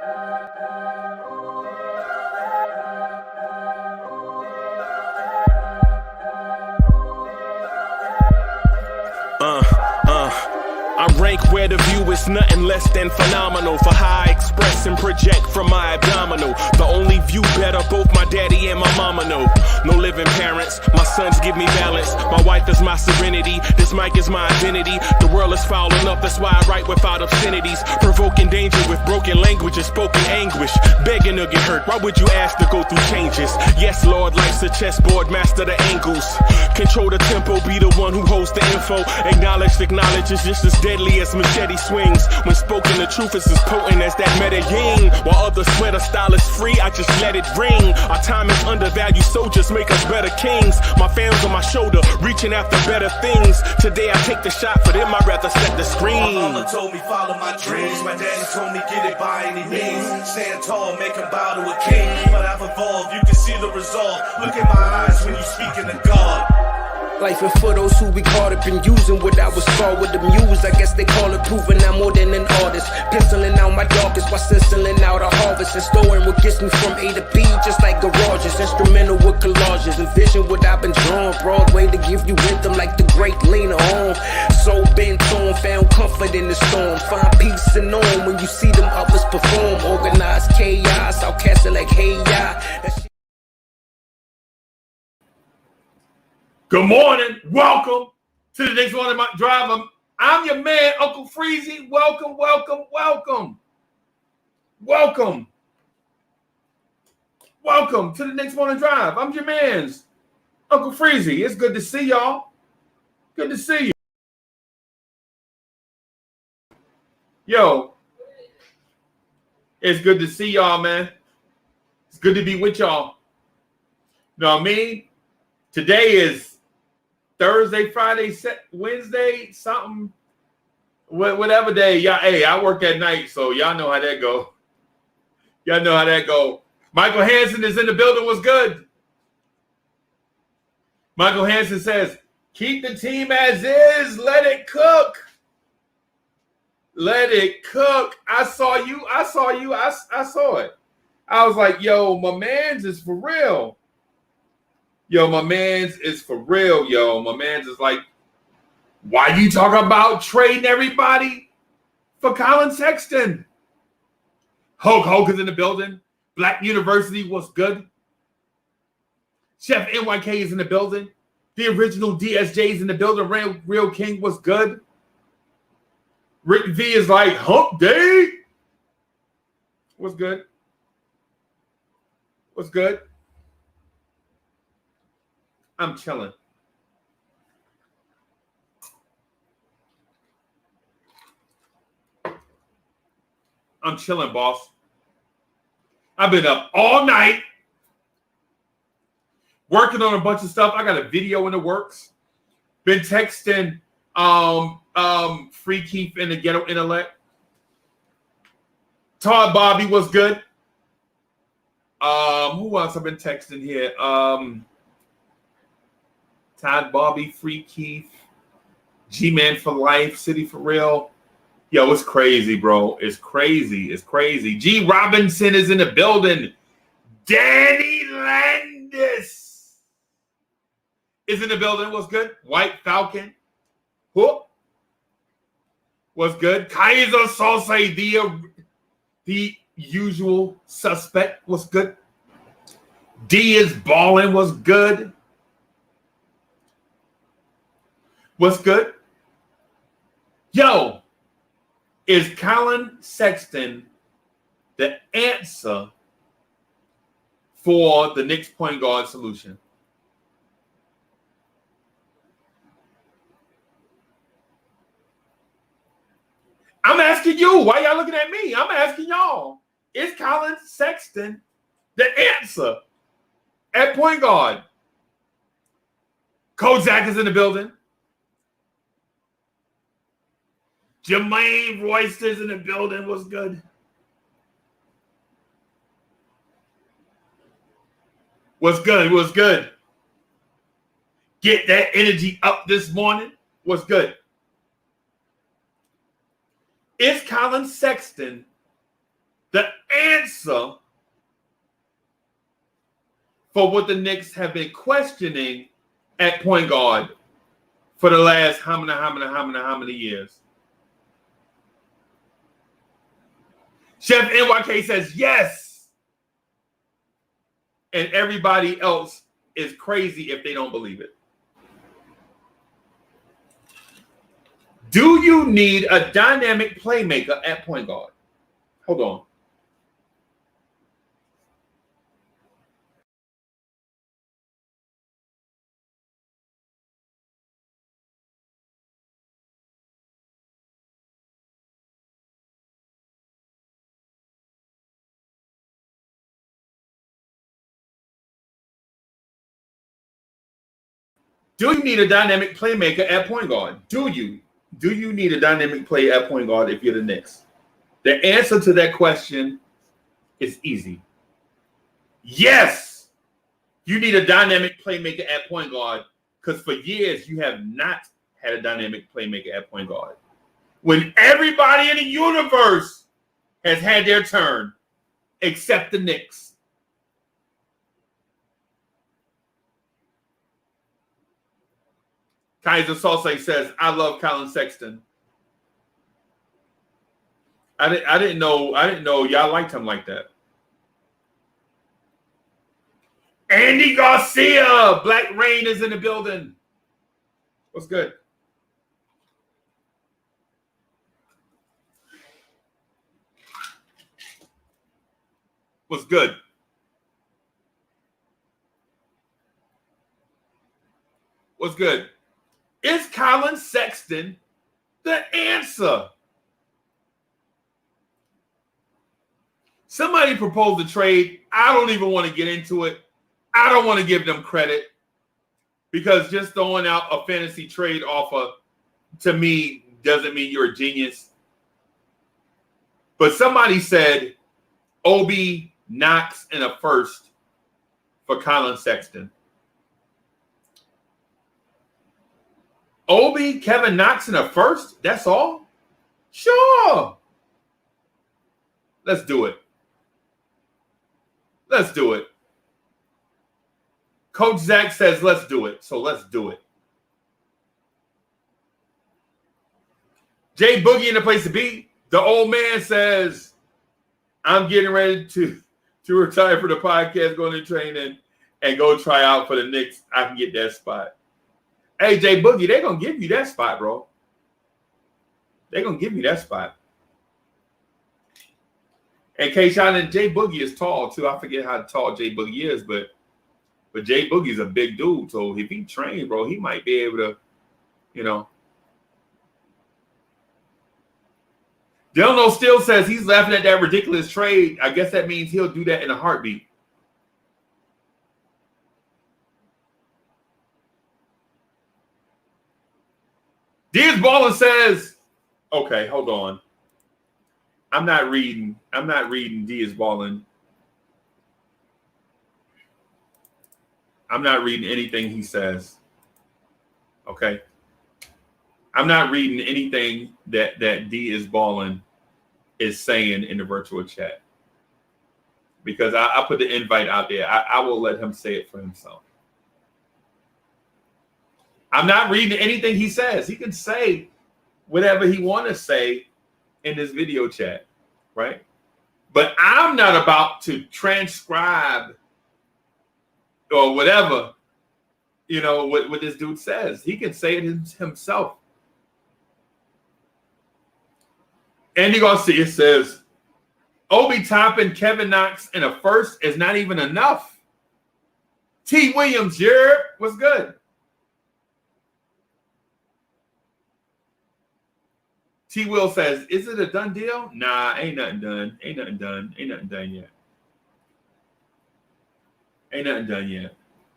I rank where the view is nothing less than phenomenal. For how I express and project from my abdominal. The only view better, both my daddy and my mama know. No living parents, my sons give me balance. My wife is my serenity, this mic is my identity. The world is foul enough, that's why I write without obscenities. Provoking danger with broken language and spoken anguish. Begging to get hurt, why would you ask to go through changes? Yes, Lord, life's a chessboard, master the angles. Control the tempo, be the one who holds the info. Acknowledge is just as deadly as machete swings. When spoken, the truth is as potent as that Medellin. While others swear the style is free, I just let it ring. Our time is undervalued, soldiers make us better kings. My fam's on my shoulder, reaching after better things. Today I take the shot, for them I'd rather set the screen. My mama told me follow my dreams. My daddy told me get it by any means. Stand tall, make him bow to a king. But I've evolved, you can see the resolve. Look in my eyes when you speaking to God. Life and for those who we caught up in using what I was taught with the muse. I guess they call it proving I'm more than an artist. Penciling out my darkest while stenciling out a harvest. And storing what gets me from A to B, just like garages. Instrumental with collages. Envision what I've been drawing. Broadway to give you rhythm like the great Lena Horne. So bent on, found comfort in the storm. Find peace and on when you see them others perform. Organized chaos, I'll cast it like hey ya. Good morning. Welcome to the next one of my drive. I'm your man, Uncle Freezy. Welcome, welcome, welcome. Welcome. Welcome to the next morning drive. I'm your man's Uncle Freezy. It's good to see y'all. Good to see you. Yo, it's good to see y'all, man. It's good to be with y'all. You know what I mean? Today is Thursday, Friday, Wednesday, something, whatever day. Y'all, hey, I work at night, so y'all know how that go. Y'all know how that go. Michael Hansen is in the building. What's good? Michael Hansen says, keep the team as is. Let it cook. Let it cook. I saw you. I saw it. I was like, yo, my man's is for real. Yo, my man's is for real, yo. My man's is like, why you talk about trading everybody for Colin Sexton? Hulk is in the building. Black University was good. Chef NYK is in the building. The original DSJ is in the building. Real King was good. Rick V is like, hump day. What's good? What's good? I'm chilling. I'm chilling, boss. I've been up all night working on a bunch of stuff. I got a video in the works. Been texting Free Keith and the Ghetto Intellect. Todd Bobby was good. Who else I've been texting here? Todd Bobby, Free Keith, G-Man for Life, City for Real. Yo, it's crazy, bro. It's crazy. It's crazy. G. Robinson is in the building. Danny Landis is in the building. What's good? White Falcon. Whoop. What's good? Kaiser Salsa, the usual suspect. What's good? D is balling. What's good? What's good? Yo, is Colin Sexton the answer for the Knicks point guard solution? I'm asking you. Why y'all looking at me? I'm asking y'all. Is Colin Sexton the answer at point guard? Kozak is in the building. Jermaine Royster's in the building. What's good? What's good? What's good? Get that energy up this morning. What's good? Is Colin Sexton The answer for what the Knicks have been questioning at point guard for the last how many years. Chef NYK says yes. And everybody else is crazy if they don't believe it. Do you need a dynamic playmaker at point guard? Hold on. Do you need a dynamic playmaker at point guard? Do you need a dynamic play at point guard if you're the Knicks? The answer to that question is easy. Yes, you need a dynamic playmaker at point guard because for years you have not had a dynamic playmaker at point guard. When everybody in the universe has had their turn except the Knicks. Kaiser Salsa says, I love Colin Sexton. I didn't know y'all liked him like that. Andy Garcia, Black Rain is in the building. What's good? What's good? What's good? Is Colin Sexton the answer? Somebody proposed a trade. I don't even want to get into it. I don't want to give them credit because just throwing out a fantasy trade offer to me doesn't mean you're a genius. But somebody said Obi, Knox, and a first for Colin Sexton. Obi, Kevin Knox, and a first? That's all? Sure. Let's do it. Let's do it. Coach Zach says let's do it, so let's do it. Jay Boogie in the place to be. The old man says, I'm getting ready to retire for the podcast, going to training, and go try out for the Knicks. I can get that spot. Hey, Jay Boogie, they're going to give you that spot, bro. They're going to give you that spot. And K-Shot and Jay Boogie is tall, too. I forget how tall Jay Boogie is, but Jay Boogie's a big dude. So if he trained, bro, he might be able to, Delno still says he's laughing at that ridiculous trade. I guess that means he'll do that in a heartbeat. Diaz Ballin says, okay, hold on. I'm not reading Diaz Ballin. I'm not reading anything he says. Okay. I'm not reading anything that Diaz Ballin is saying in the virtual chat. Because I put the invite out there. I will let him say it for himself. I'm not reading anything he says. He can say whatever he want to say in this video chat, right? But I'm not about to transcribe or whatever, what this dude says. He can say it himself. Andy Garcia says, Obi Toppin, Kevin Knox, and a first is not even enough. T. Williams, what's good? T. Will says, is it a done deal? Nah, ain't nothing done. Ain't nothing done yet. Ain't nothing done yet.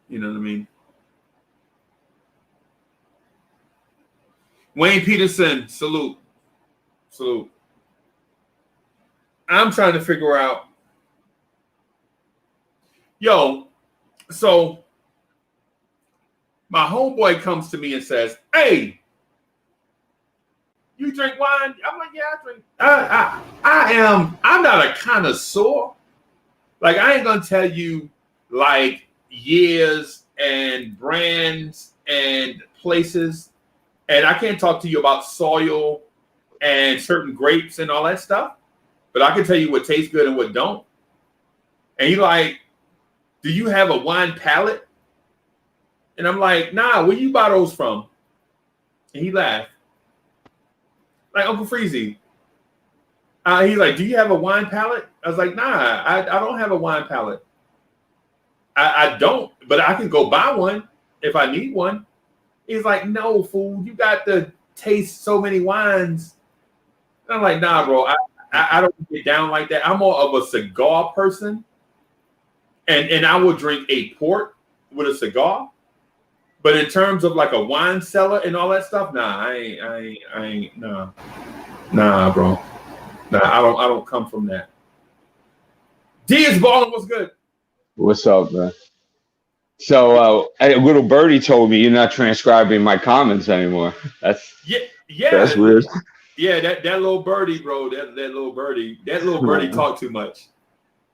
You know what I mean? Wayne Peterson, salute. I'm trying to figure out. So my homeboy comes to me and says, hey, You drink wine? I'm like, yeah, I drink. I'm not a connoisseur. Like, I ain't gonna tell you like years and brands and places, and I can't talk to you about soil and certain grapes and all that stuff. But I can tell you what tastes good and what don't. And he like, do you have a wine palate? And I'm like, nah, where you buy those from? And he laughed. Like, Uncle Freezy. He's like, do you have a wine palate? I was like, nah, I don't have a wine palate. I don't, but I can go buy one if I need one. He's like, no, fool, you got to taste so many wines. And I'm like, nah, bro, I don't get down like that. I'm more of a cigar person. And I will drink a port with a cigar. But in terms of like a wine cellar and all that stuff, nah, I ain't, nah, bro. Nah, I don't come from that. D is balling. What's good? What's up, man? So, a little birdie told me you're not transcribing my comments anymore. That's that's weird. Yeah, that little birdie, bro. That little birdie talk too much.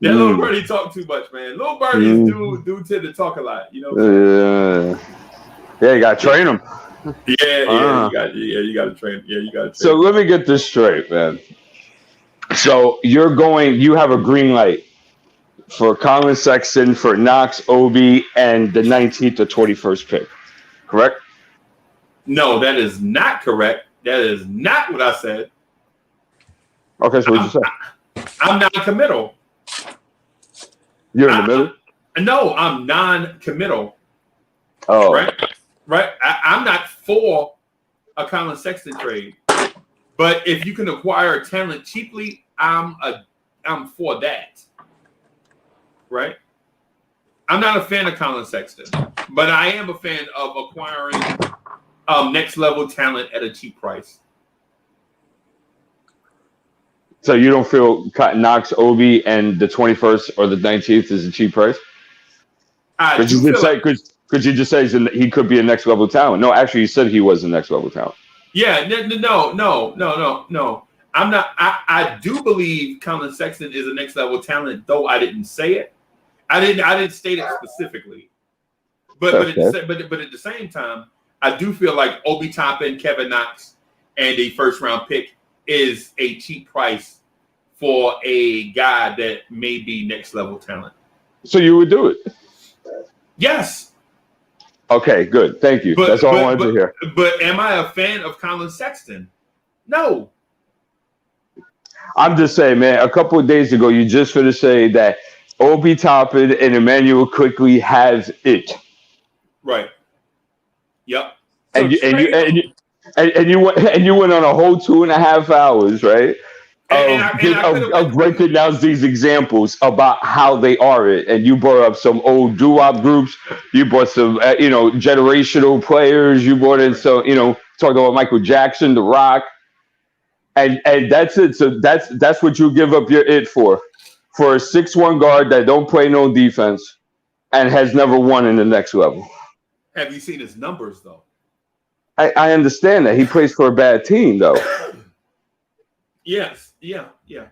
That little birdie talk too much, man. Little birdies do tend to talk a lot, you know. Yeah, you gotta train them. You gotta train. Yeah, you gotta train. So let me get this straight, man. So you have a green light for Colin Sexton, for Knox, Obi, and the 19th or 21st pick, correct? No, that is not correct. That is not what I said. Okay, so what did you say? I'm non-committal. You're in the middle? No, I'm non-committal. Oh. Right. I'm not for a Colin Sexton trade. But if you can acquire talent cheaply, I'm for that. Right? I'm not a fan of Colin Sexton, but I am a fan of acquiring next level talent at a cheap price. So you don't feel Knox, Obi, and the 21st or the 19th is a cheap price? Could you just say he could be a next level talent? No, actually, you said he was a next level talent. Yeah, no. I'm not. I do believe Colin Sexton is a next level talent, though I didn't say it. I didn't state it specifically. But at the same time, I do feel like Obi Toppin, Kevin Knox, and a first round pick is a cheap price for a guy that may be next level talent. So you would do it? Yes. Okay, good. Thank you. That's all I wanted to hear. But am I a fan of Colin Sexton? No. I'm just saying, man, a couple of days ago, you just going to say that Obi Toppin and Emmanuel Quickly has it. Right. Yep. And you went on a whole 2.5 hours, right? Of breaking down these examples about how they are it, and you brought up some old doo-wop groups. You brought some, generational players. You brought in some, talking about Michael Jackson, The Rock, and that's it. So that's what you give up your it for a 6'1" guard that don't play no defense and has never won in the next level. Have you seen his numbers though? I understand that he plays for a bad team though. Yes. Yeah. Hey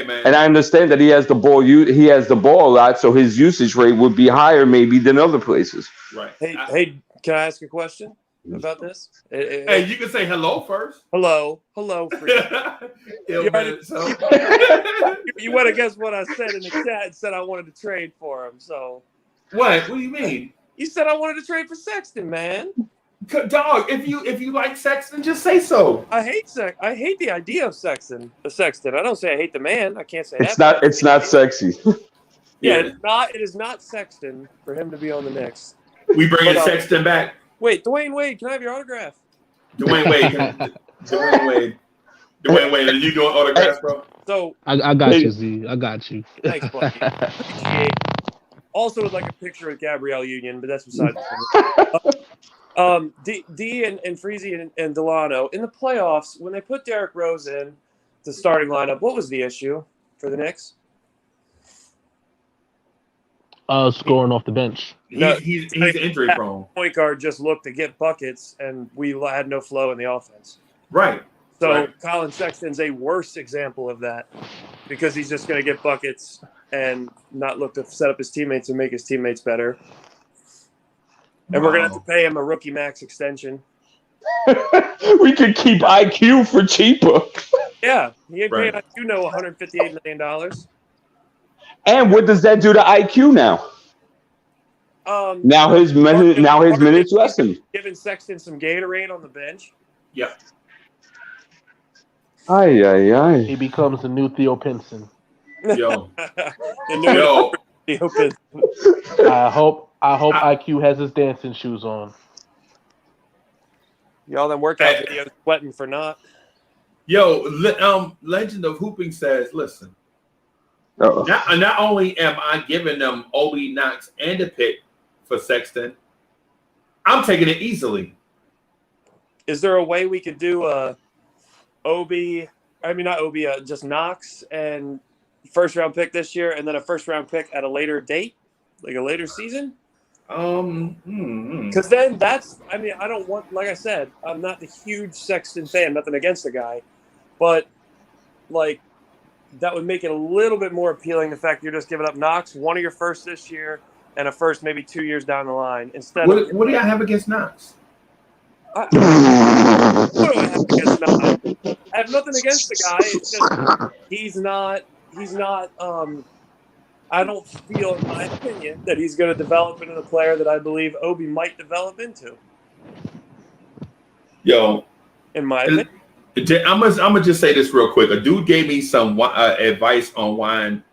man. And I understand that he has the ball. He has the ball a lot, so his usage rate would be higher maybe than other places. Right. Hey, can I ask a question about this? Hey, you can say hello first. Hello. You went against what I said in the chat and said I wanted to trade for him. So what do you mean? You said I wanted to trade for Sexton, man. Dog, if you like Sexton, just say so. I hate the idea of Sexton. I don't say I hate the man. I can't say it's not. It's not sexy. Yeah, it is not Sexton for him to be on the Knicks. We bringing Sexton back. Wait, Dwayne Wade, can I have your autograph? Dwayne Wade, are you doing autographs, bro? So I got you, Z. I got you. Thanks, buddy. Also would like a picture with Gabrielle Union, but that's beside the point. D and Freezy and Delano in the playoffs when they put Derrick Rose in the starting lineup. What was the issue for the Knicks? Scoring off the bench. He's injury prone. Point guard just looked to get buckets, and we had no flow in the offense. Right. So right. Colin Sexton's a worse example of that because he's just going to get buckets and not look to set up his teammates and make his teammates better. And we're going to have to pay him a rookie max extension. We could keep IQ for cheaper. Yeah, he ain't paying IQ $158 million. And what does that do to IQ now? Now his minutes lessened. Giving Sexton some Gatorade on the bench. Yeah. Ay. He becomes the new Theo Pinson. Yo. Theo Pinson. I hope IQ has his dancing shoes on. Y'all them workout videos sweating for not. Yo, Legend of Hooping says, listen. Not only am I giving them Obi, Knox, and a pick for Sexton, I'm taking it easily. Is there a way we could do just Knox and first round pick this year, and then a first round pick at a later date, like a later season? Because then I don't want, like I said, I'm not the huge Sexton fan, nothing against the guy, but like that would make it a little bit more appealing. The fact you're just giving up Knox, one of your first this year, and a first maybe 2 years down the line. Instead, what do y'all have against Knox? What do I have against Knox? I have nothing against the guy. It's just he's not. I don't feel, in my opinion, that he's going to develop into the player that I believe Obi might develop into. Yo, in my opinion. I'm gonna just say this real quick. A dude gave me some advice on wine,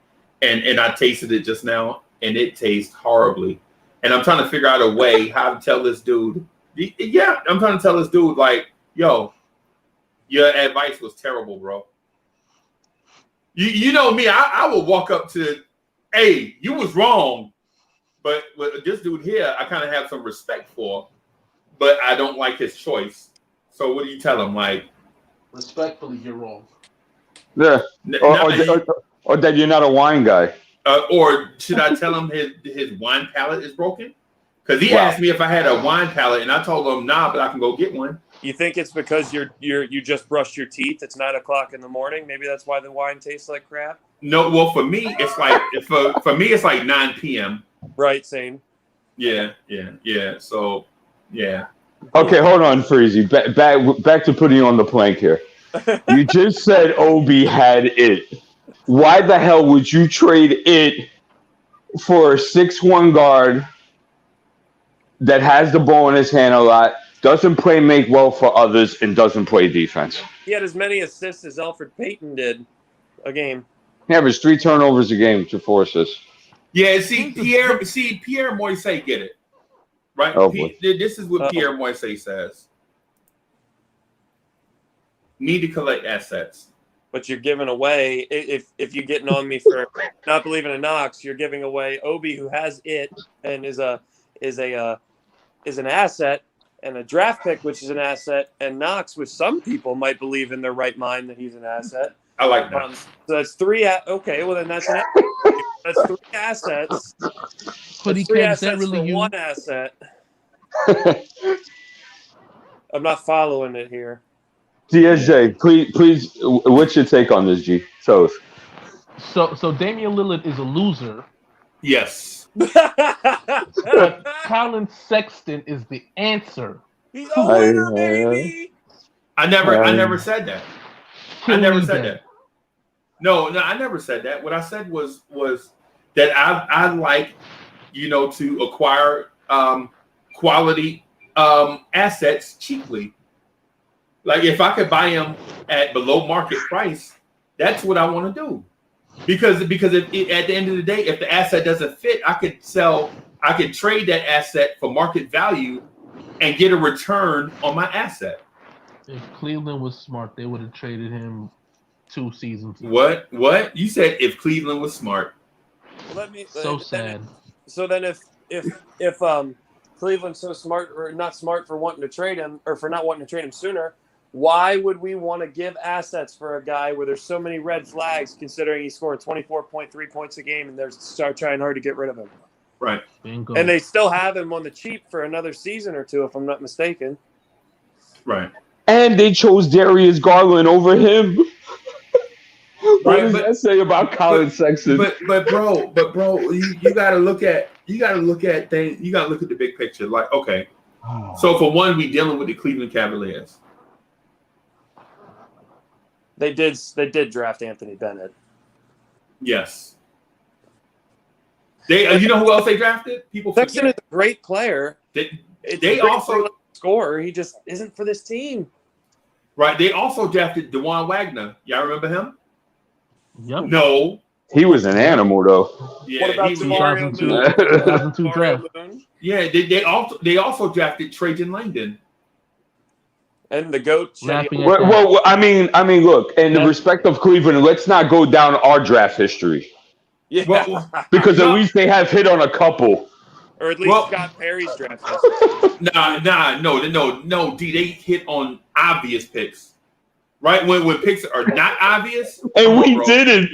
and I tasted it just now, and it tastes horribly. And I'm trying to figure out a way how to tell this dude. Yeah, I'm trying to tell this dude, like, yo, your advice was terrible, bro. You know me, I will walk up to, hey, you was wrong. But with this dude here, I kind of have some respect for, but I don't like his choice. So what do you tell him? Like, respectfully, you're wrong. Yeah. Or that you're not a wine guy. Or should I tell him his wine palate is broken? Because he asked me if I had a wine palate, and I told him nah, but I can go get one. You think it's because you just brushed your teeth? It's 9 o'clock in the morning. Maybe that's why the wine tastes like crap. No, well, for me, it's like for me, it's like 9 p.m. Right, same. Yeah. So, yeah. Okay, hold on, Freezy. Back to putting you on the plank here. You just said Obi had it. Why the hell would you trade it for a 6'1" guard that has the ball in his hand a lot, doesn't make well for others, and doesn't play defense? He had as many assists as Elfrid Payton did a game. He averaged 3 turnovers a game to 4 assists. Yeah, Pierre Moise get it. Right? Oh, this is what Pierre Moise says. Need to collect assets. But you're giving away, if you're getting on me for not believing in Knox, you're giving away Obi, who has it and is an asset, and a draft pick, which is an asset, and Knox, which some people might believe in their right mind that he's an asset. I like that. So that's 3. Okay, well then that's 3 assets. But he 3 can't assets really for use 1 asset. I'm not following it here. DSJ, please, what's your take on this, G? So Damian Lillard is a loser. Yes. Colin Sexton is the answer. He's a winner, baby. I never said that. I never said that. No, I never said that. What I said was that I like, to acquire quality assets cheaply. Like if I could buy them at below market price, that's what I want to do. Because at the end of the day, if the asset doesn't fit, I could trade that asset for market value and get a return on my asset. If Cleveland was smart, they would have traded him 2 seasons ago. What? You said if Cleveland was smart. Sad. So then if Cleveland's so smart or not smart for wanting to trade him or for not wanting to trade him sooner, why would we want to give assets for a guy where there's so many red flags considering he scored 24.3 points a game and they're trying hard to get rid of him? Right. Bingo. And they still have him on the cheap for another season or two, if I'm not mistaken. Right. And they chose Darius Garland over him. What does that say about Colin Sexton? But bro, you gotta look at things. You gotta look at the big picture. Like, okay, so for one, we dealing with the Cleveland Cavaliers. They did draft Anthony Bennett. Yes. They, you know who else they drafted? People forget. Sexton is a great player. They also scorer. He just isn't for this team. Right. They also drafted DeJuan Wagner. Y'all remember him? Yep. No. He was an animal, though. Yeah. What about he was, 2002 draft. Yeah. They also drafted Trajan Langdon. And the GOAT. Well, I mean, look. In the respect of Cleveland, let's not go down our draft history. Yeah. Well, because at least they have hit on a couple. Or at least Scott Perry's draft history. No. They hit on obvious picks. Right? When picks are not obvious. And we didn't.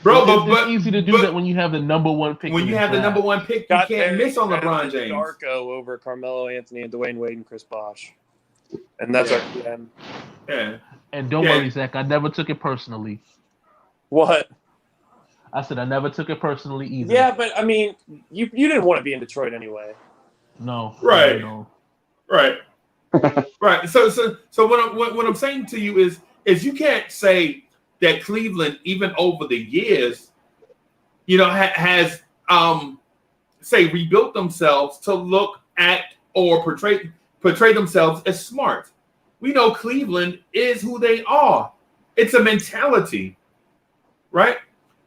Bro, it's easy to do that when you have the number one pick. When you have the number one pick, Scott you can't Perry miss on LeBron James. Darko over Carmelo Anthony and Dwayne Wade and Chris Bosh. And that's our PM. Yeah. And don't worry, Zach, I never took it personally. What? I said I never took it personally either. Yeah, but I mean, you didn't want to be in Detroit anyway. No. Right. No. Right. Right. So what I'm saying to you is you can't say that Cleveland, even over the years, has say rebuilt themselves to look at or portray themselves as smart. We know Cleveland is who they are. It's a mentality, right?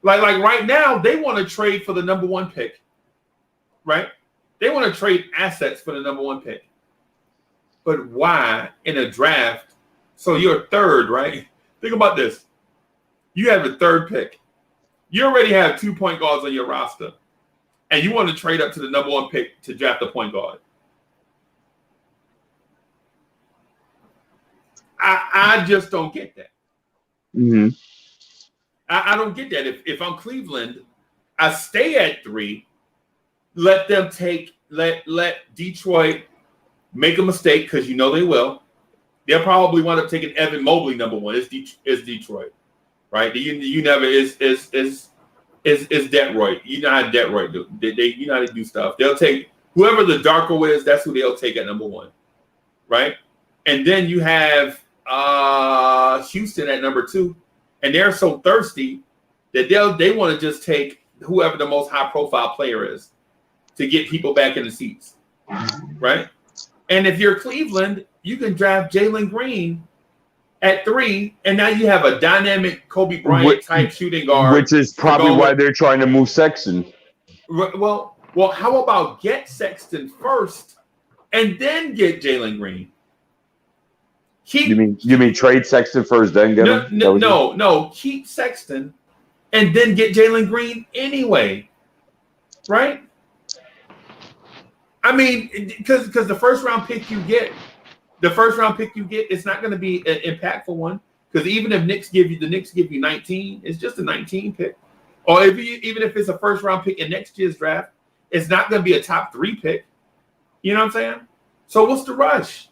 Like right now, they want to trade for the number one pick, right? They want to trade assets for the number one pick. But why in a draft? So you're third, right? Think about this. You have a third pick. You already have 2 point guards on your roster, and you want to trade up to the number one pick to draft a point guard. I just don't get that. Mm-hmm. I don't get that. If I'm Cleveland, I stay at 3. Let them let Detroit make a mistake, because you know they will. They'll probably wind up taking Evan Mobley number 1. It's Detroit, right? You never is Detroit. You know how Detroit do. You know how to do stuff. They'll take whoever the Darko is. That's who they'll take at number 1, right? And then you have Houston at number 2, and they're so thirsty that they want to just take whoever the most high profile player is to get people back in the seats, right? And if you're Cleveland, you can draft Jalen Green at 3, and now you have a dynamic Kobe Bryant type shooting guard, which is probably why they're trying to move Sexton. Well, how about get Sexton first and then get Jalen Green? You mean trade Sexton first, then get him? No. Keep Sexton and then get Jalen Green anyway, right? I mean, because the first round pick you get, it's not going to be an impactful one. Because even if the Knicks give you 19, it's just a 19 pick. Or even if it's a first round pick in next year's draft, it's not going to be a top 3 pick. You know what I'm saying? So what's the rush?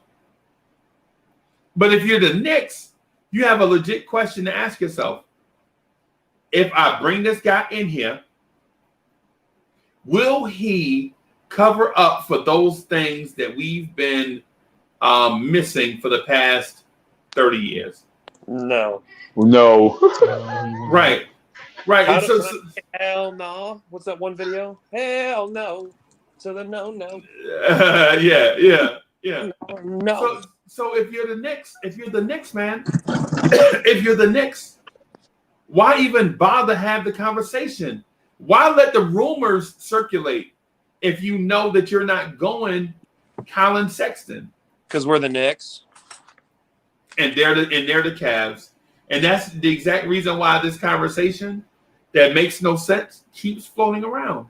But if you're the Knicks, you have a legit question to ask yourself. If I bring this guy in here, will he cover up for those things that we've been missing for the past 30 years? No. Right. Hell no. What's that one video? Hell no. To the no. Yeah. No. So if you're the Knicks, man, if you're the Knicks, why even bother have the conversation? Why let the rumors circulate if you know that you're not going Colin Sexton? Because we're the Knicks. And they're the Cavs. And that's the exact reason why this conversation that makes no sense keeps floating around.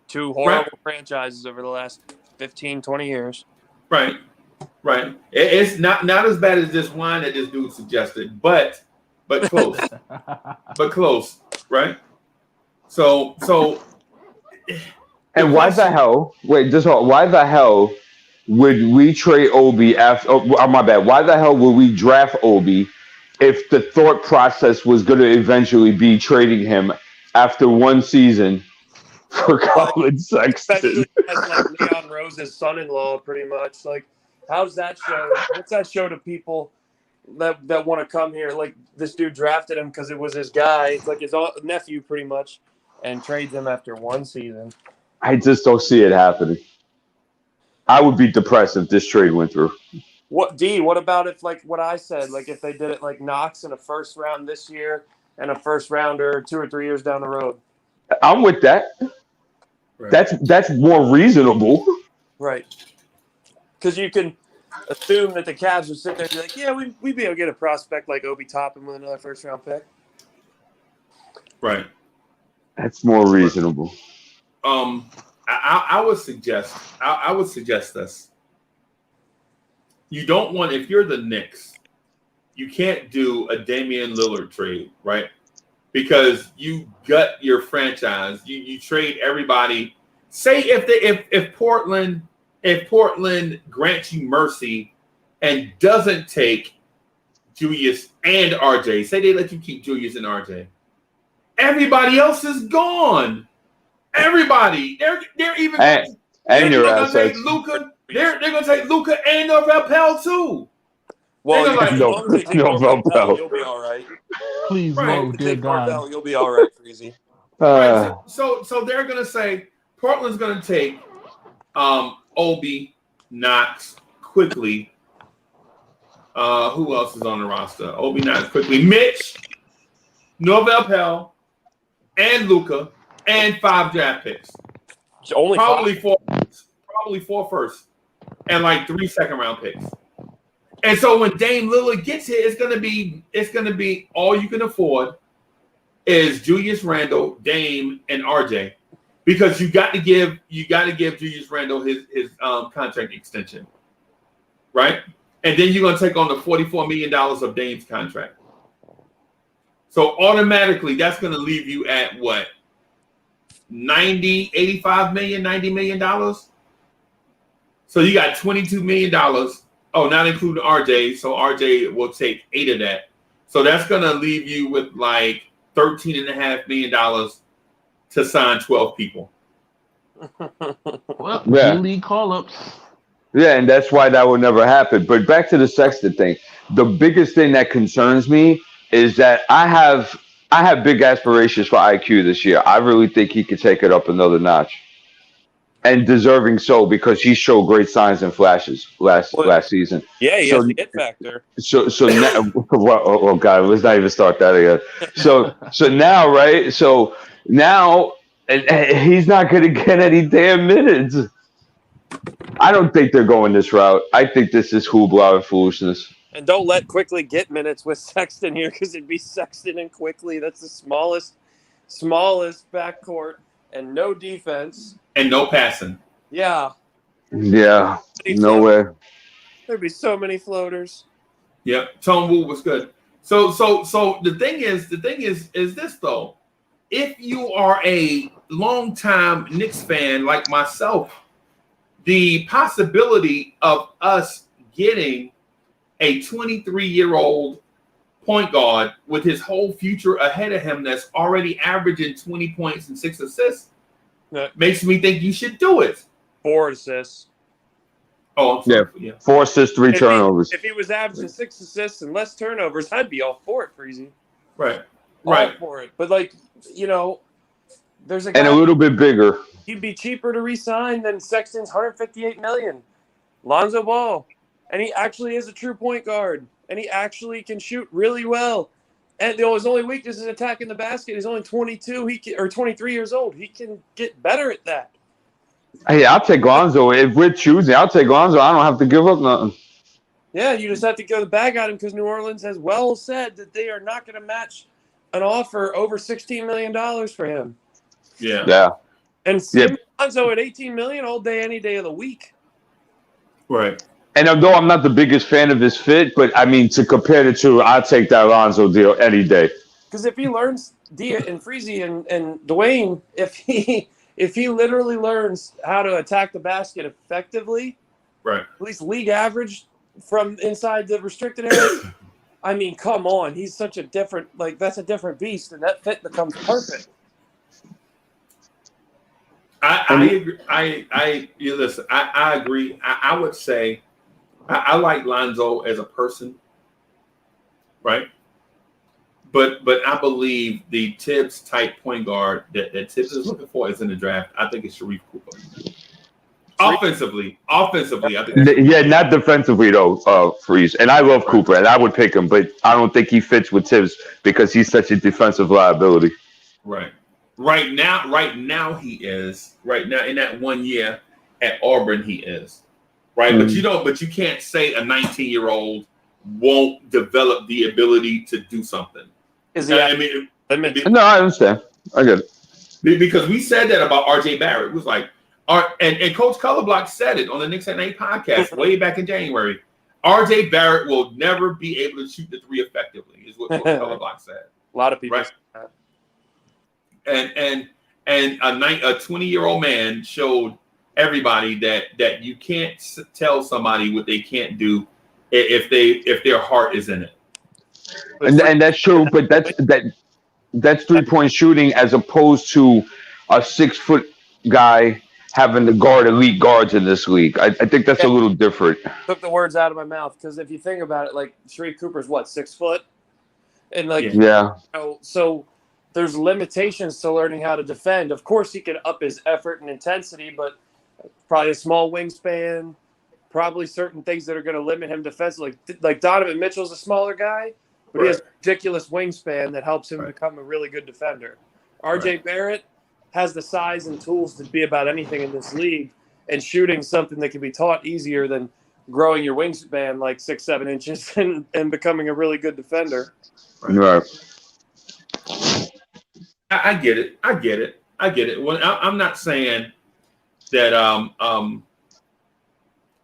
2 horrible franchises over the last 15, 20 years. Right. It's not as bad as this wine that this dude suggested, but close. But close, right? So And why the hell? Wait, just hold. Why the hell would we trade Obi after? Oh, my bad. Why the hell would we draft Obi if the thought process was going to eventually be trading him after one season for Colin Sexton? Especially as like Leon Rose's son-in-law, pretty much. Like, how's that show? What's that show to people that want to come here? Like, this dude drafted him because it was his guy. It's like his nephew, pretty much, and trades him after one season. I just don't see it happening. I would be depressed if this trade went through. What about if, like what I said, like if they did it like Knox in a first round this year and a first rounder 2 or 3 years down the road? I'm with that. Right. That's more reasonable. Right. Because you can assume that the Cavs would sit there and be like, yeah, we'd be able to get a prospect like Obi Toppin with another first round pick. Right. That's more reasonable. I would suggest this. You don't want, if you're the Knicks, you can't do a Damian Lillard trade, right? Because you gut your franchise. You trade everybody. Say if Portland grants you mercy and doesn't take Julius and RJ, say they let you keep Julius and RJ, everybody else is gone. Everybody, they're even and your assets. Take Luka. They're gonna take Luka and Norvel Pell too. Well, like, Norvel Pell, you'll be all right. Please, no, dear God. You'll be all right, Freezy. Right, so they're gonna say Portland's gonna take Obi, Knox, quickly. Who else is on the roster? Obi, Knox, quickly. Mitch, Norvel Pell, and Luka. And 5 draft picks. Only probably 5? Probably 4 first. And like 3 second-round picks. And so when Dame Lillard gets here, it's gonna be all you can afford is Julius Randle, Dame, and RJ. Because you got to give Julius Randle his contract extension. Right? And then you're gonna take on the $44 million of Dame's contract. So automatically that's gonna leave you at what? 85 million, $90 million. So you got $22 million. Oh, not including RJ. So RJ will take 8 of that. So that's going to leave you with like $13.5 million to sign 12 people. Well, yeah. League call-ups. Yeah, and that's why that will never happen. But back to the Sexton thing. The biggest thing that concerns me is that I have big aspirations for IQ this year. I really think he could take it up another notch. And deserving so, because he showed great signs and flashes last season. Yeah, he has the it factor. So now, oh God, let's not even start that again. So now, right? So now he's not going to get any damn minutes. I don't think they're going this route. I think this is hoopla and foolishness. And don't let Quickly get minutes with Sexton here, because it'd be Sexton and Quickly. That's the smallest backcourt, and no defense. And no passing. Yeah. Yeah. Nowhere. There'd be so many floaters. Yep. Tone Wu was good. So the thing is this though. If you are a longtime Knicks fan like myself, the possibility of us getting a 23-year-old point guard with his whole future ahead of him that's already averaging 20 points and 6 assists makes me think you should do it. 4 assists. Oh, I'm sorry. Yeah. 4 assists, 3 turnovers. If he was averaging 6 assists and less turnovers, I'd be all for it, Freezy. Right. All for it. But, like, you know, there's a guy. And a little bit bigger. He'd be cheaper to re-sign than Sexton's $158 million. Lonzo Ball. And he actually is a true point guard. And he actually can shoot really well. And his only weakness is attacking the basket. He's only 22 or 23 years old. He can get better at that. Hey, I'll take Lonzo. If we're choosing, I'll take Lonzo. I don't have to give up nothing. Yeah, you just have to go the bag at him, because New Orleans has well said that they are not going to match an offer over $16 million for him. Yeah. Yeah. And Lonzo at $18 million all day, any day of the week. Right. And although I'm not the biggest fan of his fit, but I mean, to compare the two, I'll take that Lonzo deal any day. Because if he learns, Dia and Freezy and Dwayne, if he if he literally learns how to attack the basket effectively, right, at least league average from inside the restricted area. I mean, come on, he's such a different that's a different beast, and that fit becomes perfect. I agree. Listen, I agree. I would say I like Lonzo as a person, right? But I believe the Tibbs type point guard that Tibbs is looking for is in the draft. I think it's Sharife Cooper. Offensively, I think. Not defensively though, Freeze. And I love Cooper, and I would pick him, but I don't think he fits with Tibbs because he's such a defensive liability. Right. Right now he is. Right now in that 1 year at Auburn he is. Right, but you can't say a 19-year-old won't develop the ability to do something. Is he? No, I understand. I get it. Because we said that about RJ Barrett. It was like, and Coach Colorblock said it on the Knicks at Night podcast way back in January. RJ Barrett will never be able to shoot the three effectively, is what Coach Colorblock said. A lot of people right? say that. And a 20-year-old man showed everybody that you can't tell somebody what they can't do if their heart is in it. And that's true, but that's 3-point shooting as opposed to a 6-foot guy having to guard elite guards in this league. I think that's a little different. Took the words out of my mouth because if you think about it, like Sharife Cooper's 6 foot, and so there's limitations to learning how to defend. Of course, he can up his effort and intensity, but probably a small wingspan, probably certain things that are going to limit him defensively. Like Donovan Mitchell's a smaller guy, but he has a ridiculous wingspan that helps him become a really good defender. RJ Barrett has the size and tools to be about anything in this league, and shooting something that can be taught easier than growing your wingspan 6-7 inches and becoming a really good defender. Right. I get it. Well, I'm not saying that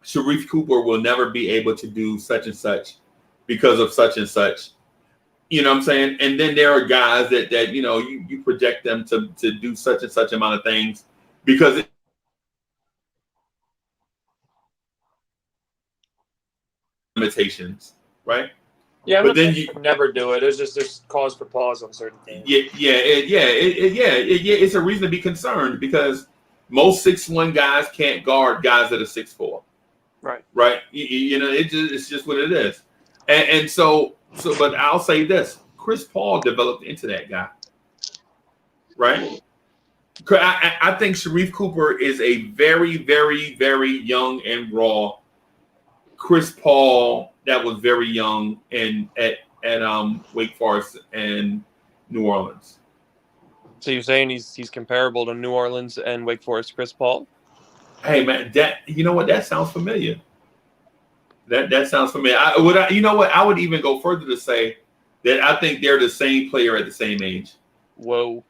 Sharife Cooper will never be able to do such and such because of such and such. You know what I'm saying? And then there are guys that you project them to do such and such amount of things because limitations, right? Yeah, but then you never do it. There's cause for pause on certain things. It's a reason to be concerned because most 6'1" guys can't guard guys that are 6'4". Right. It's just what it is. And so, but I'll say this: Chris Paul developed into that guy, right? I think Sharife Cooper is a very, very, very young and raw Chris Paul that was very young and at Wake Forest and New Orleans. So you're saying he's comparable to New Orleans and Wake Forest Chris Paul? Hey man, that sounds familiar. That sounds familiar. I would even go further to say that I think they're the same player at the same age. Whoa.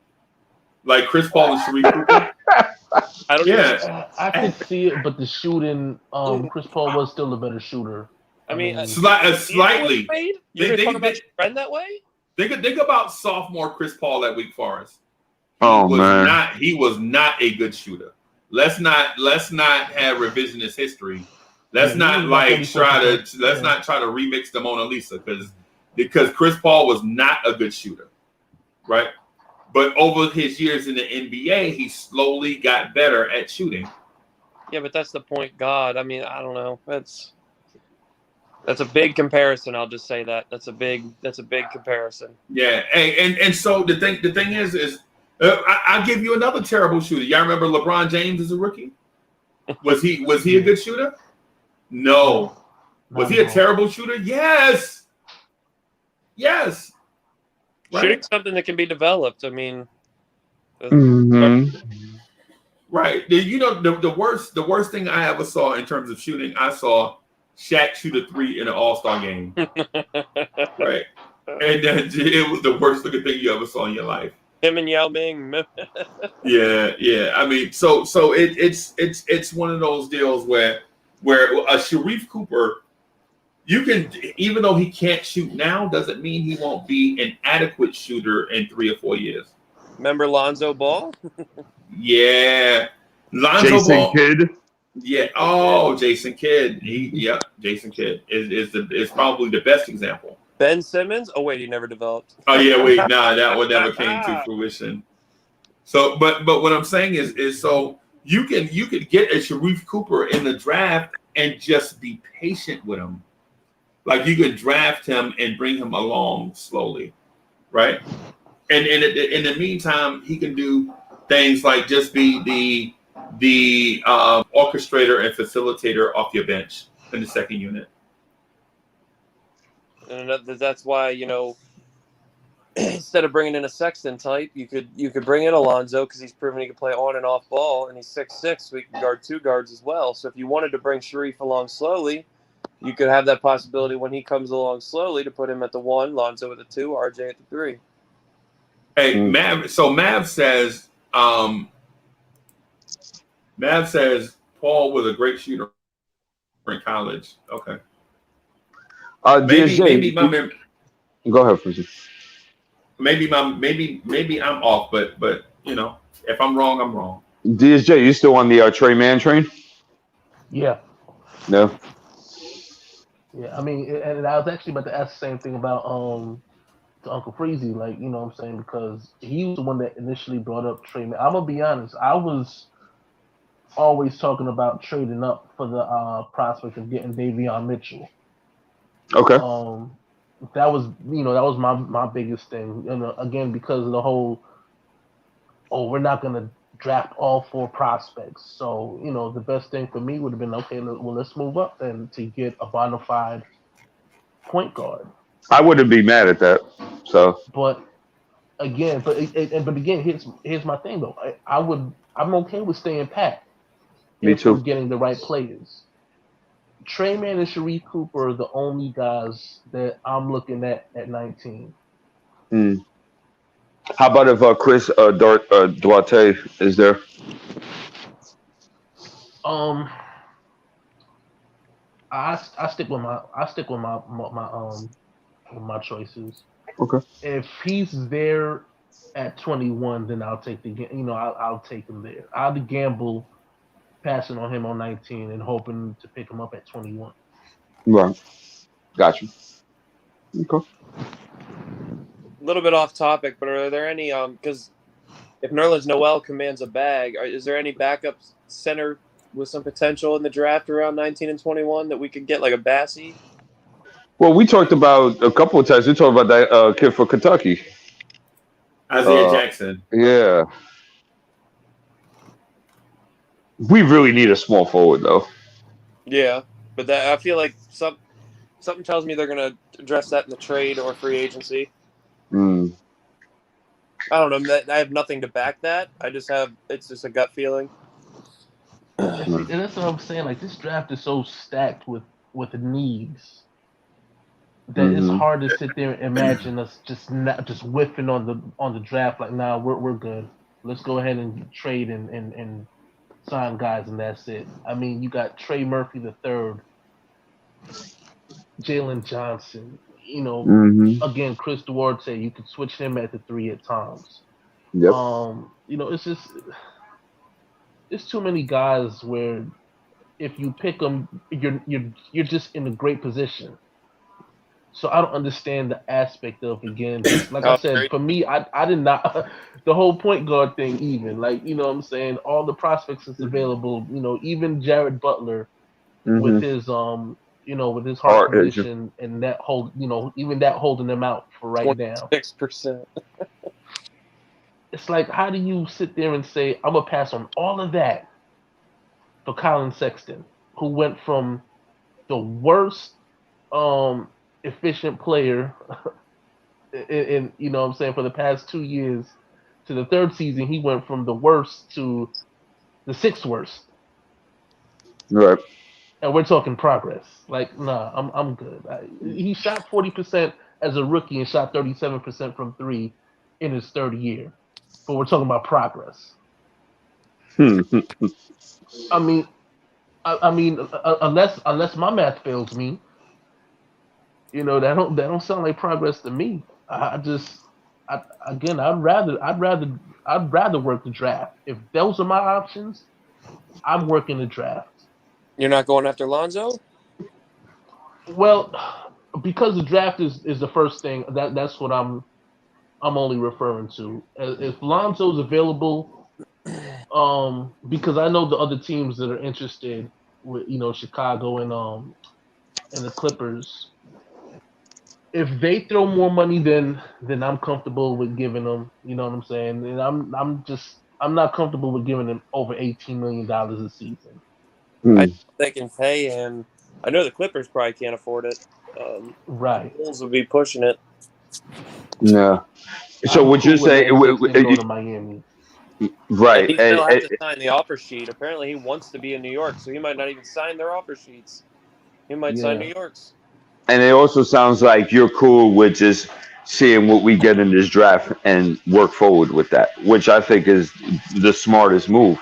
Like Chris Paul and Sharife Cooper. I don't know. I could see it, but the shooting, Chris Paul was still a better shooter. I mean, slightly. You're talking about your friend that way? Think about sophomore Chris Paul at Wake Forest. He was not a good shooter. Let's not have revisionist history. Let's not try to remix the Mona Lisa because Chris Paul was not a good shooter, right? But over his years in the NBA, he slowly got better at shooting. Yeah, but that's the point guard. I mean, I don't know. That's a big comparison. I'll just say that. That's a big comparison. Yeah, and so the thing is I'll give you another terrible shooter. Y'all remember LeBron James as a rookie? Was he a good shooter? No. Was he a terrible shooter? Yes. Right? Shooting something that can be developed. I mean, right. The worst thing I ever saw in terms of shooting, I saw Shaq shoot a 3 in an All-Star game. Right. And it was the worst looking thing you ever saw in your life. Him and Yao Ming. Yeah. I mean, so it's one of those deals where a Sharife Cooper, you can, even though he can't shoot now, doesn't mean he won't be an adequate shooter in 3 or 4 years. Remember Lonzo Ball? Yeah. Lonzo Jason Ball. Kidd. Yeah. Oh, Jason Kidd. Jason Kidd is probably the best example. Ben Simmons? Oh wait, he never developed. Oh yeah, wait, nah, that one never came to fruition. So, but what I'm saying is so you could get a Sharif Cooper in the draft and just be patient with him. Like you could draft him and bring him along slowly, right? And in the meantime, he can do things like just be the orchestrator and facilitator off your bench in the second unit. And that's why, you know, instead of bringing in a Sexton type, you could bring in Alonzo because he's proven he can play on and off ball, and he's 6'6", so he can guard two guards as well. So if you wanted to bring Sharif along slowly, you could have that possibility when he comes along slowly to put him at the 1, Lonzo at the 2, RJ at the 3. Hey, Mav. So Mav says Paul was a great shooter in college. Okay. Maybe my memory. Go ahead, Frizzy. Maybe I'm off, but you know, if I'm wrong, I'm wrong. DSJ, you still on the Trey Mann train? Yeah. No. Yeah, I mean, and I was actually about to ask the same thing about to Uncle Freezy, like, you know what I'm saying, because he was the one that initially brought up Trey Mann. I'm gonna be honest, I was always talking about trading up for the prospect of getting Davion Mitchell. Okay. That was my biggest thing. And again, because of the whole, we're not gonna draft all 4 prospects. So, you know, the best thing for me would have been, okay, well, let's move up then to get a bona fide point guard. I wouldn't be mad at that. So, but again, here's my thing though. I'm okay with staying pat. Me too. We're getting the right players. Trey Mann and Sharif Cooper are the only guys that I'm looking at 19. How about if Chris Duarte is there? I stick with my choices. Okay. If he's there at 21, then I'll take I'll take him there. I'll gamble passing on him on 19 and hoping to pick him up at 21. Right. Gotcha. Okay. A little bit off topic, but are there any because if Nerlens Noel commands a bag, is there any backup center with some potential in the draft around 19 and 21 that we could get, like a Bassey? Well, we talked about a couple of times. We talked about that kid for Kentucky, Isaiah Jackson. Yeah. We really need a small forward, though. Yeah, but that I feel like something tells me they're going to address that in the trade or free agency. I don't know. I have nothing to back that. It's just a gut feeling. And that's what I'm saying. Like, this draft is so stacked with needs that it's hard to sit there and imagine us just whiffing on the draft. Like, nah, we're good. Let's go ahead and trade and sign guys, and that's it. I mean, you got Trey Murphy III, Jalen Johnson. You know, again, Chris Duarte. You could switch him at the 3 at times. Yep. You know, it's too many guys where if you pick them, you're just in a great position. So I don't understand the aspect of, again, like I said, for me, I did not the whole point guard thing even, like, you know what I'm saying, all the prospects that's available, you know, even Jared Butler with his with his heart condition and that whole, you know, even that holding him out for right now. 6%. It's like, how do you sit there and say, I'm gonna pass on all of that for Colin Sexton, who went from the worst efficient player in you know what I'm saying, for the past 2 years, to the third season he went from the worst to the 6th worst. Right. And we're talking progress. Like, nah, I'm good. He shot 40% as a rookie and shot 37% from 3 in his third year. But we're talking about progress. I mean, unless my math fails me, you know, that don't sound like progress to me. I I'd rather work the draft. If those are my options, I'm working the draft. You're not going after Lonzo? Well, because the draft is the first thing. That's what I'm only referring to. If Lonzo's available, because I know the other teams that are interested with Chicago and the Clippers. If they throw more money than I'm comfortable with giving them, you know what I'm saying? And I'm not comfortable with giving them over $18 million a season. I know they can pay him. I know the Clippers probably can't afford it. Right. The Bulls would be pushing it. Yeah. So would you say go to Miami? Right? And he still has to sign the offer sheet. Apparently, he wants to be in New York, so he might not even sign their offer sheets. He might sign New York's. And it also sounds like you're cool with just seeing what we get in this draft and work forward with that, which I think is the smartest move,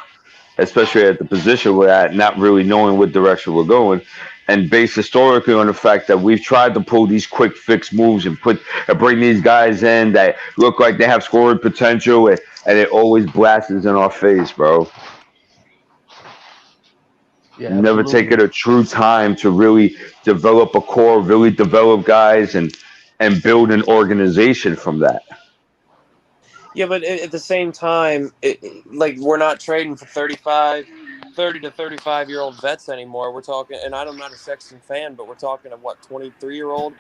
especially at the position we're at, not really knowing what direction we're going, and based historically on the fact that we've tried to pull these quick fix moves and bring these guys in that look like they have scoring potential, and it always blasts in our face, bro. Yeah, never taken a true time to really develop a core, really develop guys, and build an organization from that. Yeah, but at the same time, like we're not trading for 30 to 35-year-old vets anymore. We're talking, and I'm not a Sexton fan, but we're talking of what, 23-year-old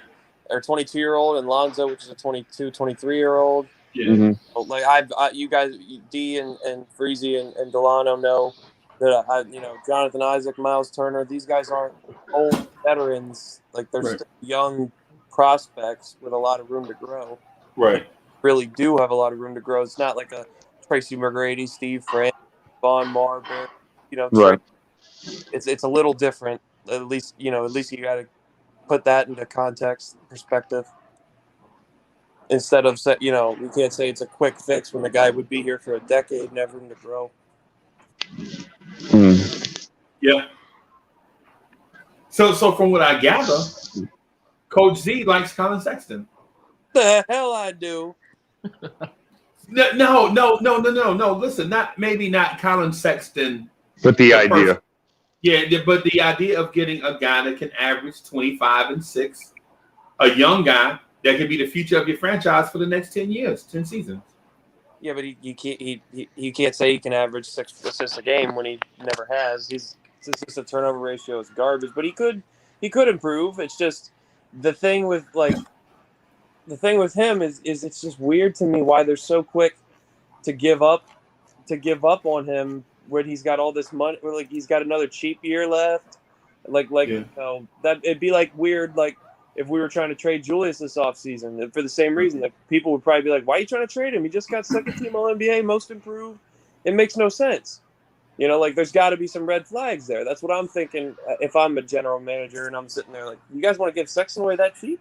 or 22-year-old, and Lonzo, which is a 22, 23-year-old. Yeah. Mm-hmm. Like you guys, D and Freezy and Delano know that Jonathan Isaac, Miles Turner, these guys aren't old veterans. Like they're still young prospects with a lot of room to grow. Right. Really do have a lot of room to grow. It's not like a Tracy McGrady, Steve Francis, Von Marbury, Right. It's a little different. At least you got to put that into context, perspective. Instead of we can't say it's a quick fix when the guy would be here for a decade and have room to grow. Yeah. So from what I gather, Coach Z likes Colin Sexton. The hell I do. No. Listen, maybe not Colin Sexton, but the idea. But the idea of getting a guy that can average 25 and 6, a young guy that could be the future of your franchise for the next 10 years, 10 seasons. Yeah, but he can't say he can average 6 assists a game when he never has. His assist turnover ratio is garbage, but he could improve. It's just the thing with him is it's just weird to me why they're so quick to give up on him when he's got all this money. Like he's got another cheap year left. That it'd be like weird. Like if we were trying to trade Julius this offseason for the same reason, that people would probably be like, "Why are you trying to trade him? He just got second team All-NBA, most improved." It makes no sense. Like there's got to be some red flags there. That's what I'm thinking. If I'm a general manager and I'm sitting there like, you guys want to give Sexton away that cheap?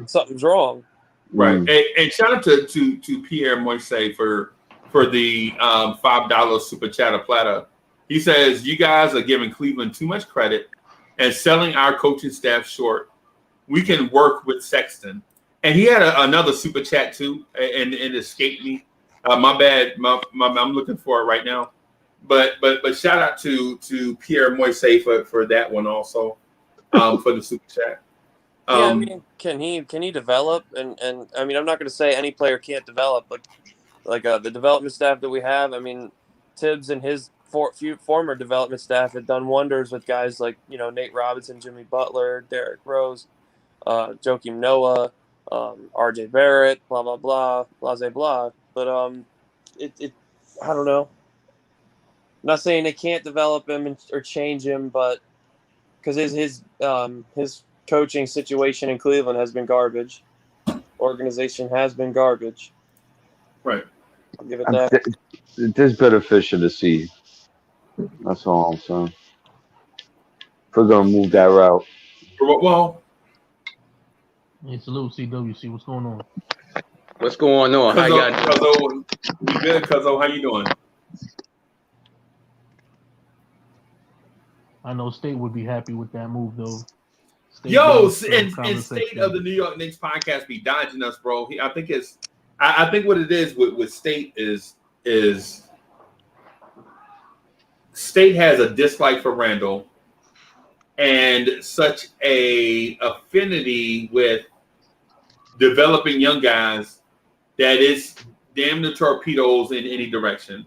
Something's wrong. Right. And shout out to Pierre Moise for the $5 super chatter platter. He says, you guys are giving Cleveland too much credit and selling our coaching staff short. We can work with Sexton. And he had another super chat too, and it escaped me. My bad. I'm looking for it right now. But shout out to Pierre Moise for that one also, for the super chat. Can he develop? And I mean, I'm not going to say any player can't develop, but like the development staff that we have, I mean, Tibbs and his former development staff had done wonders with guys like Nate Robinson, Jimmy Butler, Derrick Rose, Joakim Noah, RJ Barrett, blah blah blah, blah blah. But I don't know. I'm not saying they can't develop him or change him, but because his coaching situation in Cleveland has been garbage. Organization has been garbage. Right. I'll give it that. There's better fish in the sea. That's all I'm saying. If we're gonna move that route. Well, hey, salute CWC. What's going on? What's going on? How y'all doing? You good, Cuzzo? How you doing? I know State would be happy with that move, though. And State of the New York Knicks podcast be dodging us, bro. I think his I think what it is with State is State has a dislike for Randall and such a affinity with developing young guys that is damn the torpedoes in any direction.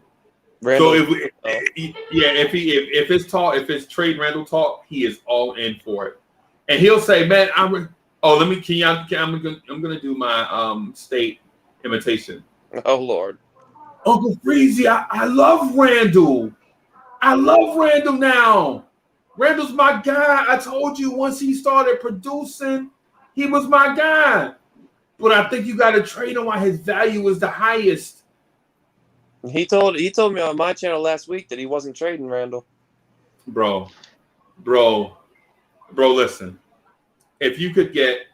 Randall, so if it's trade Randall talk, he is all in for it, and he'll say, "Man, I'm gonna do my State imitation." Oh Lord, Uncle Freezy, I love Randall. I love Randall now. Randall's my guy. I told you once he started producing, he was my guy. But I think you got to trade him while his value is the highest. He told me on my channel last week that he wasn't trading Randall. Bro, listen. If you can get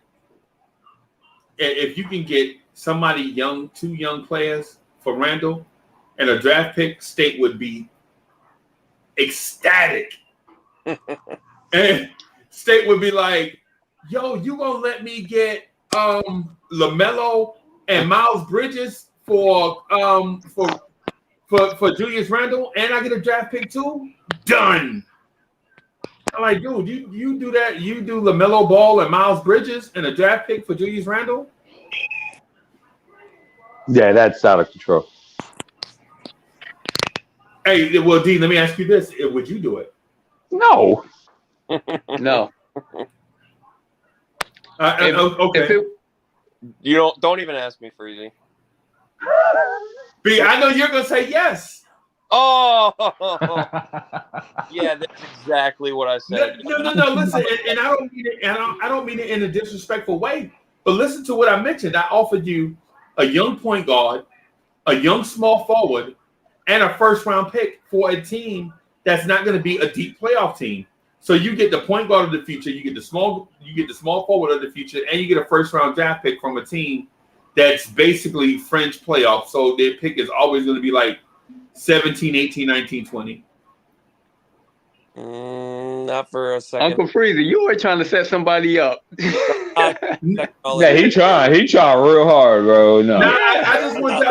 somebody young, 2 young players for Randall and a draft pick, State would be ecstatic. And State would be like, yo, you gonna let me get LaMelo and Miles Bridges for Julius Randle, and I get a draft pick too? Done. I'm like, dude, you do that? You do LaMelo Ball and Miles Bridges and a draft pick for Julius Randle? Yeah, that's out of control. Hey, well, D, let me ask you this: would you do it? No. No. Okay. You don't even ask me, Freezy. B, I know you're gonna say yes. Oh, yeah, that's exactly what I said. No. Listen, and I don't mean it. I don't mean it in a disrespectful way. But listen to what I mentioned. I offered you a young point guard, a young small forward, and a first-round pick for a team that's not going to be a deep playoff team. So you get the point guard of the future, you get the small forward of the future, and you get a first-round draft pick from a team that's basically fringe playoff. So their pick is always going to be like 17, 18, 19, 20. Not for a second. Uncle Freezy, you were trying to set somebody up. Yeah, he trying real hard, bro. No. I just want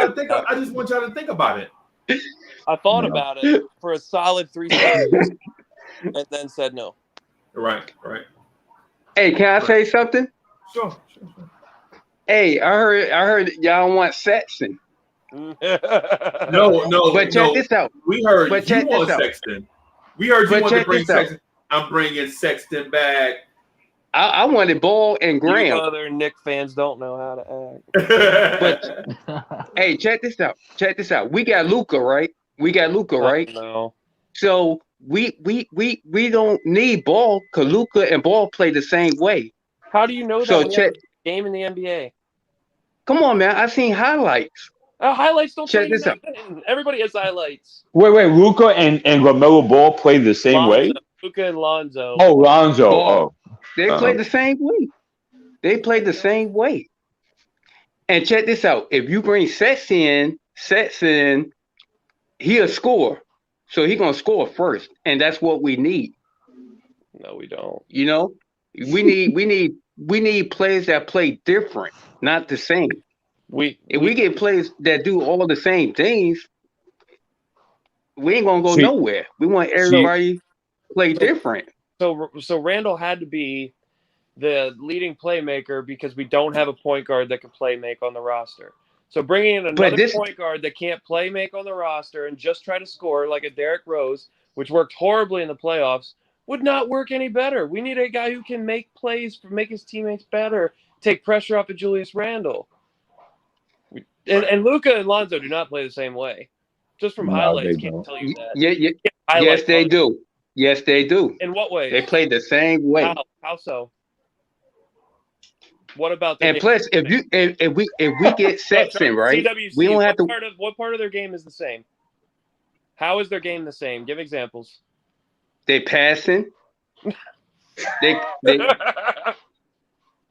y'all to think about it. I thought about it for a solid 3 seconds and then said no. Right. Hey, can I say something? Sure. Hey, I heard y'all want Sexton. No. But check this out. We heard you want Sexton. We heard you want to bring Sexton. I'm bringing Sexton back. I wanted Ball and Graham. You other Knicks fans don't know how to act. But hey, check this out. We got Luka, right? No. So we don't need Ball because Luka and Ball play the same way. How do you know that? So check game in the NBA. Come on, man. I've seen highlights. Highlights don't check this out. Everybody has highlights. Wait. Luka and LaMelo Ball play the same way? Luka and Lonzo. Oh, Lonzo. They play the same way. And check this out. If you bring Sexton, he'll score. So he's going to score first. And that's what we need. No, we don't. You know, we need players that play different, not the same. If we get players that do all the same things, we ain't going to go nowhere. We want everybody play different. So Randall had to be the leading playmaker because we don't have a point guard that can play make on the roster. So bringing in another point guard that can't play make on the roster and just try to score like a Derrick Rose, which worked horribly in the playoffs, would not work any better. We need a guy who can make plays, make his teammates better, take pressure off of Julius Randle. And Luka and Lonzo do not play the same way. Just from highlights, can't tell you that. Yes, they do. Yes, they do. In what way? They play the same way. How so? What about and plus, if we get Sexton right, CWC, we don't have to. What part of their game is the same? How is their game the same? Give examples. They passing.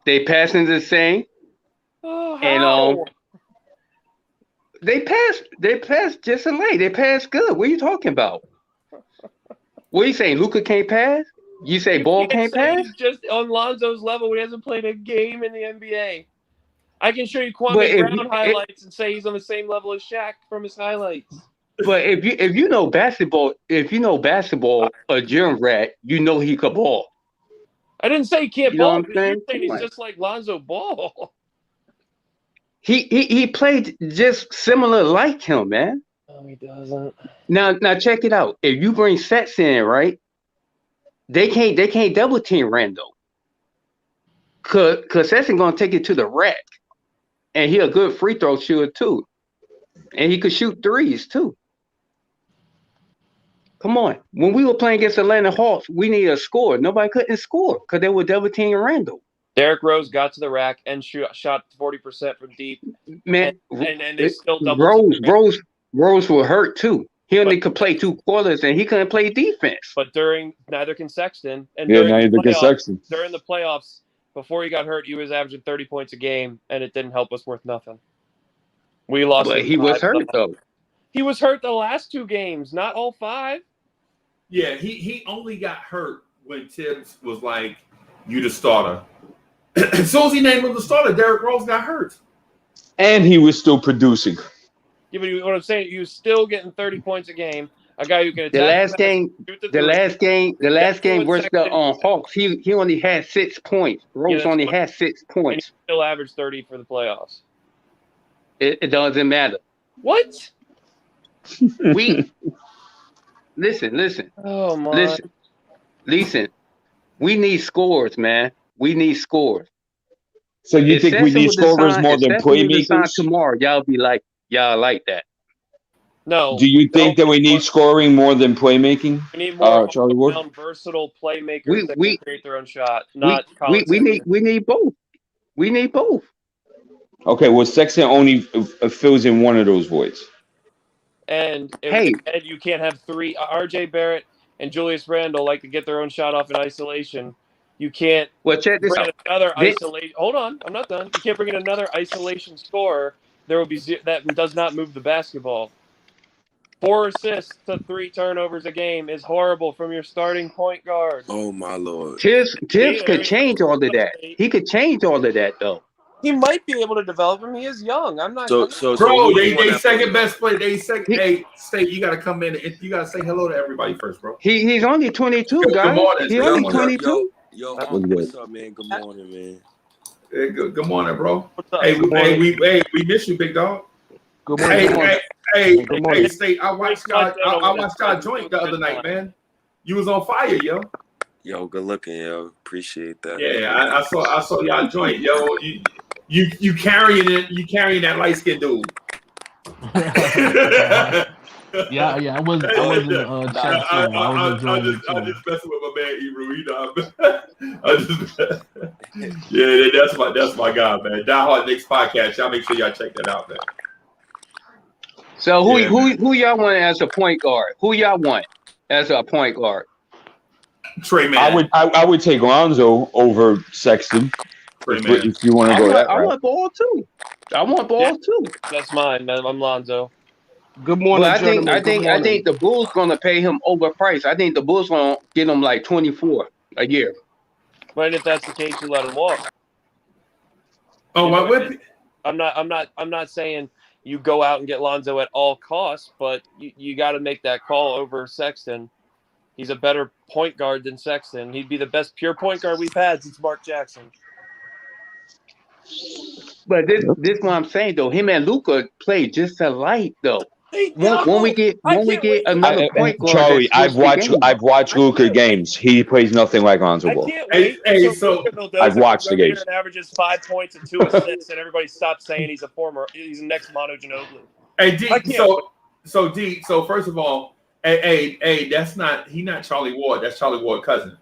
they passing the same. Oh, how? And they pass just alike. They pass good. What are you talking about? What are you saying? Luka can't pass? You say Ball can't pass? He's just on Lonzo's level. He hasn't played a game in the NBA. I can show you Kwame Brown highlights and say he's on the same level as Shaq from his highlights. But if you know basketball, a gym rat, you know he could ball. I didn't say he can't You know ball. what I'm saying? You're saying he's just like Lonzo Ball. He played just similar like him, man. No, he doesn't. Now check it out. If you bring Sexton in, right? They can't double team Randall. Cause Sexton gonna take it to the rack. And he a good free throw shooter too. And he could shoot threes too. Come on. When we were playing against Atlanta Hawks, we needed a score. Nobody couldn't score because they were double teaming Randall. Derrick Rose got to the rack and shot 40% from deep. Man, and they still double Rose was hurt too. He only could play 2 quarters and he couldn't play defense. But neither can Sexton. And neither can Sexton. During the playoffs, before he got hurt, he was averaging 30 points a game, and it didn't help us worth nothing. We lost. But he was hurt though. He was hurt the last 2 games, not all 5. Yeah, he only got hurt when Tibbs was like, "You the starter." As soon as he named him the starter, Derrick Rose got hurt. And he was still producing. Yeah, but what I'm saying, he was still getting 30 points a game. A guy who can attack. The last game versus the Hawks, he only had 6 points. Rose only had 6 points. And he still averaged 30 for the playoffs. It doesn't matter. What? Listen. Oh my. Listen. We need scores, man. We need scores. So you think we need scorers more than playmakers? Tomorrow, y'all be like, y'all like that. No. Do you think that we need scoring more than playmaking? We need more Charlie Ward? versatile playmakers that can create their own shot. We need both. We need both. Okay, well, Sexton only fills in one of those voids. And you can't have 3. R.J. Barrett and Julius Randle like to get their own shot off in isolation. You can't check this out. Another isolation. Hold on, I'm not done. You can't bring in another isolation scorer. There will be that does not move the basketball. 4 assists to 3 turnovers a game is horrible from your starting point guard. Oh my Lord. Tibbs could change all of that. He could change all of that though. He might be able to develop him. He is young. I'm not. Bro, they second best player. They second. Hey, State, you got to come in. You got to say hello to everybody first, bro. He's only 22, guys. Good morning. He's only 22. Yo, what's up, man? Good morning, man. Hey, good morning, bro. Hey, we miss you, big dog. Good morning. Hey, State. I watched y'all joint the other night, man. You was on fire, yo. Yo, good looking, yo. Appreciate that. Yeah, I saw y'all joint, yo. You carrying it? You carrying that light skinned dude? Yeah. I wasn't chat too. I was enjoying it too. I'm just messing with my man Ebru. Yeah, that's my guy, man. Die Hard Knicks podcast. Y'all make sure y'all check that out, man. So who y'all want as a point guard? Who y'all want as a point guard? Trey, man. I would take Lonzo over Sexton. If you want to go that route. I want Ball too. That's mine. I'm Lonzo. Good morning, gentlemen. I think the Bulls gonna pay him overpriced. I think the Bulls gonna get him like 24 a year. But if that's the case, you let him walk. Oh, what? I'm not saying you go out and get Lonzo at all costs, but you got to make that call over Sexton. He's a better point guard than Sexton. He'd be the best pure point guard we've had since Mark Jackson. But this what I'm saying though. Him and Luka play just alike though. When we get another point guard, Charlie, I've watched Luka games. He plays nothing like Lonzo Ball. So I've watched the games. Averages 5 points and 2 assists, and everybody stops saying he's the next Manu Ginobili. Hey, D. So first of all, hey, he's not Charlie Ward. That's Charlie Ward's cousin.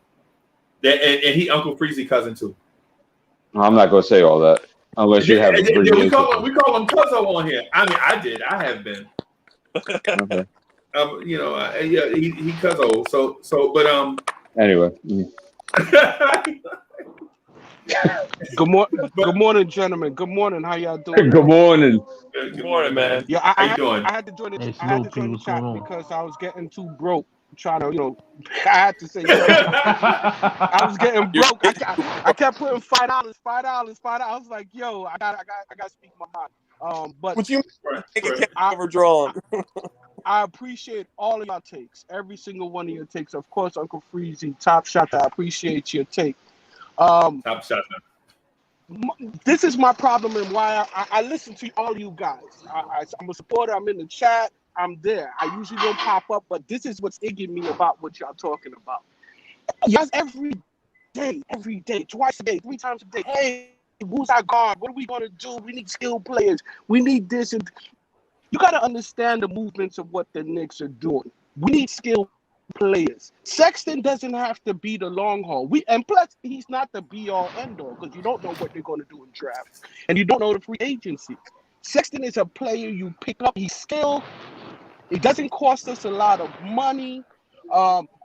And he Uncle Freezy cousin too. I'm not gonna say all that unless you have. We call him Cuzzo on here. I mean, I have been. Okay. He Cuzzo. But anyway. Good morning, gentlemen. Good morning. How y'all doing? Good morning. Good morning, man. Yeah, I had to join the chat because I was getting too broke trying to, I had to say something. I was getting broke. I kept putting $5. I was like, yo, I got to speak my mind. But what you overdrawn? I appreciate all of your takes, every single one of your takes. Of course, Uncle Freezy, Top Shot. I appreciate your take. Top Shot. This is my problem and why I listen to all of you guys. I'm a supporter. I'm in the chat. I'm there. I usually don't pop up, but this is what's igging me about what y'all talking about. Yes, every day, twice a day, 3 times a day. Hey, who's our guard? What are we going to do? We need skilled players. We need this. And you got to understand the movements of what the Knicks are doing. We need skilled players. Sexton doesn't have to be the long haul. And plus, he's not the be-all, end-all because you don't know what they're going to do in draft. And you don't know the free agency. Sexton is a player you pick up. He's skilled. It doesn't cost us a lot of money.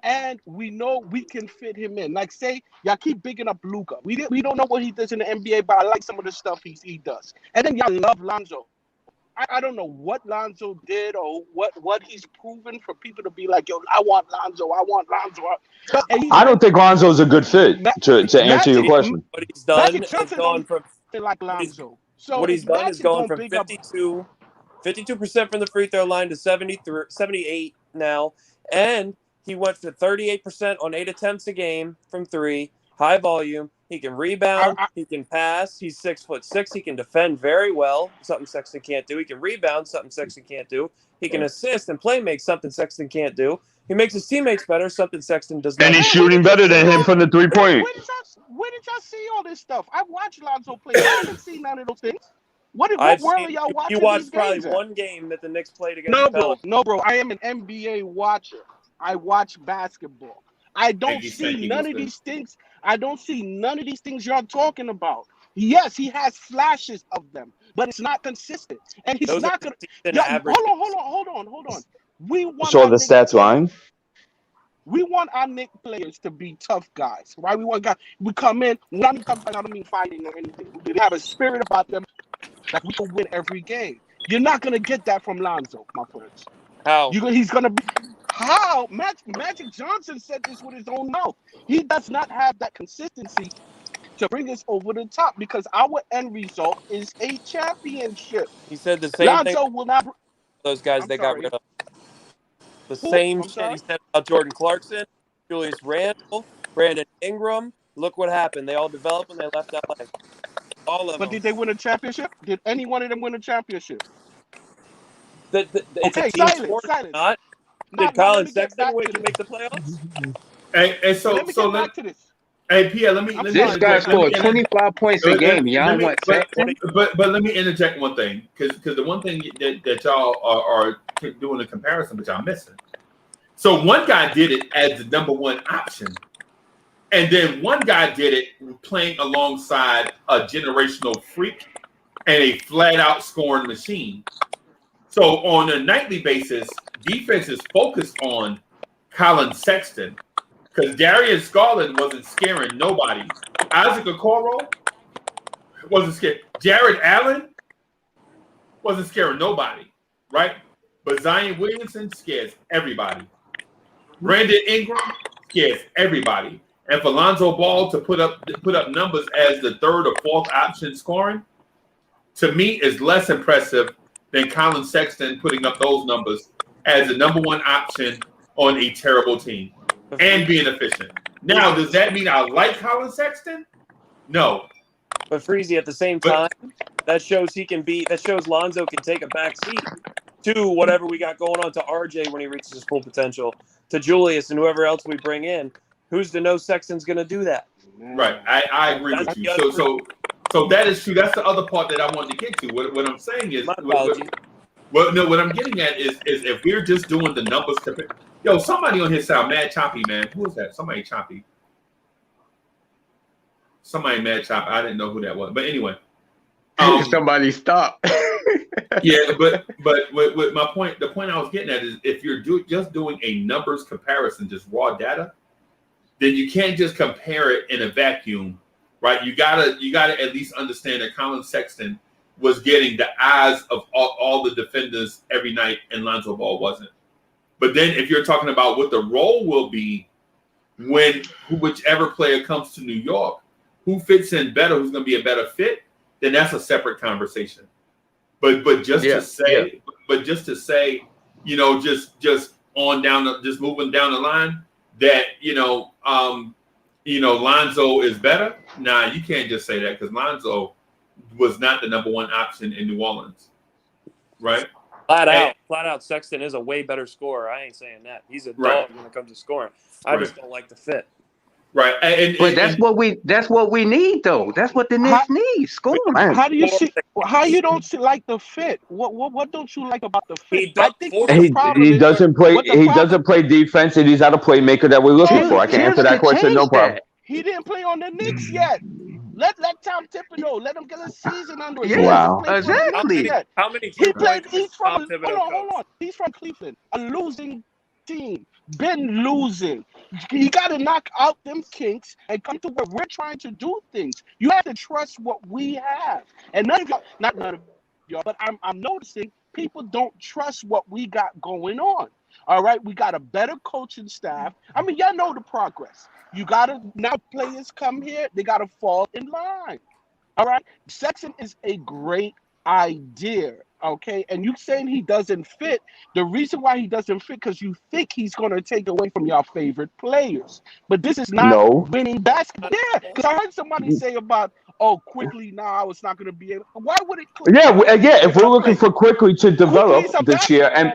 And we know we can fit him in. Like, say, y'all keep bigging up Luka. We don't know what he does in the NBA, but I like some of the stuff he does. And then y'all love Lonzo. I don't know what Lonzo did or what he's proven for people to be like, yo, I want Lonzo. I don't think Lonzo's a good fit to answer your question. What he's done is gone from like Lonzo. So what he's done is gone from 52% from the free throw line to 78 now, and he went to 38% on 8 attempts a game from 3, high volume. He can rebound. He can pass. He's 6'6". He can defend very well, something Sexton can't do. He can rebound, something Sexton can't do. He can assist and play make, something Sexton can't do. He makes his teammates better, something Sexton does not. And he's shooting better than him from the 3-point. Where did y'all see all this stuff? I've watched Lonzo play. I haven't seen none of those things. What world are y'all watching? You watched probably one game that the Knicks played against the Pelicans. No, bro. I am an NBA watcher. I watch basketball. I don't see none of these things. I don't see none of these things y'all talking about. Yes, he has flashes of them, but it's not consistent. And he's not going to... Hold on. We want so the stats line? We want our Knicks players to be tough guys, right? We want guys... We come in... When I mean tough guys, I don't mean fighting or anything. We have a spirit about them that we can win every game. You're not going to get that from Lonzo, my friends. How? He's going to be... How? Magic Johnson said this with his own mouth. He does not have that consistency to bring us over the top because our end result is a championship. He said the same Lonzo thing. Will not. Those guys they got rid of. The same shit he said about Jordan Clarkson, Julius Randle, Brandon Ingram. Look what happened. They all developed and they left LA. All of them. But did they win a championship? Did any one of them win a championship? It's a team sport, not. Did Colin Sexton wait to make the playoffs? Hey, so let me get back to this. Hey, Pierre, let me. This guy scored 25 points a game. Y'all want Sexton? But let me interject one thing, because the one thing that y'all are doing a comparison, which I'm missing. So one guy did it as the number one option, and then one guy did it playing alongside a generational freak and a flat-out scoring machine. So on a nightly basis, defense is focused on Colin Sexton because Darius Garland wasn't scaring nobody. Isaac Okoro wasn't scared. Jared Allen wasn't scaring nobody, right? But Zion Williamson scares everybody. Brandon Ingram scares everybody. And for Lonzo Ball to put up numbers as the 3rd or 4th option scoring, to me is less impressive than Colin Sexton putting up those numbers as the number one option on a terrible team and being efficient. Now, does that mean I like Colin Sexton? No. But Freezy, at the same time, that shows Lonzo can take a back seat to whatever we got going on, to RJ when he reaches his full potential, to Julius and whoever else we bring in. Who's to know Sexton's going to do that? Right. I agree with you. So that is true. That's the other part that I wanted to get to. What I'm saying is, what I'm getting at is if we're just doing the numbers. Yo, somebody on his side, mad choppy, man. Who is that? Somebody choppy. Somebody mad choppy. I didn't know who that was. But anyway. Somebody stop. Yeah, but with my point, the point I was getting at is if you're just doing a numbers comparison, just raw data, then you can't just compare it in a vacuum. Right, you gotta at least understand that Colin Sexton was getting the eyes of all the defenders every night, and Lonzo Ball wasn't. But then if you're talking about what the role will be when whichever player comes to New York, who fits in better, who's going to be a better fit, then that's a separate conversation. But just to say, just on down, just moving down the line, that Lonzo is better. Nah, you can't just say that because Lonzo was not the number one option in New Orleans, right? Flat out, Sexton is a way better scorer. I ain't saying that. He's a dog when it comes to scoring. I just don't like the fit. Right, but that's what we need though. That's what the Knicks need. Scoring. How do you see? How you don't like the fit? What don't you like about the fit? I think he doesn't play. He doesn't play defense, and he's not a playmaker that we're looking for. I can answer that question, no problem. He didn't play on the Knicks yet. Let Tom Thibodeau let him get a season under him. Wow, exactly. How many? He played. He's from. Hold on. He's from Cleveland, a losing team. Been losing. You got to knock out them kinks and come to where we're trying to do things. You have to trust what we have, and none of y'all, but I'm noticing people don't trust what we got going on. All right, we got a better coaching staff. I mean, y'all know the progress. You got to now players come here, they got to fall in line. All right, Sexton is a great idea. Okay, and you saying he doesn't fit. The reason why he doesn't fit because you think he's going to take away from your favorite players. But this is not winning basketball. Yeah, because I heard somebody say about, quickly now it's not going to be able. Why would it? If we're looking for quickly to develop this year, and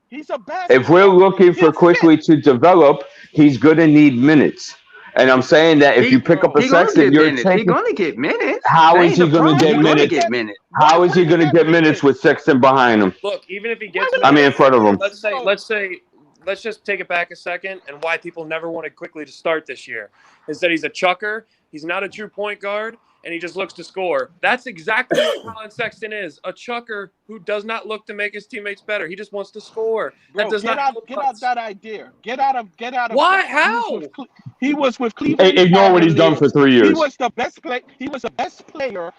he's a basketball if we're looking for quickly to develop, he's going to need minutes. And I'm saying that if you pick up a Sexton, he's going to get minutes. How is he going to get minutes? How is he going to get minutes with Sexton behind him? Look, even if he gets minutes, in front of him. Let's just take it back a second. And why people never wanted quickly to start this year is that he's a chucker. He's not a true point guard, and he just looks to score. That's exactly what Colin Sexton is, a chucker who does not look to make his teammates better. He just wants to score. Bro, get out that idea. Get out of. Why? How? He was with Cleveland. Ignore what he's done for 3 years. He was the best player. He was the best player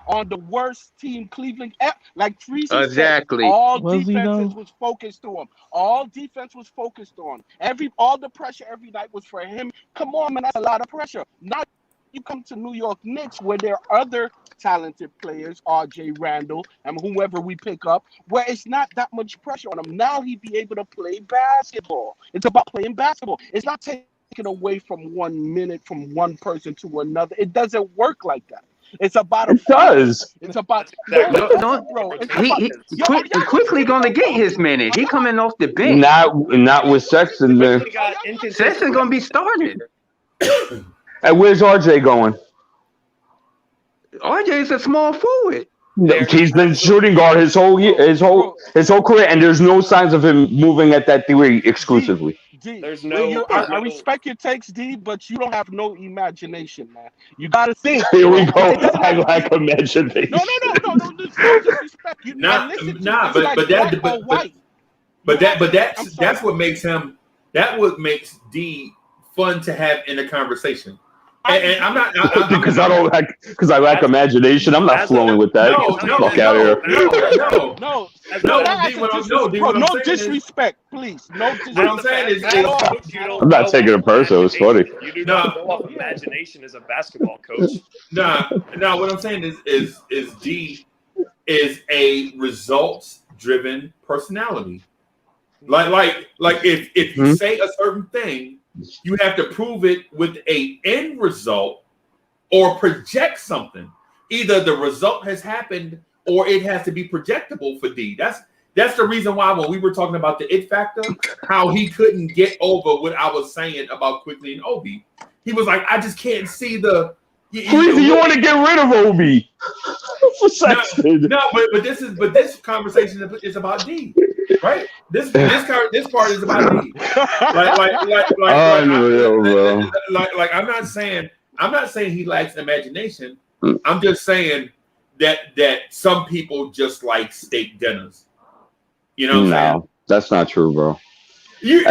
on the worst team Cleveland. Like Freeze exactly. Said, all defense was focused on him. All defense was focused on. All the pressure every night was for him. Come on, man, that's a lot of pressure. Now you come to New York Knicks where there are other talented players, R.J. Randall and whoever we pick up, where it's not that much pressure on him. Now he'd be able to play basketball. It's about playing basketball. It's not taking away from 1 minute from one person to another. It doesn't work like that. It's about It does. It's about quickly going to get his minute. He coming off the bench. Not with Sexton, man. Sexton's going to be started. And where's RJ going? RJ is a small forward. He's been shooting guard his whole career, and there's no signs of him moving at that degree exclusively. There's no. I respect your takes, D, but you don't have no imagination, man. You got to think. Here we go. I lack imagination. No. Disrespect. That's what makes him. That what makes D fun to have in a conversation. And I'm not because I lack imagination. I'm not flowing with that. Fuck out here. No disrespect, please. No disrespect. What I'm saying is, I'm not taking it personal. It's funny. You do not know what imagination as a basketball coach. No. What I'm saying is D is a results-driven personality. Like if you say a certain thing, you have to prove it with a end result or project something. Either the result has happened or it has to be projectable for D. That's the reason why when we were talking about the it factor, how he couldn't get over what I was saying about Quickly and Obi. He was like, I just can't see the. You want to get rid of Obi? But this conversation is about D. Right. This part is about me. I'm not saying he lacks imagination. I'm just saying that some people just like steak dinners. You know what I'm saying? That's not true, bro. You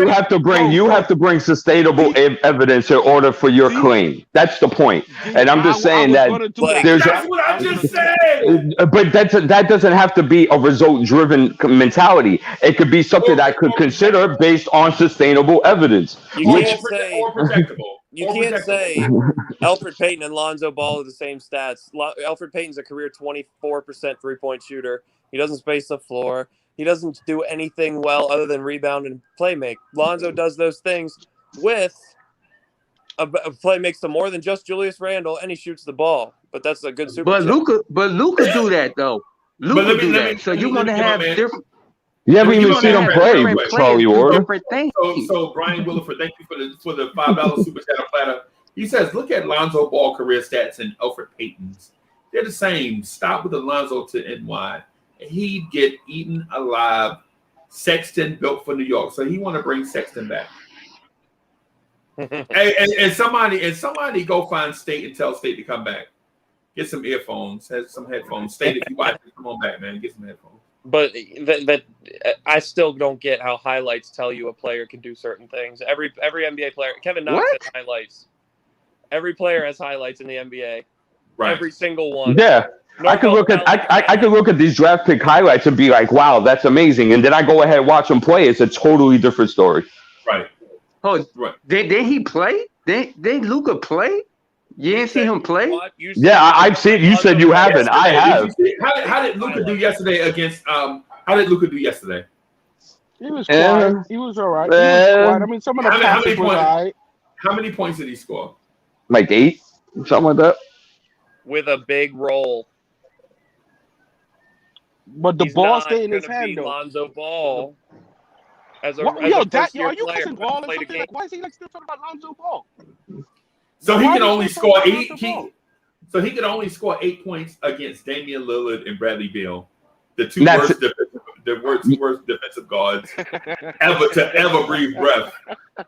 have to bring sustainable evidence in order for your claim. That's the point. And I'm just saying that that's what I just said. But that doesn't have to be a result-driven mentality. It could be something that I could consider based on sustainable evidence. You can't say Elfrid Payton and Lonzo Ball are the same stats. Elfrid Payton's a career 24% three-point shooter. He doesn't space the floor. He doesn't do anything well other than rebound and play make. Lonzo does those things with a play makes them more than just Julius Randle, and he shoots the ball. But that's a good super. But Luka do that though. Luka do that. So you're gonna have different. You haven't even seen him play, Charlie Ward. So Brian Williford, thank you for the $5 super chat platter. He says, look at Lonzo Ball career stats and Elfrid Payton's. They're the same. Stop with the Lonzo to NY. He'd get eaten alive. Sexton built for New York, so he want to bring Sexton back. and somebody go find State and tell State to come back. Get some earphones, have some headphones. State, if you watch it, come on back, man. Get some headphones. But that I still don't get how highlights tell you a player can do certain things. Every NBA player, Kevin Knox has highlights. Every player has highlights in the NBA. Right. Every single one. Yeah. I could look at these draft pick highlights and be like, wow, that's amazing. And then I go ahead and watch him play. It's a totally different story. Right. Oh, right. Did he play? Did Luka play? You didn't see him play? Yeah, I've seen. You said you haven't. I have. How did Luka do yesterday against? How did Luka do yesterday? He was quiet. He was all right. He was quiet. I mean, some of the passes was all right. How many points did he score? Like 8, something like that. With a big roll. But the ball stayed in his hand, though. Lonzo Ball. Are you kissing Ball or something? Like, why is he still talking about Lonzo Ball? So he can only score 8. So he can only score 8 points against Damian Lillard and Bradley Beal, the two worst defensive guards ever to ever breathe breath.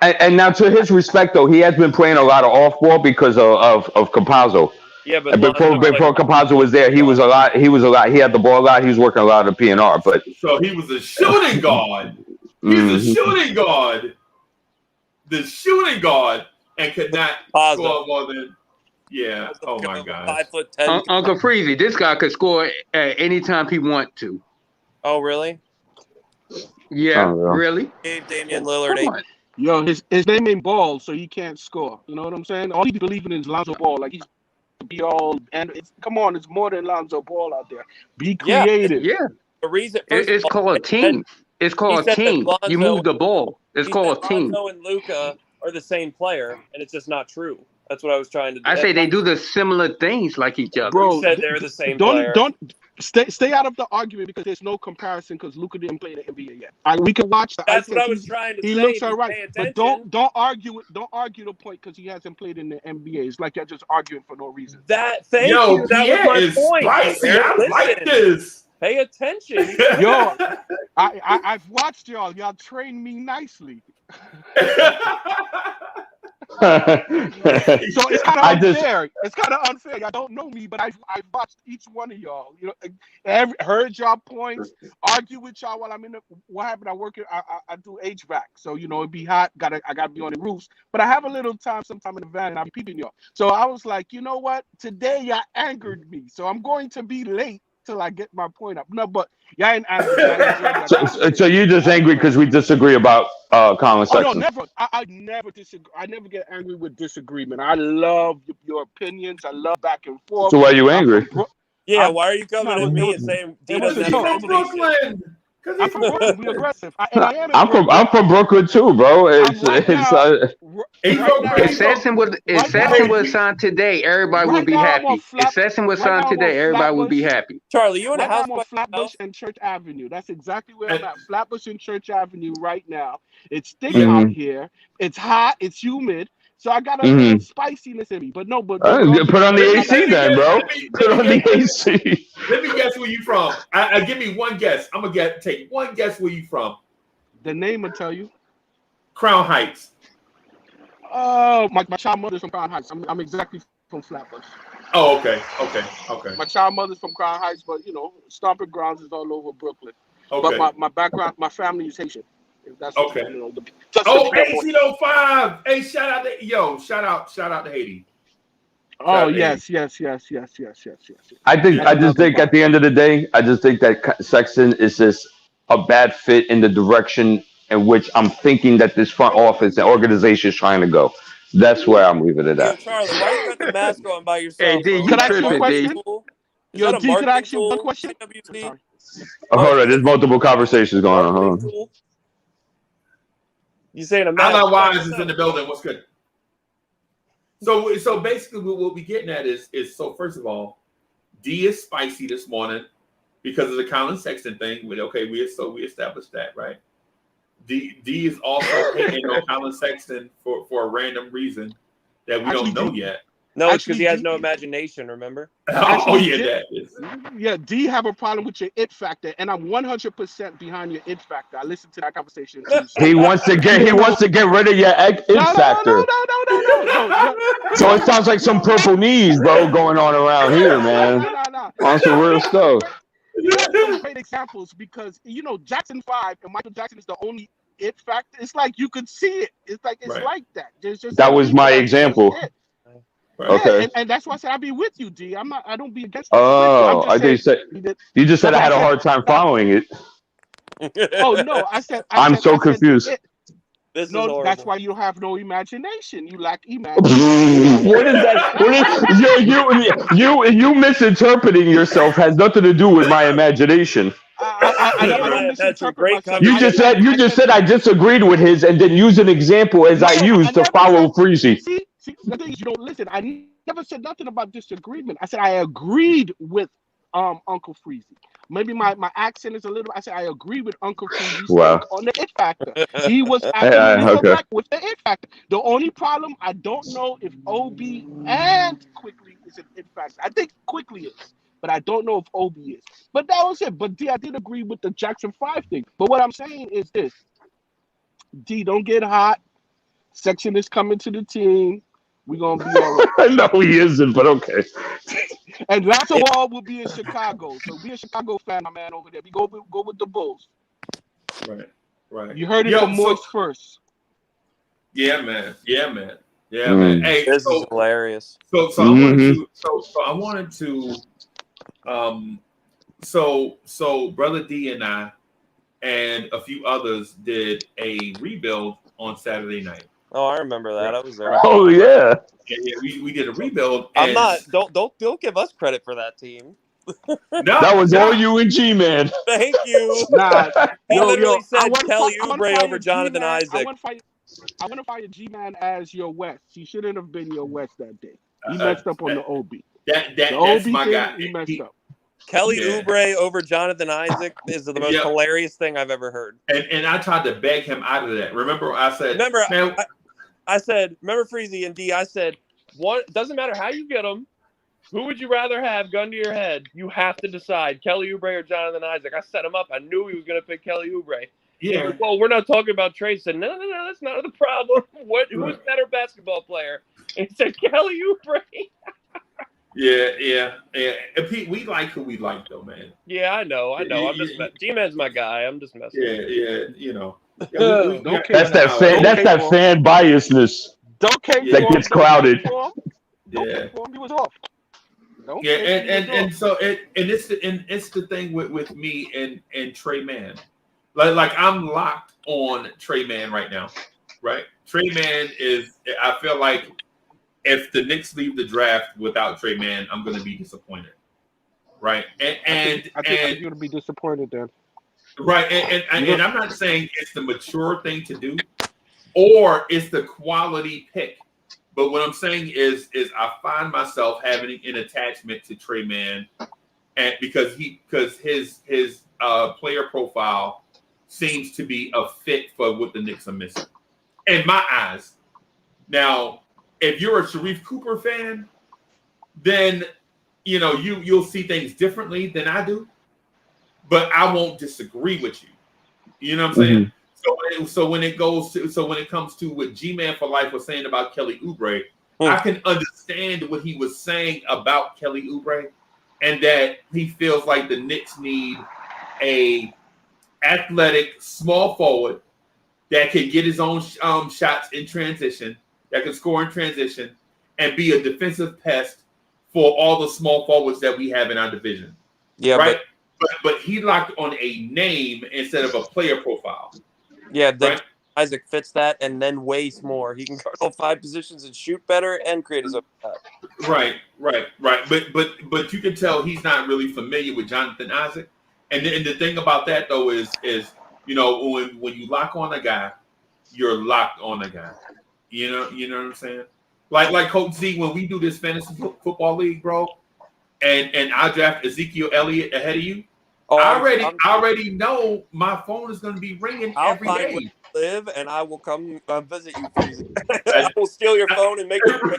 And now, to his respect, though, he has been playing a lot of off ball because of Campazzo. Yeah, but before Campazzo was there, he was a lot. He had the ball a lot. He was working a lot of PNR. But so he was a shooting guard. He's a shooting guard. The shooting guard, and could not score more than. Yeah. Oh my God. 5'10". Uncle Freezy, this guy could score at any time he want to. Oh really? Yeah. Really? Gave Damian Lillard 8. Yo, his name ain't Ball, so he can't score. You know what I'm saying? All he believe in is Lonzo Ball. Like he's be all and come on, it's more than Lonzo Ball out there. Be creative. Yeah. The reason it's called a team. It's called a team. You move the ball. It's called a team. Lonzo and Luka are the same player, and it's just not true. That's what I was trying to do. I say they do the similar things like each other. Bro, you said they're the same player. Don't stay out of the argument because there's no comparison because Luka didn't play in the NBA yet. We can watch that. That's what I was trying to say. He looks all right, but don't argue the point because he hasn't played in the NBA. It's like you're just arguing for no reason. Thank you. That was my point. Spicy. I like this. Pay attention. Yo, I've watched y'all. Y'all trained me nicely. So it's kind of unfair. It's kind of unfair. Y'all don't know me, but I've watched each one of y'all. You know, heard y'all points, argue with y'all while I'm in the. What happened? I do HVAC, so you know it'd be hot. I gotta be on the roofs, but I have a little time sometime in the van, and I'm peeping y'all. So I was like, you know what? Today y'all angered me, so I'm going to be late till I get my point up. No, but y'all ain't angry. So you just angry because we disagree about Colin Sexton? Oh, no, never. I never disagree. I never get angry with disagreement. I love your opinions. I love back and forth. So why are you angry? Why are you coming at me and saying D doesn't have Brooklyn? I'm from Brooklyn. We aggressive. I'm from Brooklyn too, bro. If Sexton was signed today, everybody would be happy. If Sexton was signed today, everybody would be happy. Charlie, you in a house on Flatbush and Church Avenue. That's exactly where I'm at. Flatbush and Church Avenue right now. It's thick out here. It's hot. It's humid. So I got a little spiciness in me, but no. But put on the AC then, bro. Put on the AC. Let me guess where you from. Give me one guess. I'm gonna take one guess where you from. The name will tell you. Crown Heights. Oh, my child mother's from Crown Heights. I'm exactly from Flatbush. Oh, okay. My child mother's from Crown Heights, but you know, stomping grounds is all over Brooklyn. Okay. But my background, my family is Haitian. If that's what okay. you want to know. Oh, 1805. Hey, shout out to Haiti. Oh yes. I just think at the end of the day, I just think that Sexton is just a bad fit in the direction in which I'm thinking that this front office and organization is trying to go. That's where I'm leaving it Yo, at. Charlie, why you got the mask on by yourself? Hey, D, bro? you Can I ask you a tripping, D. question? Is Yo, that a D, can I ask you marketing one tool? question? CWC? Sorry. Hold on, there's multiple conversations going on. Hold on. Tool? You saying a I mask? know Wise is in the building. What's good? So basically, what we're getting at is so first of all, D is spicy this morning because of the Colin Sexton thing. We established that, right? D is also hating on Colin Sexton for a random reason that we don't know yet. No, it's because he has no imagination. Remember? That is. Yeah, D have a problem with your it factor, and I'm 100% behind your it factor. I listened to that conversation too. So. He wants to get rid of your it factor. No. So it sounds like some purple knees, bro, going on around here, man. No. On some real stuff. Some great examples because Jackson 5 and Michael Jackson is the only it factor. It's like you could see it. It's like like that. There's just that was my example. Right. Okay. Yeah, and that's why I said I'll be with you, D. I don't be against you. Oh, I think you just said I had a hard time following it. Oh no, I said I'm so confused. This no, that's why you have no imagination. You lack imagination. What is that? You misinterpreting yourself has nothing to do with my imagination. I don't misinterpret myself. You just said I disagreed with his, and then use an example as I used to follow Freezy. See, the thing is, you don't listen. I never said nothing about disagreement. I said I agreed with Uncle Freezy. Maybe my accent is a little. I said I agree with Uncle Freezy on the it factor. He was absolutely correct with the it factor. The only problem, I don't know if OB and Quickly is an it factor. I think Quickly is, but I don't know if OB is. But that was it. But D, I did agree with the Jackson 5 thing. But what I'm saying is this: D, don't get hot. Sexton is coming to the team. We're gonna be all right. No, he isn't, but okay. And lots of all will be in Chicago. So be a Chicago fan, my man, over there. We go with the Bulls. Right. You heard it from Moist first. Yeah, man. Man. Hey, this is hilarious. So I wanted to so Brother D and I and a few others did a rebuild on Saturday night. Oh, I remember that. I was there. Oh yeah. We did a rebuild. I'm not. Don't give us credit for that team. That was all you and G-Man. Thank you. Nah, he literally said Kelly Oubre over Jonathan Isaac. I want to fire G-Man as your West. He shouldn't have been your West that day. He messed up on the OB. That's my guy. He messed up. Kelly Oubre over Jonathan Isaac is the most hilarious thing I've ever heard. And I tried to beg him out of that. Remember, I said, I said, remember Freezy and D, I said, doesn't matter how you get them. Who would you rather have, gun to your head? You have to decide, Kelly Oubre or Jonathan Isaac. I set him up. I knew he was going to pick Kelly Oubre. Yeah. Goes, well, we're not talking about trades. I said, no, that's not the problem. Who's a better basketball player? And he said, Kelly Oubre. Yeah. And Pete, we like who we like, though, man. Yeah, I know. I'm just G-Man's my guy. I'm just messing. Yeah. That's that fan biasness that gets clouded. He was off. It's the thing with me and Trey Mann. Like I'm locked on Trey Mann right now, right? Trey Mann is. I feel like if the Knicks leave the draft without Trey Mann, I'm going to be disappointed, right? I think you're going to be disappointed then. Right, and I'm not saying it's the mature thing to do, or it's the quality pick. But what I'm saying is I find myself having an attachment to Trey Mann, and because his player profile seems to be a fit for what the Knicks are missing, in my eyes. Now, if you're a Sharif Cooper fan, then you'll see things differently than I do. But I won't disagree with you. You know what I'm saying? Mm-hmm. So when it comes to what G-Man for Life was saying about Kelly Oubre, I can understand what he was saying about Kelly Oubre, and that he feels like the Knicks need a athletic small forward that can get his own shots in transition, that can score in transition, and be a defensive pest for all the small forwards that we have in our division. Yeah, right. But he locked on a name instead of a player profile. Yeah, right? Isaac fits that and then weighs more. He can guard all 5 positions and shoot better and create his own shot. Right. But you can tell he's not really familiar with Jonathan Isaac. And the thing about that though is when you lock on a guy, you're locked on a guy. You know what I'm saying? Like Coach Z, when we do this fantasy football league, bro, and I draft Ezekiel Elliott ahead of you, I already know my phone is going to be ringing every day. Where you live, and I will come visit you. I will steal your phone and make you.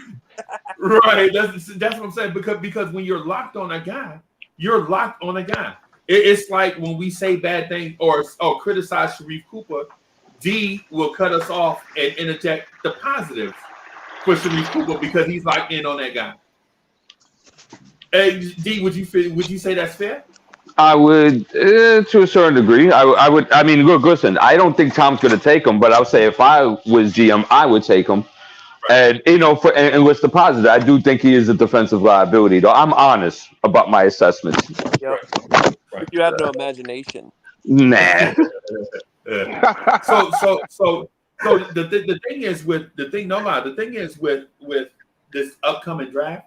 Right, that's what I'm saying. Because when you're locked on a guy, you're locked on a guy. It's like when we say bad things or criticize Sharif Cooper, D will cut us off and interject the positives for Sharif Cooper because he's locked in on that guy. Hey, D, would you say that's fair? I would, to a certain degree. I would. I mean, look, listen. I don't think Tom's going to take him, but I'll say if I was GM, I would take him. Right. And and what's the positive? I do think he is a defensive liability. Though I'm honest about my assessments. Yep. Right. You have no imagination. Nah. So the thing is with this upcoming draft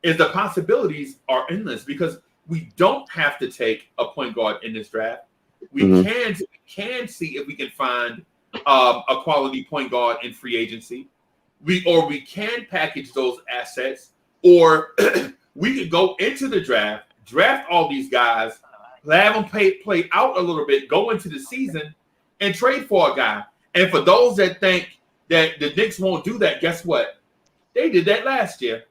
is the possibilities are endless because we don't have to take a point guard in this draft. We can see if we can find a quality point guard in free agency. We can package those assets, or we could go into the draft all these guys, have them play out a little bit, go into the season, and trade for a guy. And for those that think that the Knicks won't do that, guess what? They did that last year.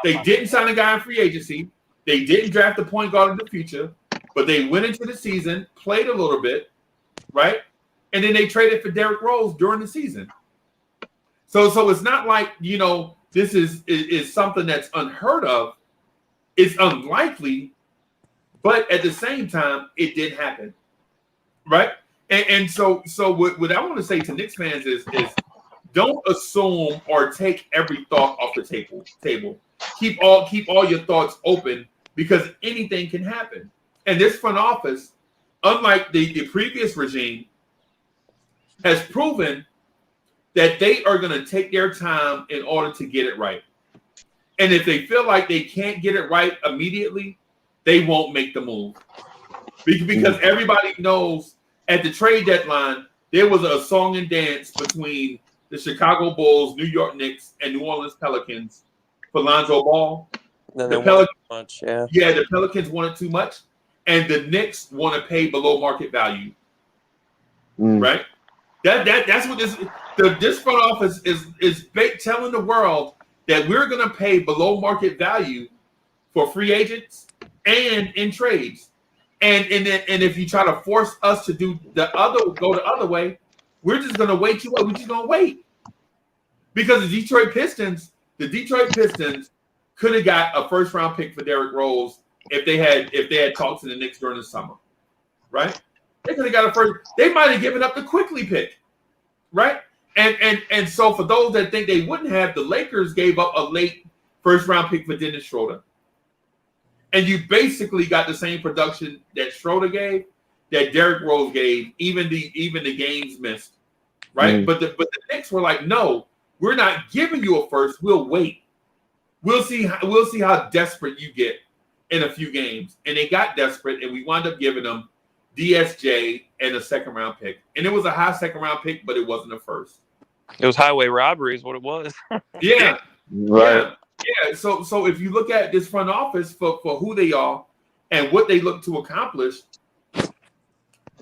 They didn't sign a guy in free agency. They didn't draft a point guard in the future, but they went into the season, played a little bit, right? And then they traded for Derrick Rose during the season. So it's not like, this is something that's unheard of. It's unlikely, but at the same time, it did happen, right? And so what I want to say to Knicks fans is don't assume or take every thought off the table. Keep all your thoughts open because anything can happen. And this front office, unlike the previous regime, has proven that they are going to take their time in order to get it right. And if they feel like they can't get it right immediately, they won't make the move. Because everybody knows at the trade deadline, there was a song and dance between the Chicago Bulls, New York Knicks, and New Orleans Pelicans for Lonzo Ball. The Pelicans wanted too much, and the Knicks want to pay below market value. Right? That's what this front office is telling the world that we're going to pay below market value for free agents and in trades. And if you try to force us to go the other way, we're just going to wait you up. We're just going to wait. Because the Detroit Pistons could have got a first round pick for Derrick Rose if they had talked to the Knicks during the summer. Right? They could have got a first. They might have given up the Quickly pick. Right? And so for those that think they wouldn't have, the Lakers gave up a late first round pick for Dennis Schroeder. And you basically got the same production that Schroeder gave, that Derrick Rose gave, even the games missed, right? But the Knicks were like, no, we're not giving you a first. We'll wait. We'll see how desperate you get in a few games. And they got desperate, and we wound up giving them DSJ and a second round pick. And it was a high second round pick, but it wasn't a first. It was highway robbery, is what it was. Yeah, right. Yeah, so if you look at this front office for who they are and what they look to accomplish,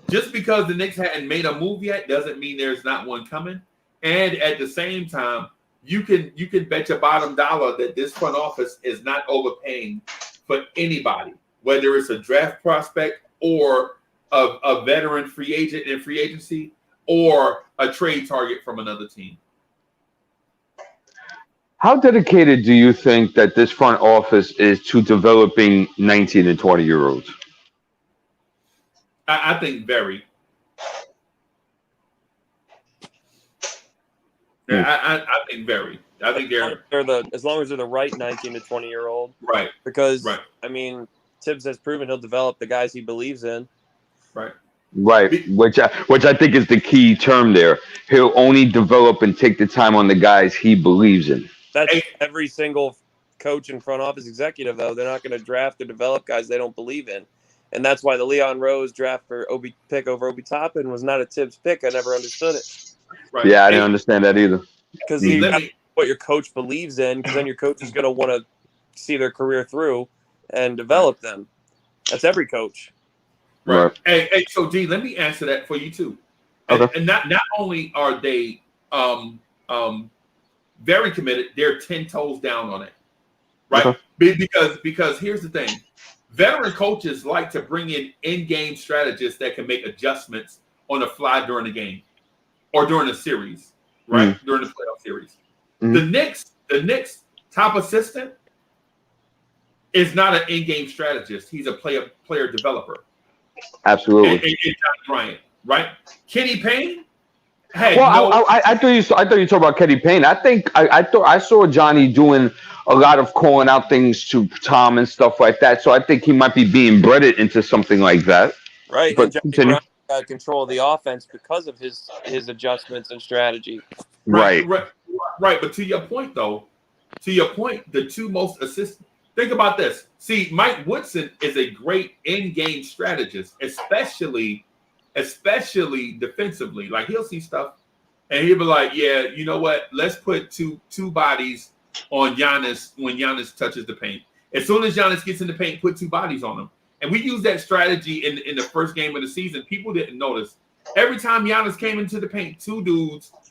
just because the Knicks hadn't made a move yet doesn't mean there's not one coming. And at the same time, you can bet your bottom dollar that this front office is not overpaying for anybody, whether it's a draft prospect or a veteran free agent in free agency or a trade target from another team. How dedicated do you think that this front office is to developing 19 and 20-year-olds? I think very. I think very. I think they're as long as they're the right 19 to 20-year-old. Right. Because I mean, Tibbs has proven he'll develop the guys he believes in. Right. Right, which I think is the key term there. He'll only develop and take the time on the guys he believes in. That's every single coach and front office executive, though. They're not going to draft or develop guys they don't believe in. And that's why the Leon Rose draft for pick over Obi Toppin was not a Tibbs pick. I never understood it. Right. Yeah, I didn't understand that either. Because you got what your coach believes in, because then your coach is going to want to see their career through and develop them. That's every coach. Right. Hey, so D, let me answer that for you too. And not only are they very committed, they're 10 toes down on it. Right? Because here's the thing. Veteran coaches like to bring in-game strategists that can make adjustments on the fly during the game or during the series, right? During the playoff series. The Knicks top assistant is not an in-game strategist. He's a player developer. Absolutely. And Johnny Bryant, right? Kenny Payne. I thought you talking about Kenny Payne. I think I saw Johnny doing a lot of calling out things to Tom and stuff like that. So I think he might be being breaded into something like that. Right. But and Johnny Bryant got control of the offense because of his adjustments and strategy. Right. But to your point, the two most assist. Think about this. See, Mike Woodson is a great in-game strategist, especially defensively. Like he'll see stuff and he'll be like, yeah, you know what? Let's put two bodies on Giannis when Giannis touches the paint. As soon as Giannis gets in the paint, put two bodies on him. And we used that strategy in the first game of the season. People didn't notice. Every time Giannis came into the paint,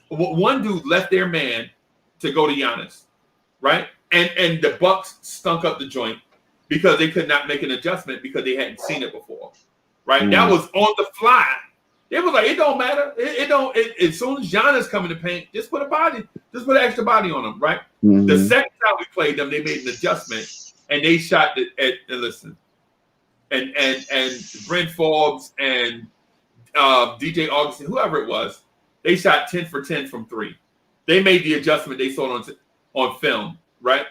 one dude left their man to go to Giannis, right? And the Bucks stunk up the joint because they could not make an adjustment because they hadn't seen it before, right? That was on the fly. It was like, it don't matter. As soon as Giannis come in the paint, just put an extra body on him, right? The second time we played them, they made an adjustment and they shot and Brent Forbes and DJ Augustin, whoever it was, they shot 10 for 10 from three. They made the adjustment they saw on film. Right,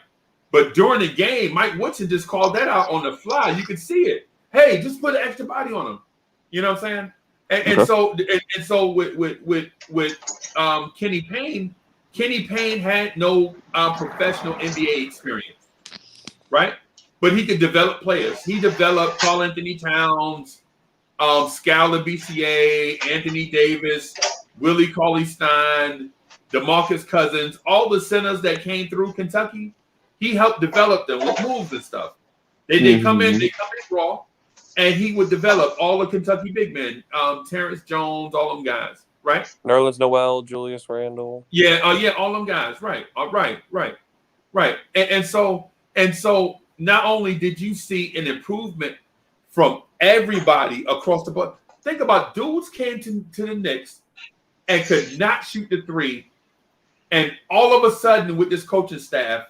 but during the game, Mike Woodson just called that out on the fly. You could see it. Hey, just put an extra body on him. You know what I'm saying? And so with Kenny Payne had no professional NBA experience, right? But he could develop players. He developed Karl Anthony Towns, Scala BCA, Anthony Davis, Willie Cauley-Stein, DeMarcus Cousins, all the centers that came through Kentucky, he helped develop them with moves and stuff. They come in raw, and he would develop all the Kentucky big men, Terrence Jones, all them guys, right? Nerlens Noel, Julius Randle. Yeah, all them guys, right? Right. And so not only did you see an improvement from everybody across the board. Think about dudes came to the Knicks and could not shoot the three. And all of a sudden, with this coaching staff,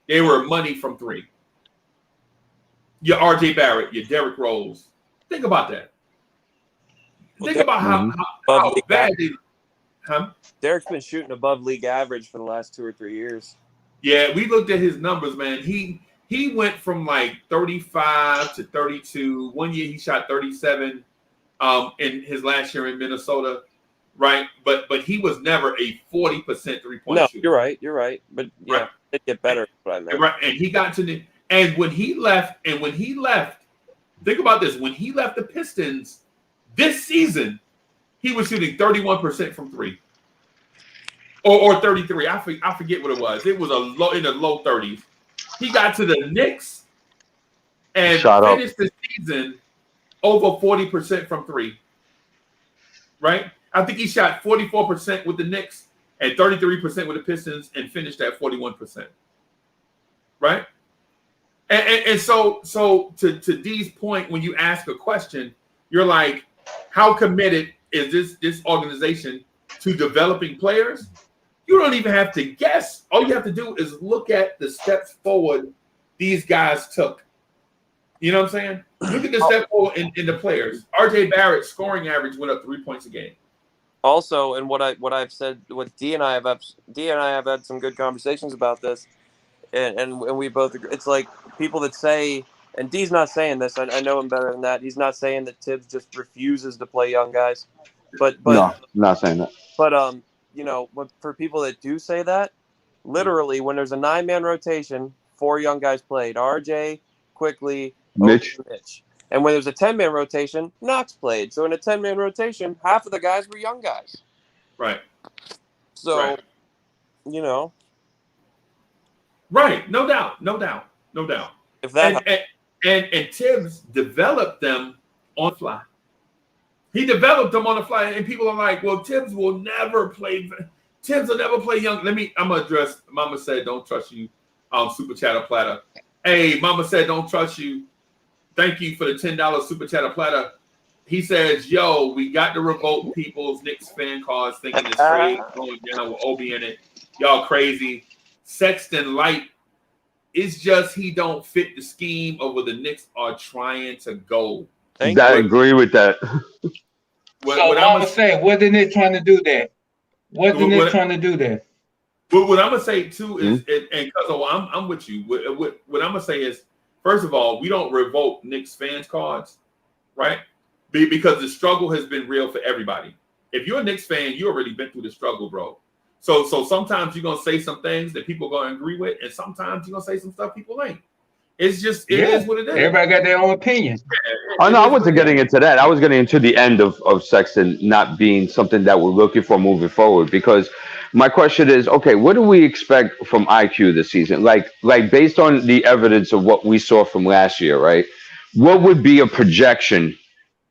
they were money from three. Your RJ Barrett, your Derrick Rose. Think about that. Think about how bad they. Derrick's been shooting above league average for the last 2 or 3 years. Yeah, we looked at his numbers, man. He went from like 35 to 32. 1 year he shot 37 in his last year in Minnesota. Right, but he was never a 40% 3-point shooter. You're right. But yeah, it get better. Right, and he got to when he left, think about this. When he left the Pistons this season, he was shooting 31% from three, or 33. I forget what it was. It was in the low 30s. He got to the Knicks and finished the season over 40% from three. Right. I think he shot 44% with the Knicks and 33% with the Pistons and finished at 41%. Right? And so to D's point, when you ask a question, you're like, how committed is this organization to developing players? You don't even have to guess. All you have to do is look at the steps forward these guys took. You know what I'm saying? Look at the step forward in the players. RJ Barrett's scoring average went up 3 points a game. Also, and what I've said, what D and I have had some good conversations about this, and we both agree. It's like people that say, and D's not saying this. I know him better than that. He's not saying that Tibbs just refuses to play young guys, but No, not saying that. But for people that do say that, literally when there's a 9-man rotation, 4 young guys played: RJ, Quickly, Mitch. Mitch. And when there's a 10-man rotation, Knox played. So in a 10-man rotation, half of the guys were young guys. Right. So, right. Right. No doubt. If that and Tibbs developed them on the fly. He developed them on the fly, and people are like, "Well, Tibbs will never play. Tibbs will never play young." I'm gonna address. Mama said, "Don't trust you." Super Chatter Platter. Hey, Mama said, "Don't trust you." Thank you for the $10 Super Chatter Platter. He says, "Yo, we got to revoke people's Knicks fan cards, thinking this trade going down with Obi in it. Y'all crazy." Sexton Light. It's just he don't fit the scheme of where the Knicks are trying to go. I agree with that. What I'm saying, what the Knicks trying to do there? What the Knicks trying to do there? But what I'm gonna say too is, and I'm with you. What I'm gonna say is, first of all, we don't revoke Knicks fans cards, right? Because the struggle has been real for everybody. If you're a Knicks fan, you already been through the struggle, bro. So sometimes you're gonna say some things that people are gonna agree with, and sometimes you're gonna say some stuff people ain't. It's just it is what it is. Everybody got their own opinion. Oh no, I wasn't getting into that. I was getting into the end of Sexton not being something that we're looking for moving forward. Because my question is, okay, what do we expect from IQ this season? Like based on the evidence of what we saw from last year, right? What would be a projection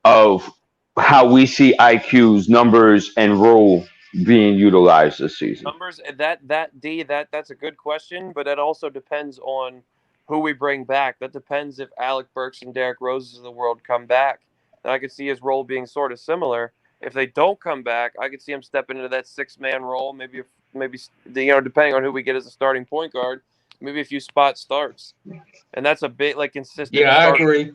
of how we see IQ's numbers and role being utilized this season? Numbers that's a good question, but that also depends on who we bring back. That depends if Alec Burks and Derrick Roses of the world come back. And I could see his role being sort of similar. If they don't come back, I could see him stepping into that 6-man role. Maybe depending on who we get as a starting point guard, maybe a few spot starts. And that's a bit consistent. Yeah, I agree.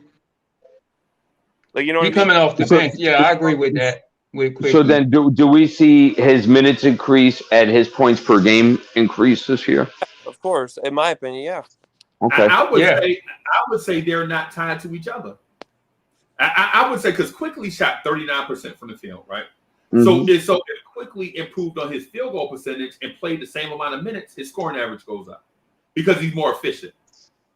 Like, you know, he coming off the bench. Yeah, I agree with that. So then, do we see his minutes increase and his points per game increase this year? Of course, in my opinion, yeah. Okay. I would say they're not tied to each other. I would say because Quickly shot 39% from the field, right? Mm-hmm. So if Quickly improved on his field goal percentage and played the same amount of minutes, his scoring average goes up because he's more efficient.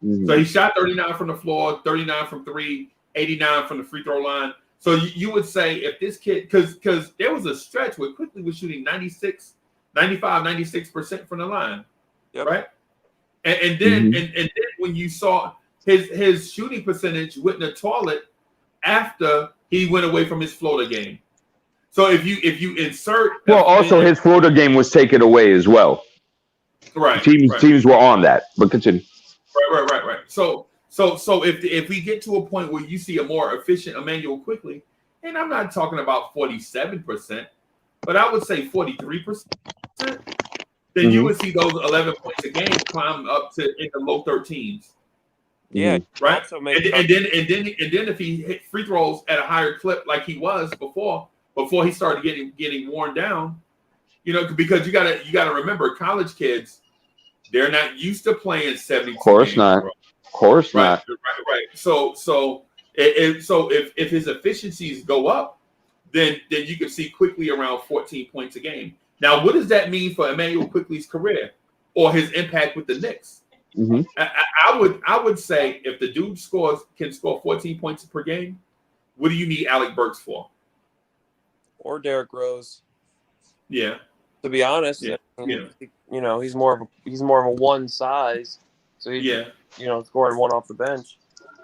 Mm-hmm. So he shot 39 from the floor, 39 from 3, 89 from the free throw line. So you would say if this kid, because there was a stretch where Quickly was shooting 96% from the line, right? And then and then when you saw his shooting percentage went in the toilet after he went away from his Florida game. So if you insert his Florida game was taken away as well. Right. Teams were on that, but continue. Right. So if we get to a point where you see a more efficient Emmanuel Quickly, and I'm not talking about 47%, but I would say 43%. Then you would see those 11 points a game climb up to in the low 13s. Yeah, right. And then if he hit free throws at a higher clip like he was before he started getting worn down, because you gotta remember college kids, they're not used to playing 72. Of course not. Of course not. Right. So if his efficiencies go up, then you can see Quickly around 14 points a game. Now, what does that mean for Emmanuel Quickly's career or his impact with the Knicks? Mm-hmm. I would say if the dude can score 14 points per game, what do you need Alec Burks for? Or Derrick Rose? Yeah. To be honest, he's more of a one size, so he's scoring one off the bench.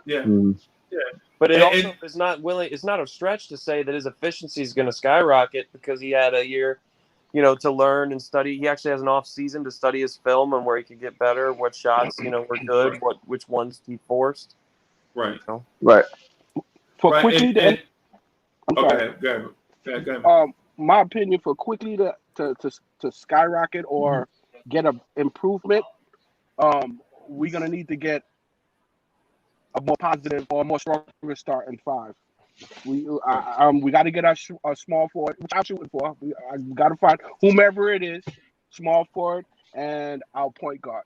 Yeah. Mm-hmm. Yeah. But it also is not willing. It's not a stretch to say that his efficiency is going to skyrocket because he had a year. To learn and study. He actually has an off season to study his film and where he could get better, what shots, were good, which ones he forced. Right. Right. For Quickly go ahead. My opinion for Quickly to skyrocket or get an improvement, we're gonna need to get a more positive or a more stronger start in 5. We got to get our small forward, which I'm shooting for. We got to find whomever it is, small forward and our point guard.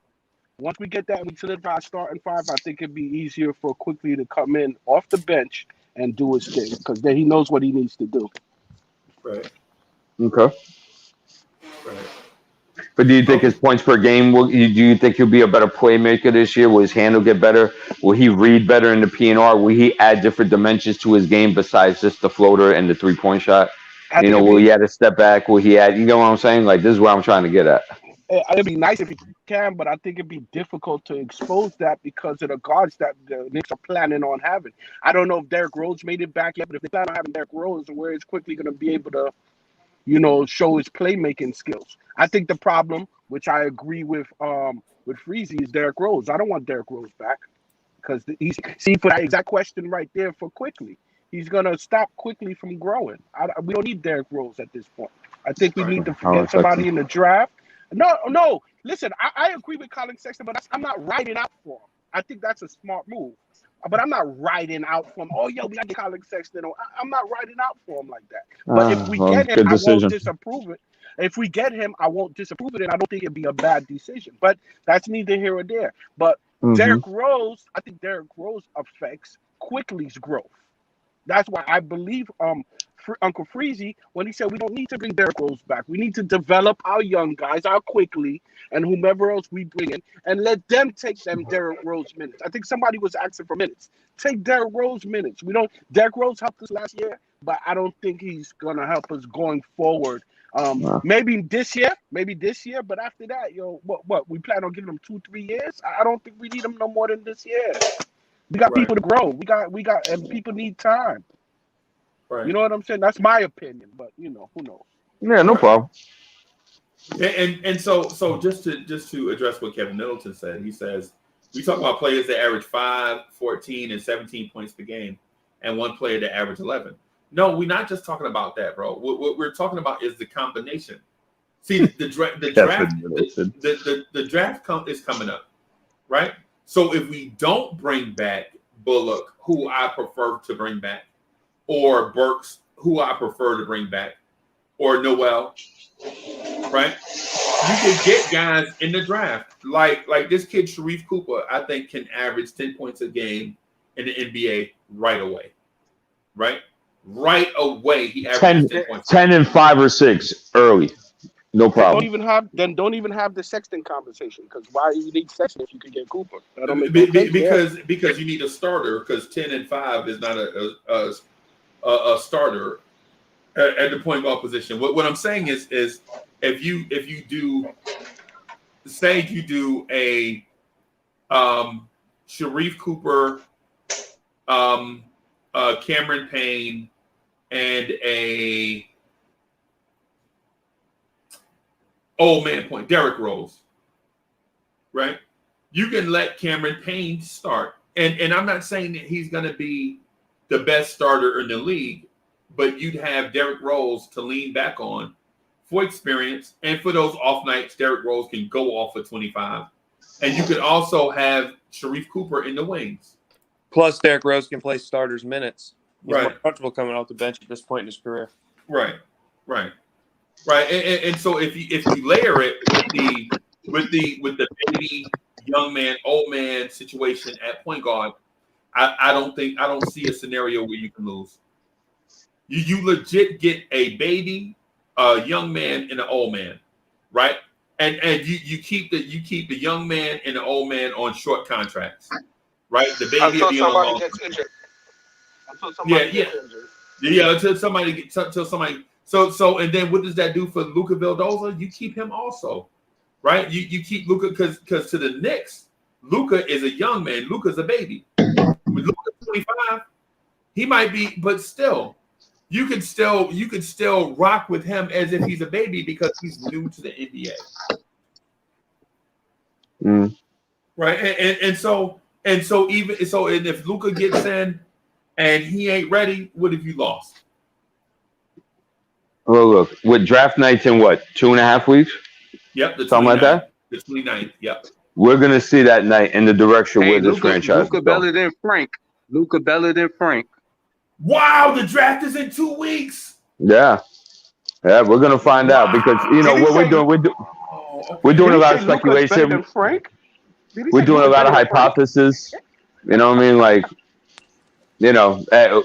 Once we get that, we solidify our starting five. I think it'd be easier for Quickly to come in off the bench and do his thing because then he knows what he needs to do. Right. Okay. Right. But do you think his points per game? Do you think he'll be a better playmaker this year? Will his handle get better? Will he read better in the PNR? Will he add different dimensions to his game besides just the floater and the 3-point shot? Will he add a step back? Will he add? You know what I'm saying? Like this is what I'm trying to get at. It'd be nice if he can, but I think it'd be difficult to expose that because of the guards that the Knicks are planning on having. I don't know if Derrick Rose made it back yet, but if they plan on having Derrick Rose, where is Quickly going to be able to, show his playmaking skills? I think the problem, which I agree with Freezy, is Derrick Rose. I don't want Derrick Rose back because for that exact question right there for Quickly. He's going to stop Quickly from growing. We don't need Derrick Rose at this point. I think we need to get somebody in the draft. No. Listen, I agree with Colin Sexton, but I'm not riding out for him. I think that's a smart move. But I'm not riding out for him. Oh, yo, we got to get Colin Sexton. I'm not riding out for him like that. But if we get him, I won't disapprove it. If we get him, I won't disapprove it, and I don't think it'd be a bad decision. But that's neither here or there. But Derrick Rose, I think Derrick Rose affects Quickly's growth. That's why I believe Uncle Freezy when he said we don't need to bring Derrick Rose back. We need to develop our young guys, our Quickly, and whomever else we bring in, and let them take them Derrick Rose minutes. I think somebody was asking for minutes. Take Derrick Rose minutes. Derrick Rose helped us last year, but I don't think he's gonna help us going forward. Maybe this year, but after that, what we plan on giving him 2-3 years? I don't think we need him no more than this year. We got people to grow. We got, and people need time. Right. You know what I'm saying? That's my opinion, but who knows? Yeah, no problem. And so just to address what Kevin Middleton said, he says we talk about players that average 5, 14, and 17 points per game, and one player that average 11. No, we're not just talking about that, bro. What we're talking about is the combination. See, the draft is coming up, right? So if we don't bring back Bullock, who I prefer to bring back, or Burks, who I prefer to bring back, or Noel, right? You can get guys in the draft like this kid Sharif Cooper. I think can average 10 points a game in the NBA right away, right? Right away, he averages 10 points. 10 and 5 or 6 early. No problem. Don't even have the Sexton conversation because why you need Sexton if you could get Cooper? That don't make because you need a starter because 10 and 5 is not a starter at the point guard position. What I'm saying is if you do say you do a Sharif Cooper, Cameron Payne, and a old man point, Derrick Rose, right? You can let Cameron Payne start. And I'm not saying that he's going to be the best starter in the league, but you'd have Derrick Rose to lean back on for experience. And for those off nights, Derrick Rose can go off for 25. And you could also have Sharif Cooper in the wings. Plus, Derrick Rose can play starters minutes. He's right. more comfortable coming off the bench at this point in his career. Right. And so if you layer it with the baby, young man, old man situation at point guard, I don't see a scenario where you can lose. You legit get a baby, a young man, and an old man, right? And you keep the young man and the old man on short contracts, right? The baby will be on long. Until somebody. So and then what does that do for Luka Vildoza? You keep him also, right? You keep Luka because to the Knicks, Luka is a young man. Luka's a baby. With Luka 25, he might be, but still, you could still rock with him as if he's a baby because he's new to the NBA. Right, and if Luka gets in and he ain't ready, what have you lost? Well, look, with draft nights in 2.5 weeks? Yep, something like that. The 29th. Yep. We're gonna see that night in the direction where this franchise. Luka better than Frank. Wow, the draft is in 2 weeks. Yeah, we're gonna find out because what we're doing. We're doing a lot of speculation. Frank? We're doing a lot of hypotheses. You know what I mean? Like,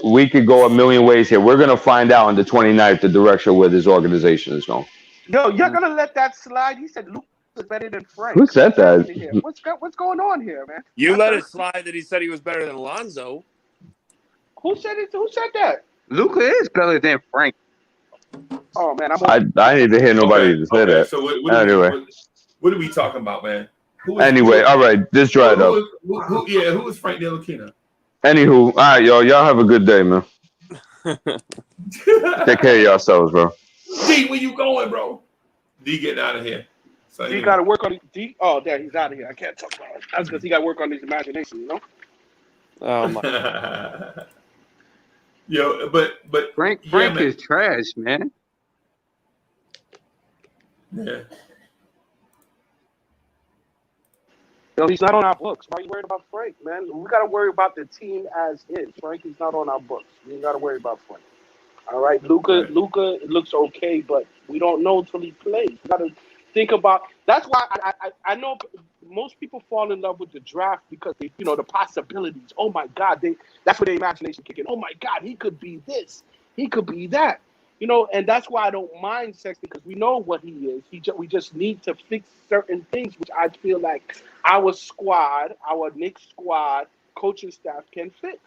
we could go a million ways here. We're gonna find out on the 29th the direction where this organization is going. Yo, you're gonna let that slide? He said Luke is better than Frank. Who said that? What's going on here, man? You let it slide that he said he was better than Lonzo. Who said it? Who said that? Luka is better than Frank. Oh man, I need to hear nobody to say that. So anyway, what are we talking about, man? All right, this dried up. Who is Frank Ntilikina? Anywho, all right, y'all have a good day, man. Take care of yourselves, bro. D, where you going, bro? D getting out of here. So D got to work on his D. Oh, there, he's out of here. I can't talk about it. That's because he got to work on his imagination, Oh my. Yo, but Frank is trash, man. Yeah. Yo, he's not on our books. Why are you worried about Frank, man? We got to worry about the team as is. Frank is not on our books. We ain't got to worry about Frank. All right, Luka looks okay, but we don't know until he plays. We got to think about. That's why I know most people fall in love with the draft because they, the possibilities. Oh my God, that's where their imagination kick in. Oh my God, he could be this, he could be that. And that's why I don't mind Sexton because we know what he is. We just need to fix certain things, which I feel like our Knicks squad, coaching staff can fix,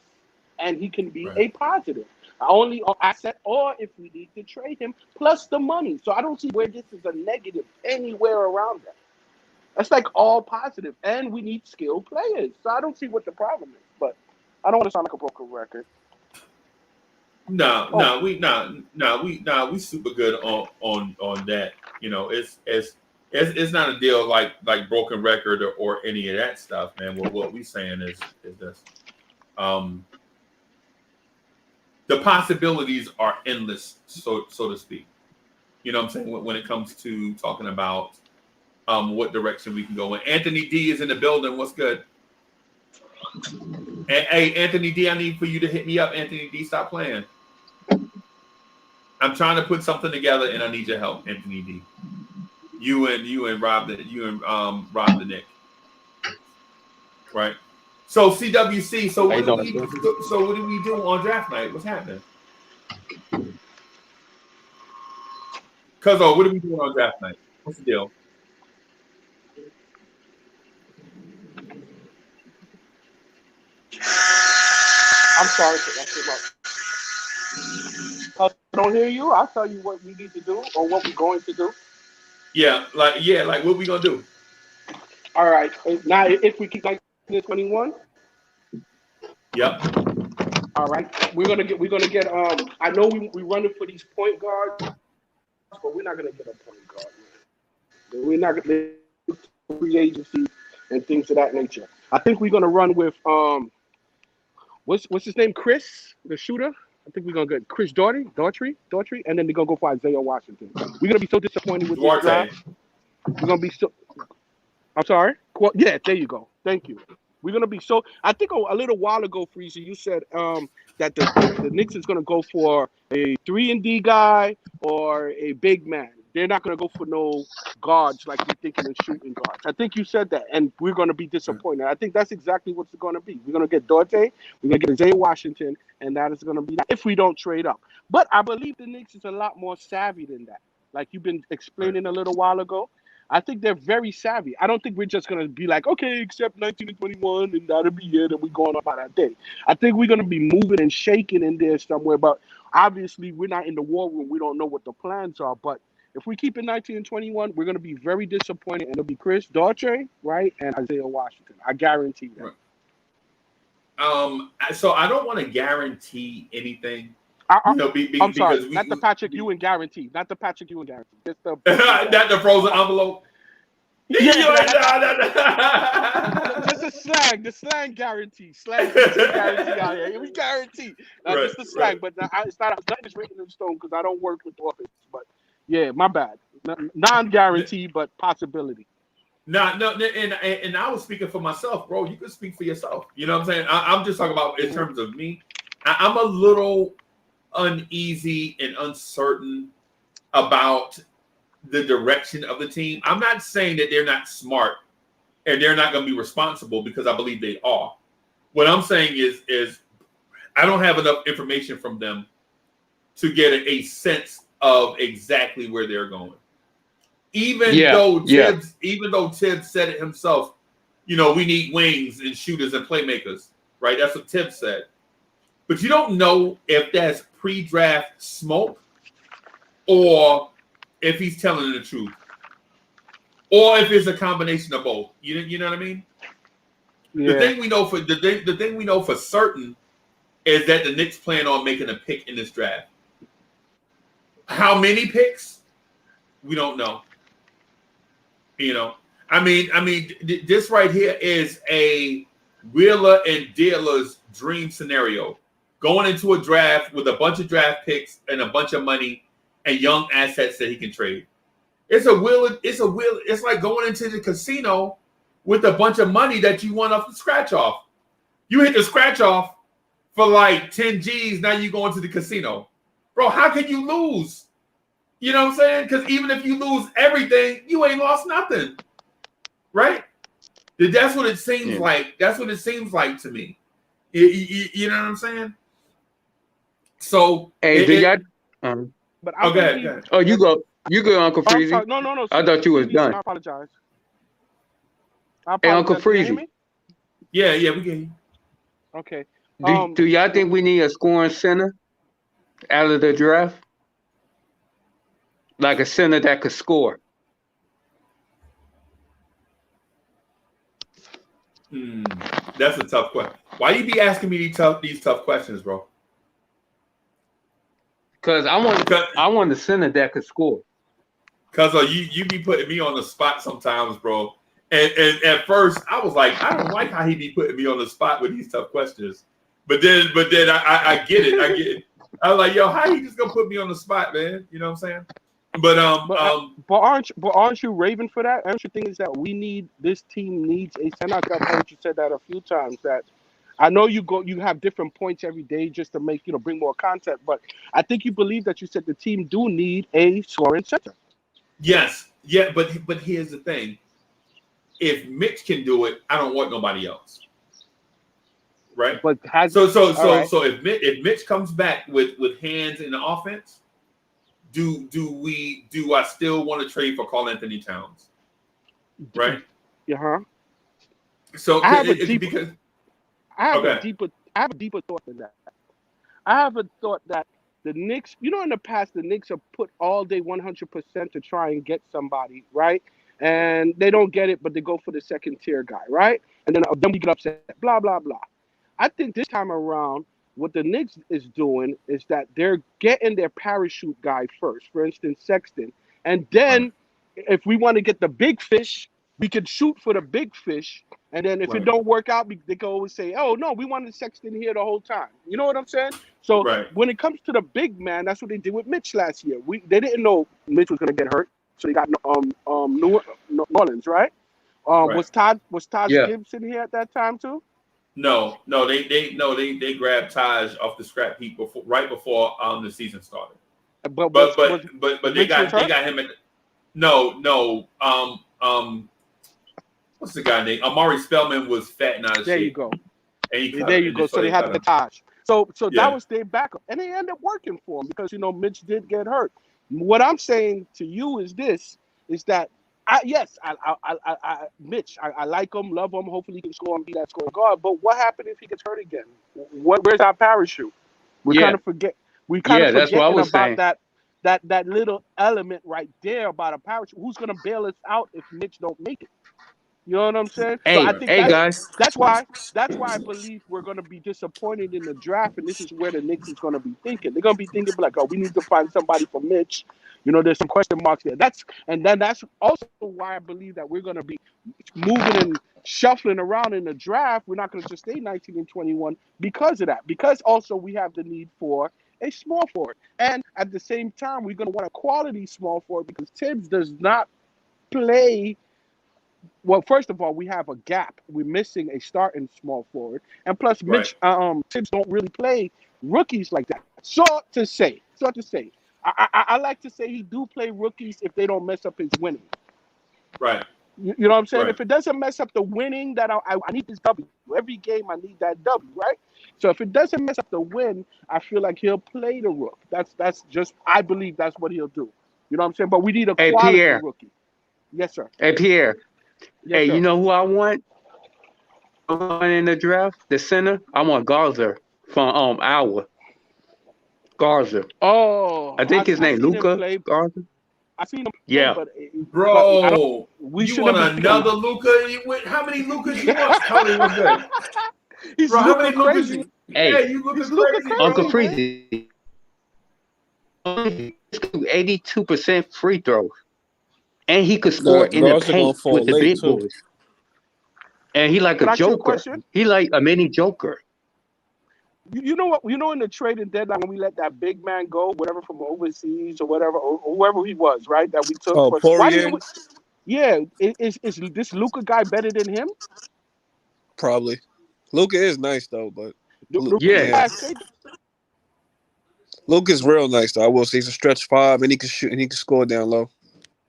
and he can be a positive. Only asset, or if we need to trade him, plus the money. So I don't see where this is a negative anywhere around that. That's like all positive, and we need skilled players. So I don't see what the problem is. But I don't want to sound like a broken record. No, we super good on that. It's not a deal like broken record or any of that stuff, man. What we saying is this. The possibilities are endless, so to speak. You know what I'm saying? When it comes to talking about what direction we can go in. Anthony D is in the building. What's good? Hey, Anthony D, I need for you to hit me up. Anthony D, stop playing. I'm trying to put something together, and I need your help, Anthony D. You and Rob the Nick, right? So CWC. So what do we do on draft night? What's happening? Cuzzo, what are we doing on draft night? What's the deal? I'm sorry for that. I don't hear you. I'll tell you what we need to do or what we're going to do. Yeah, like what we gonna do? All right. Now, if we keep 1921. Yep. All right. We're gonna get. I know we running for these point guards, but we're not gonna get a point guard. Man. We're not gonna free agency and things of that nature. I think we're gonna run with what's his name? Chris, the shooter. I think we're gonna get Chris Daughtry, and then they're gonna go for Isaiah Washington. We're gonna be so disappointed with this draft. We're gonna be so. I'm sorry. Yeah, there you go. Thank you. We're gonna be so. I think a little while ago, Freezer, you said that the Knicks is gonna go for a 3-and-D guy or a big man. They're not gonna go for no guards like you're thinking of shooting guards. I think you said that, and we're gonna be disappointed. I think that's exactly what's gonna be. We're gonna get Dorte, we're gonna get Isaiah Washington, and that is gonna be that if we don't trade up. But I believe the Knicks is a lot more savvy than that. Like you've been explaining a little while ago. I think they're very savvy. I don't think we're just going to be like, okay, accept 19 and 21, and that'll be it, and we're going about our day. I think we're going to be moving and shaking in there somewhere, but obviously we're not in the war room. We don't know what the plans are, but if we keep it 19 and 21, we're going to be very disappointed, and it'll be Chris Daughtry, right, and Isaiah Washington. I guarantee that. Right. So I don't want to guarantee anything. I'm sorry, not the Patrick Ewing guarantee. Not the Patrick Ewing guarantee. Just the not the frozen envelope. Just the slang guarantee. Slang guarantee out here. We guarantee. Just the slang, but it's not written in stone because I don't work with office. But yeah, my bad. Non-guarantee, but possibility. No, and I was speaking for myself, bro. You can speak for yourself. You know what I'm saying? I'm just talking about in terms of me. I'm a little uneasy and uncertain about the direction of the team. I'm not saying that they're not smart and they're not going to be responsible, because I believe they are. What I'm saying is I don't have enough information from them to get a sense of exactly where they're going. Even though Tibbs said it himself, we need wings and shooters and playmakers, right? That's what Tibbs said. But you don't know if that's pre-draft smoke or if he's telling the truth, or if it's a combination of both. You know what I mean? Yeah. The thing we know for certain is that the Knicks plan on making a pick in this draft. How many picks? We don't know. I mean, this right here is a Wheeler and Dealer's dream scenario. Going into a draft with a bunch of draft picks and a bunch of money and young assets that he can trade. It's like going into the casino with a bunch of money that you want off the scratch off. You hit the scratch off for like 10 G's. Now you go into the casino. Bro, how can you lose? You know what I'm saying? Because even if you lose everything, you ain't lost nothing. Right? That's what it seems like. That's what it seems like to me. You know what I'm saying? So, but okay. Oh, you go, Uncle Freezy. No. I thought you was done. I apologize. Hey, Uncle Freezy. Yeah, we get you. Okay. Do y'all think we need a scoring center out of the draft? Like a center that could score? That's a tough question. Why you be asking me these tough questions, bro? Because I want a center that could score. Because you be putting me on the spot sometimes, bro. And at first I was like, I don't like how he be putting me on the spot with these tough questions. But then I get it. I get it. I was like, yo, how he just gonna put me on the spot, man? You know what I'm saying? But aren't you raving for that? Aren't you thinking is that this team needs a center? I've heard you said that a few times. That I know you have different points every day just to make bring more content. But I think you believe that you said the team do need a scoring center. Yes, yeah, but here's the thing: if Mitch can do it, I don't want nobody else. Right? But so if Mitch comes back with hands in the offense, do I still want to trade for Karl Anthony Towns? Right? Yeah. So I have a deeper thought than that. I have a thought that the Knicks, in the past, the Knicks have put all day 100% to try and get somebody, right? And they don't get it, but they go for the second tier guy, right? And then we get upset, blah, blah, blah. I think this time around, what the Knicks is doing is that they're getting their parachute guy first, for instance, Sexton. And then if we want to get the big fish, we could shoot for the big fish. And then if it don't work out, they can always say, oh, no, we wanted Sexton here the whole time. You know what I'm saying? So when it comes to the big man, that's what they did with Mitch last year. They didn't know Mitch was going to get hurt. So they got New Orleans, right? Was Todd Gibson here at that time too? No, they grabbed Taj off the scrap heap right before the season started. But they got him at what's the guy name? Amari Spellman was fat and out of shape. There you go. There you go. So they had the Taj. So that was their backup, and they ended up working for him because Mitch did get hurt. What I'm saying to you is that Mitch, I like him, love him. Hopefully he can score and be that scoring guard. But what happened if he gets hurt again? Where's our parachute? We kind of forget. We kind of forgetting about that little element right there about a parachute. Who's going to bail us out if Mitch don't make it? You know what I'm saying? Hey, so I think guys. That's why I believe we're going to be disappointed in the draft, and this is where the Knicks is going to be thinking. They're going to be thinking like, oh, we need to find somebody for Mitch. There's some question marks there. That's also why I believe that we're going to be moving and shuffling around in the draft. We're not going to just stay 19 and 21 because of that. Because also we have the need for a small forward, and at the same time we're going to want a quality small forward because Tibbs does not play. Well, first of all, we have a gap. We're missing a starting small forward, and plus, Mitch Tibbs don't really play rookies like that. Sort to say. I like to say he do play rookies if they don't mess up his winning. Right. You know what I'm saying? Right. If it doesn't mess up the winning, that I need this W. Every game I need that W, right? So if it doesn't mess up the win, I feel like he'll play the rook. That's just, I believe that's what he'll do. You know what I'm saying? But we need a quality rookie. Yes, sir. Hey, Pierre. Yes, sir. You know who I want? In the draft, the center. I want Garza from Iowa. Garza. Oh, I think his name Luka Garza. I seen him play, Yeah. Bro, we you want another Luka? How many Lukas you want? How many was that? He's bro, how many Lukas crazy. Hey, yeah, you Luka crazy, bro. Uncle Freezy. 82% free throws. And he could score in the paint with the big boys. And he like a joker. He like a mini joker. You know what? You know, in the trading deadline when we let that big man go, whatever from overseas or whatever, or whoever he was, right? That we took. Why didn't we, yeah, is this Luka guy better than him? Probably. Luka is nice though, but yeah. Luka's real nice though. I will say he's a stretch five and he can shoot and he can score down low.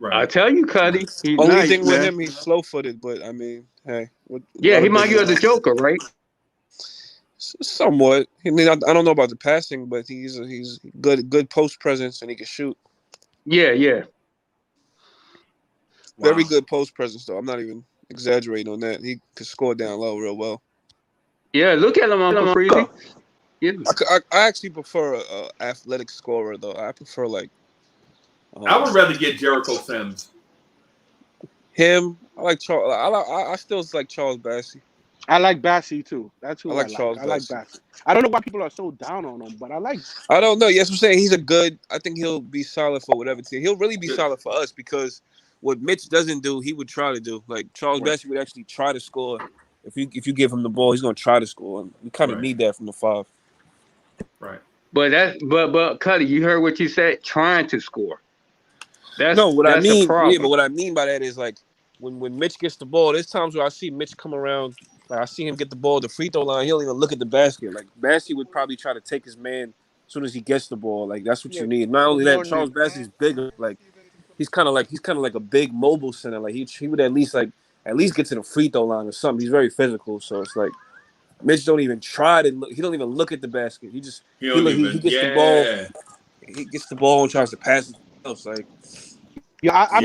Right. I tell you, Cuddy. Only thing with him, he's slow footed, but I mean, hey. He reminds you of the Joker, right? Somewhat. I mean, I don't know about the passing, but he's good post presence and he can shoot. Yeah. Very good post presence though. I'm not even exaggerating on that. He could score down low real well. Yeah, look at him, Uncle Freezy. Yeah. I actually prefer a athletic scorer though. I prefer like. I would rather get Jericho Sims. Him, I like Charles. I still like Charles Bassey. I like Bassey too. That's who I like. Charles I like Bassey. I don't know why people are so down on him, but I like. I don't know. Yes, I'm saying he's a good. I think he'll be solid for whatever team. He'll really be solid for us because what Mitch doesn't do, he would try to do. Like Charles Bassey would actually try to score. If you give him the ball, he's gonna try to score. And we kind of need that from the five. Right. But Cuddy, you heard what you said. Trying to score. I mean, but what I mean by that is like when Mitch gets the ball, there's times where I see Mitch come around, like I see him get the ball at the free throw line, he don't even look at the basket. Like Bassey would probably try to take his man as soon as he gets the ball. Like that's what you need. Not only that, Charles Bassey's bigger. Like he's kind of like a big mobile center. Like he would at least get to the free throw line or something. He's very physical, so it's like Mitch don't even try to look. He don't even look at the basket. He gets the ball. He gets the ball and tries to pass it. It's like. I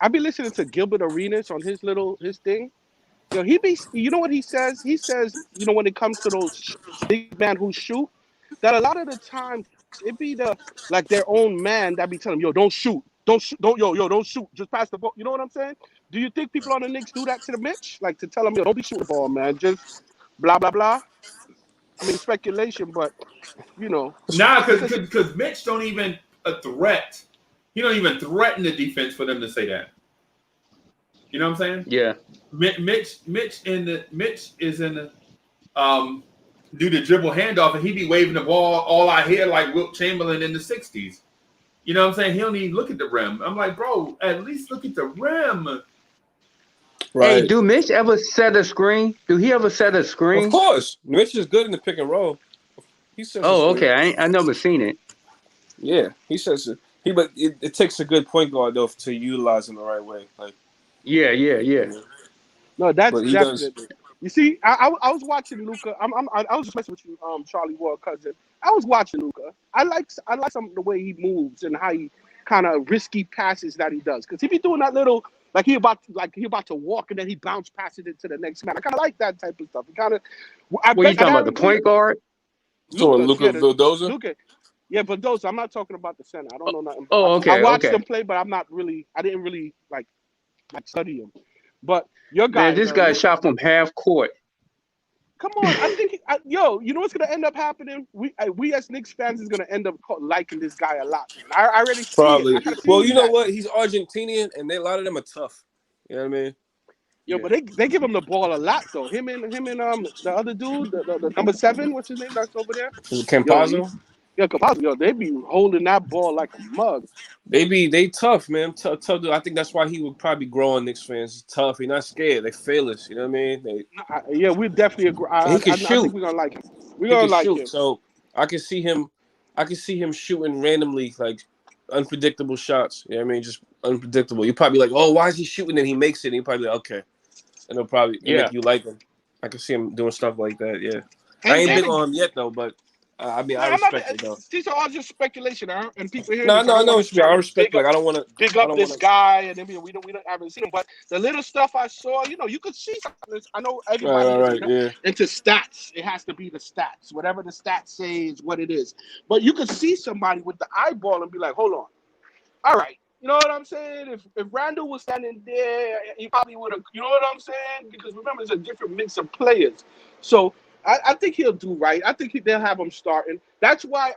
be listening to Gilbert Arenas on his thing. You know what he says? He says, when it comes to those big man who shoot, that a lot of the time it be their own man that be telling them, yo, don't shoot, don't shoot, just pass the ball. You know what I'm saying? Do you think people on the Knicks do that to the Mitch, like to tell him, yo, don't be shooting the ball, man, just blah blah blah? I mean, speculation, but because Mitch don't even a threat. He don't even threaten the defense for them to say that. You know what I'm saying? Yeah. Mitch is in the do the dribble handoff and he be waving the ball all I hear like Wilt Chamberlain in the 60s. You know what I'm saying? He don't even look at the rim. I'm like, bro, at least look at the rim. Right. Hey, do Mitch ever set a screen? Do he ever set a screen? Of course. Mitch is good in the pick and roll. He sets okay. I never seen it. Yeah, he says it. But it takes a good point guard though to utilize him the right way. Like, yeah. No, that's definitely. You see, I was watching Luka. I was just messing with you, Charlie Ward cousin. I was watching Luka. I like some of the way he moves and how he kind of risky passes that he does. Because he be doing that little like he about to walk and then he bounce passes it to the next man. I kind of like that type of stuff. He kind of. What are you talking about? The point guard? Luka Vildoza? Luka. Yeah, but those I'm not talking about the center. I don't know nothing. Okay. I watched them play, but I didn't really like study them. But your guy, man, this guy shot from half court. Come on, I think you know what's gonna end up happening? We as Knicks fans is gonna end up liking this guy a lot. Man. I already probably. Well, you know what? He's Argentinian, and a lot of them are tough. You know what I mean? But they give him the ball a lot though. Him and the other dude, the number 7, what's his name? That's over there. Campazzo. Campazzo. They be holding that ball like a mug. They tough, man. Tough. I think that's why he would probably grow on Knicks fans. He's tough. He's not scared. They fearless. You know what I mean? We definitely agree. He can shoot. I think we're gonna like him. We don't like shoot. him. So I can see him shooting randomly, like unpredictable shots. You know what I mean? Just unpredictable. You're probably like, oh, why is he shooting? And he makes it. And you're probably like, okay. And they'll probably make you like him. I can see him doing stuff like that. Yeah. I ain't big on him yet though, but I mean, I respect it though. These are all just speculation, and people here. No, I know what you mean. I respect. Like, I don't want to big up this guy, and then we don't haven't seen him. But the little stuff I saw, you could see something. I know everybody into stats. It has to be the stats. Whatever the stats say is what it is. But you could see somebody with the eyeball and be like, hold on, all right. You know what I'm saying? If Randall was standing there, he probably would have. You know what I'm saying? Because remember, it's a different mix of players. So I think he'll do right. I think they'll have him starting. That's why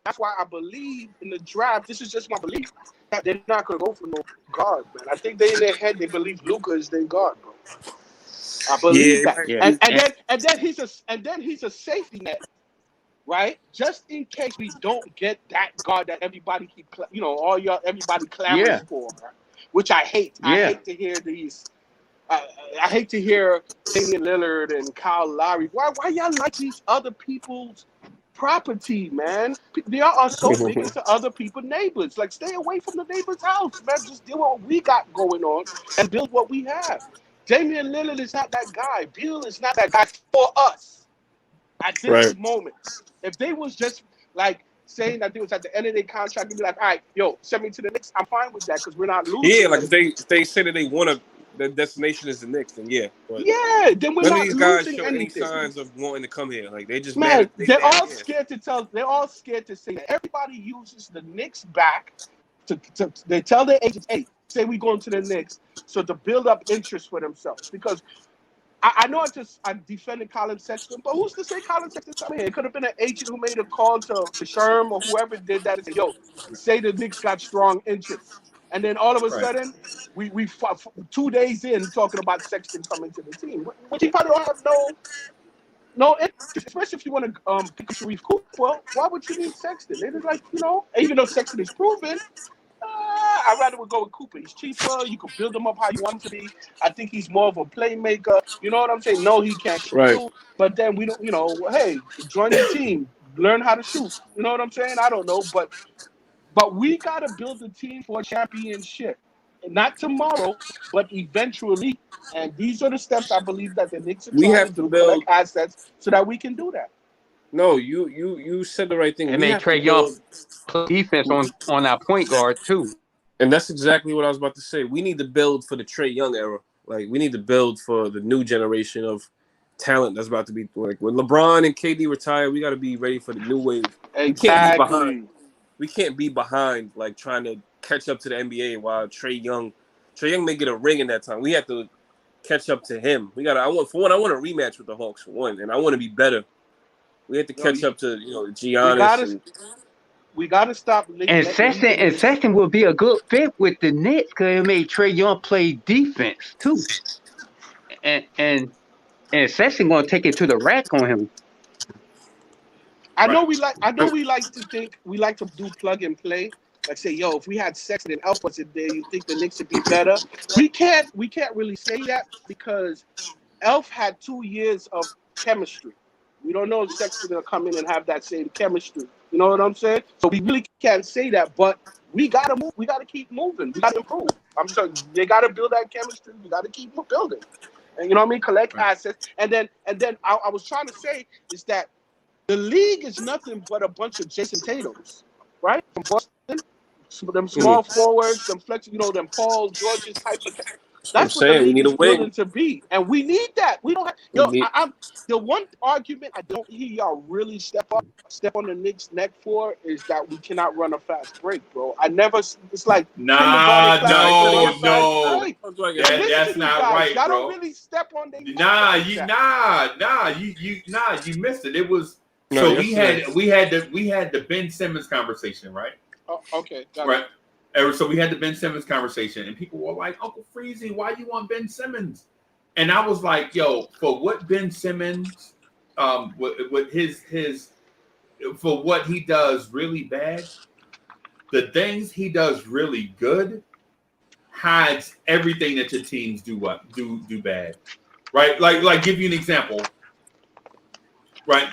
That's why I believe in the draft. This is just my belief that they're not going to go for no guard, man. I think they in their head they believe Luka is their guard, bro. I believe that. Yeah. And then he's a safety net. Right, just in case we don't get that guard that everybody everybody clamors for, right? Which I hate. I hate to hear these. I hate to hear Damian Lillard and Kyle Lowry. Why y'all like these other people's property, man? They are so big into other people's neighbors. Like, stay away from the neighbor's house, man. Just deal with what we got going on and build what we have. Damian Lillard is not that guy. Bill is not that guy for us at this moment. If they was just like saying that they was at the end of their contract and be like, all right, yo, send me to the Knicks, I'm fine with that because we're not losing. Yeah, like if they say that they want the destination is the Knicks, then yeah. But then we're not these guys losing show anything. any signs of wanting to come here. Like they just they're all scared to tell. They're all scared to say that. Everybody uses the Knicks back to they tell their agents, hey, say we going to the Knicks, so to build up interest for themselves because. I know I'm defending Colin Sexton, but who's to say Colin Sexton's coming here? It could have been an agent who made a call to Sherm or whoever did that and said, yo, say the Knicks got strong interest. And then all of a sudden, we 2 days in talking about Sexton coming to the team, which he probably don't have no interest, especially if you want to pick Sharif Cooper. Well, why would you need Sexton? They're just like, even though Sexton is proven, I'd rather go with Cooper. He's cheaper. You can build him up how you want him to be. I think he's more of a playmaker. You know what I'm saying? No, he can't shoot. But then we don't, hey, join the team. Learn how to shoot. You know what I'm saying? I don't know. But we got to build a team for a championship. Not tomorrow, but eventually. And these are the steps I believe that the Knicks are trying to build assets so that we can do that. No, you said the right thing. And make Trae Young play defense on our point guard too. And that's exactly what I was about to say. We need to build for the Trae Young era. Like we need to build for the new generation of talent that's about to be like when LeBron and KD retire. We got to be ready for the new wave. Exactly. We can't be behind like trying to catch up to the NBA while Trae Young may get a ring in that time. We have to catch up to him. I want a rematch with the Hawks for one, and I want to be better. We have to catch up to Giannis. We gotta stop. And Sexton will be a good fit with the Knicks because it made Trae Young play defense too. And Sexton gonna take it to the rack on him. I know we like to do plug and play. Like say, yo, if we had Sexton and Elf was in there, you think the Knicks would be better? We can't really say that because Elf had 2 years of chemistry. We don't know if Sexton will come in and have that same chemistry. You know what I'm saying? So we really can't say that, but we gotta move. We gotta keep moving. We gotta improve. I'm sorry, they gotta build that chemistry. We gotta keep building. And you know what I mean? Collect assets. And then I was trying to say is that the league is nothing but a bunch of Jason Tatums, right? From Boston, them small forwards, them flexible, them Paul George's type of. That's what the league is building to be, and we need that. We don't have. The one argument I don't hear y'all really step on the Knicks' neck for is that we cannot run a fast break, bro. It's like no. That's not right, bro. Y'all don't really step on their you missed it. It was we had the Ben Simmons conversation, right? Oh, okay, right. So we had the Ben Simmons conversation, and people were like, "Uncle Freezy, why you want Ben Simmons?" And I was like, "Yo, for what Ben Simmons, with his for what he does really bad, the things he does really good hides everything that your teams do bad, right? Like give you an example, right?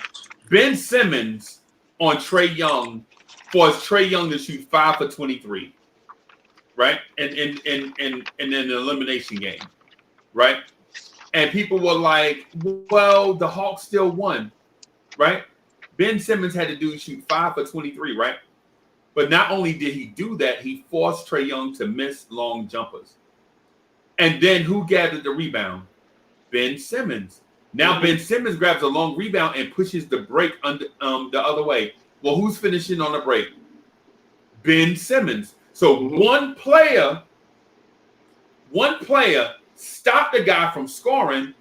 Ben Simmons on Trae Young forced Trae Young to shoot 5 for 23, right? And in an elimination game, right? And people were like, well, the Hawks still won, right? Ben Simmons had to shoot 5 for 23, right? But not only did he do that, he forced Trae Young to miss long jumpers. And then who gathered the rebound? Ben Simmons. Now Ben Simmons grabs a long rebound and pushes the break under the other way. Well, who's finishing on the break? Ben Simmons. So one player stopped the guy from scoring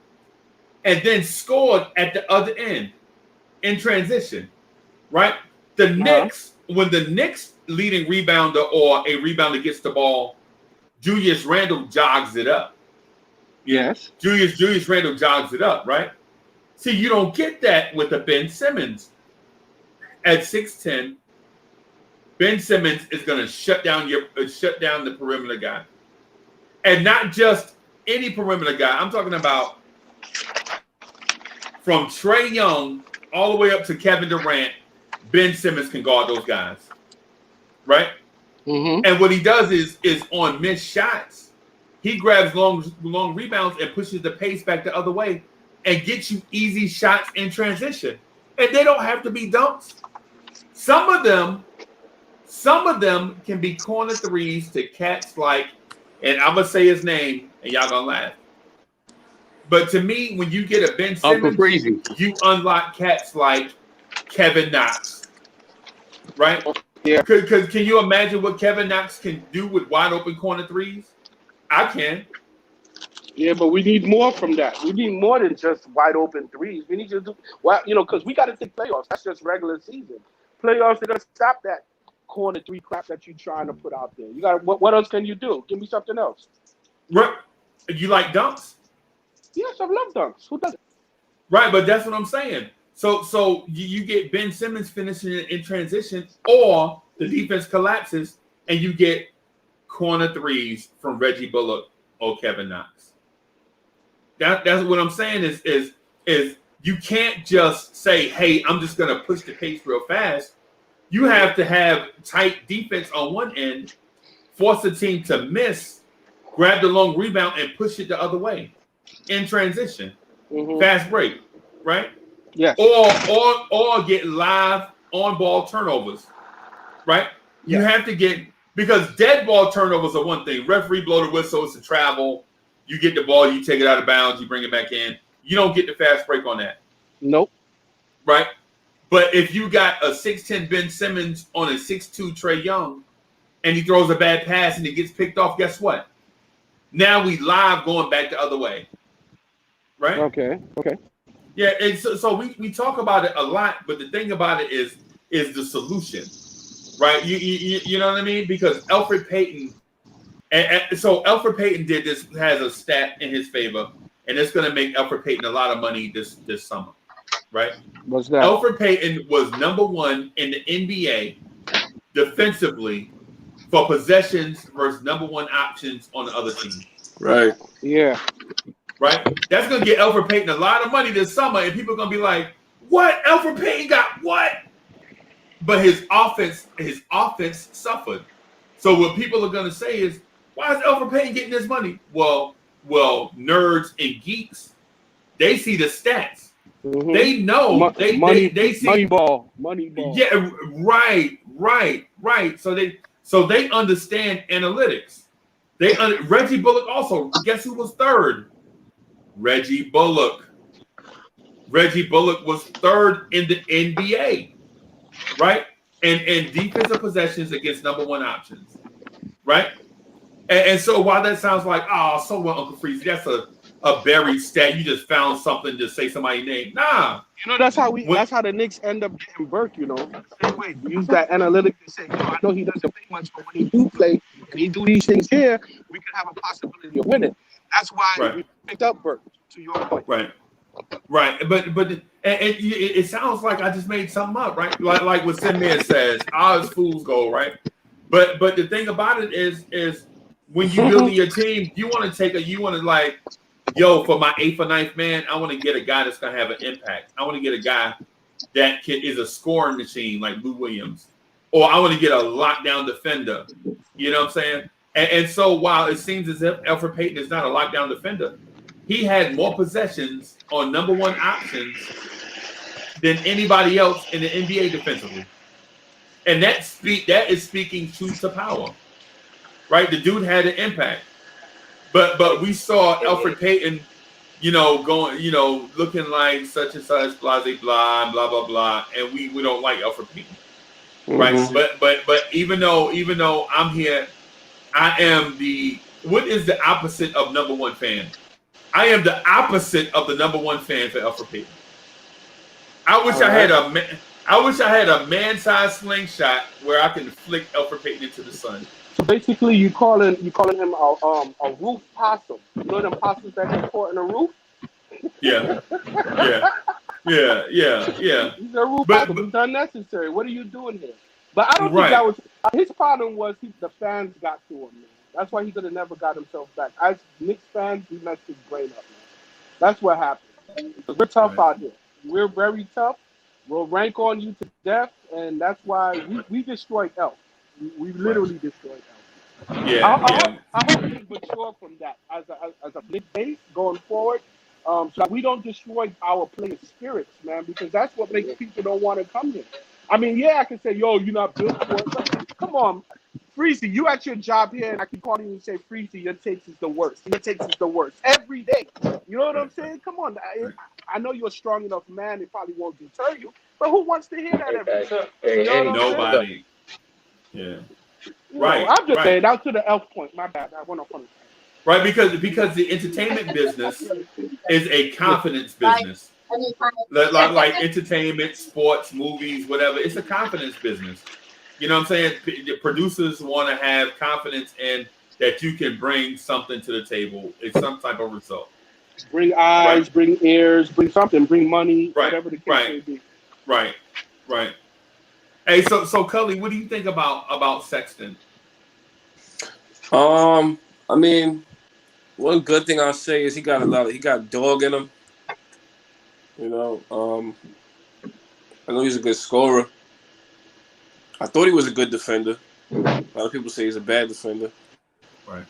and then scored at the other end in transition, right? The Knicks, when the Knicks leading rebounder or a rebounder gets the ball, Julius Randle jogs it up. Yes. Julius Randle jogs it up, right? See, you don't get that with a Ben Simmons. At 6'10", Ben Simmons is going to shut down the perimeter guy. And not just any perimeter guy. I'm talking about from Trae Young all the way up to Kevin Durant, Ben Simmons can guard those guys. Right? And what he does is on missed shots, he grabs long rebounds and pushes the pace back the other way and gets you easy shots in transition. And they don't have to be dunks. Some of them can be corner threes to cats like, and I'm gonna say his name, and y'all gonna laugh. But to me, when you get a Ben Simmons, you unlock cats like Kevin Knox, right? Yeah. Because can you imagine what Kevin Knox can do with wide open corner threes? I can. Yeah, but we need more from that. We need more than just wide open threes. We need to do, well, because we got to think playoffs. That's just regular season. Playoffs, they're going to stop that corner three crap that you're trying to put out there. You got what else can you do? Give me something else. Right. You like dunks? Yes, I love dunks. Who doesn't? Right, but that's what I'm saying. So you get Ben Simmons finishing in transition, or the defense collapses, and you get corner threes from Reggie Bullock or Kevin Knox. That's what I'm saying is you can't just say, hey, I'm just going to push the pace real fast. You have to have tight defense on one end, force the team to miss, grab the long rebound, and push it the other way in transition. Fast break, right? Yes. Or get live on-ball turnovers, right? You have to get, because dead ball turnovers are one thing. Referee blow the whistle, it's a travel. You get the ball, you take it out of bounds, you bring it back in. You don't get the fast break on that. Nope. Right? But if you got a 6'10" Ben Simmons on a 6'2" Trae Young, and he throws a bad pass and it gets picked off, guess what? Now we live going back the other way. Right? Okay. Yeah, and so we talk about it a lot, but the thing about it is the solution. Right? You know what I mean? Because Elfrid Payton, and so Elfrid Payton has a stat in his favor, and it's going to make Elfrid Payton a lot of money this summer, right? What's that? Elfrid Payton was #1 in the NBA defensively for possessions versus #1 options on the other team. Right. Yeah. Right? That's going to get Elfrid Payton a lot of money this summer, and people are going to be like, what? Elfrid Payton got what? But his offense suffered. So what people are going to say is, why is Elfrid Payton getting this money? Well, nerds and geeks, they see the stats. They know. They see money ball. Yeah, right. So they understand analytics. Reggie Bullock also. Guess who was third? Reggie Bullock. Reggie Bullock was third in the NBA, right? And defensive possessions against #1 options, right? And so while that sounds like, oh, so what, Uncle Freezy, that's a buried stat. You just found something to say somebody's name. Nah. That's how the Knicks end up getting Burke, Same way. We use that analytic to say, I know he doesn't play much, but when he do play and he do these things here, we can have a possibility of winning. That's why we picked up Burke, to your point. Right. But it sounds like I just made something up, right? Like what Sinman says, odds fools go, right? But the thing about it is when you build your team, you want to like, yo, for my 8th or 9th man, I want to get a guy that's gonna have an impact. I want to get a guy that is a scoring machine like Lou Williams, or I want to get a lockdown defender. You know what I'm saying? And so while it seems as if Elfrid Payton is not a lockdown defender, he had more possessions on number one options than anybody else in the NBA defensively. And that is speaking truth to power. Right? The dude had an impact. But we saw Elfrid Payton, going, looking like such and such, blah, blah, blah, blah, blah, and we don't like Elfrid Payton. Right? Mm-hmm. But even though I'm here, I am what is the opposite of number one fan? I am the opposite of the number one fan for Elfrid Payton. I wish I had a man-sized slingshot where I can flick Elfrid Payton into the sun. So basically, you calling him a roof possum. You know them possums that get caught in a roof? Yeah. He's a roof possum. It's unnecessary. What are you doing here? But I don't think that was his problem. Was the fans got to him, man. That's why he could have never got himself back. As Knicks fans, we messed his brain up, man. That's what happened. We're tough out here. We're very tough. We'll rank on you to death, and that's why we destroyed Elf. We literally destroyed Elf. I hope we mature from that as a big base going forward, so that we don't destroy our players' spirits, man, because that's what makes people don't want to come here. I mean, I can say, yo, you're not built for it. But come on, Freezy, you at your job here, and I keep calling you and say, Freezy, your takes is the worst. Your takes is the worst every day. You know what I'm saying? Come on. I know you're a strong enough man. It probably won't deter you. But who wants to hear that every day? You know nobody. Yeah. Right. I'm just saying, out to the Elf point. My bad. I went off on it. Right, because the entertainment business is a confidence business. Like entertainment, sports, movies, whatever. It's a confidence business. You know what I'm saying? The producers want to have confidence in that you can bring something to the table. It's some type of result. Bring eyes, bring ears, bring something, bring money, whatever the case may be. Right. Hey, so Cully, what do you think about Sexton? I mean, one good thing I'll say is he got dog in him. I know he's a good scorer. I thought he was a good defender. A lot of people say he's a bad defender. Right.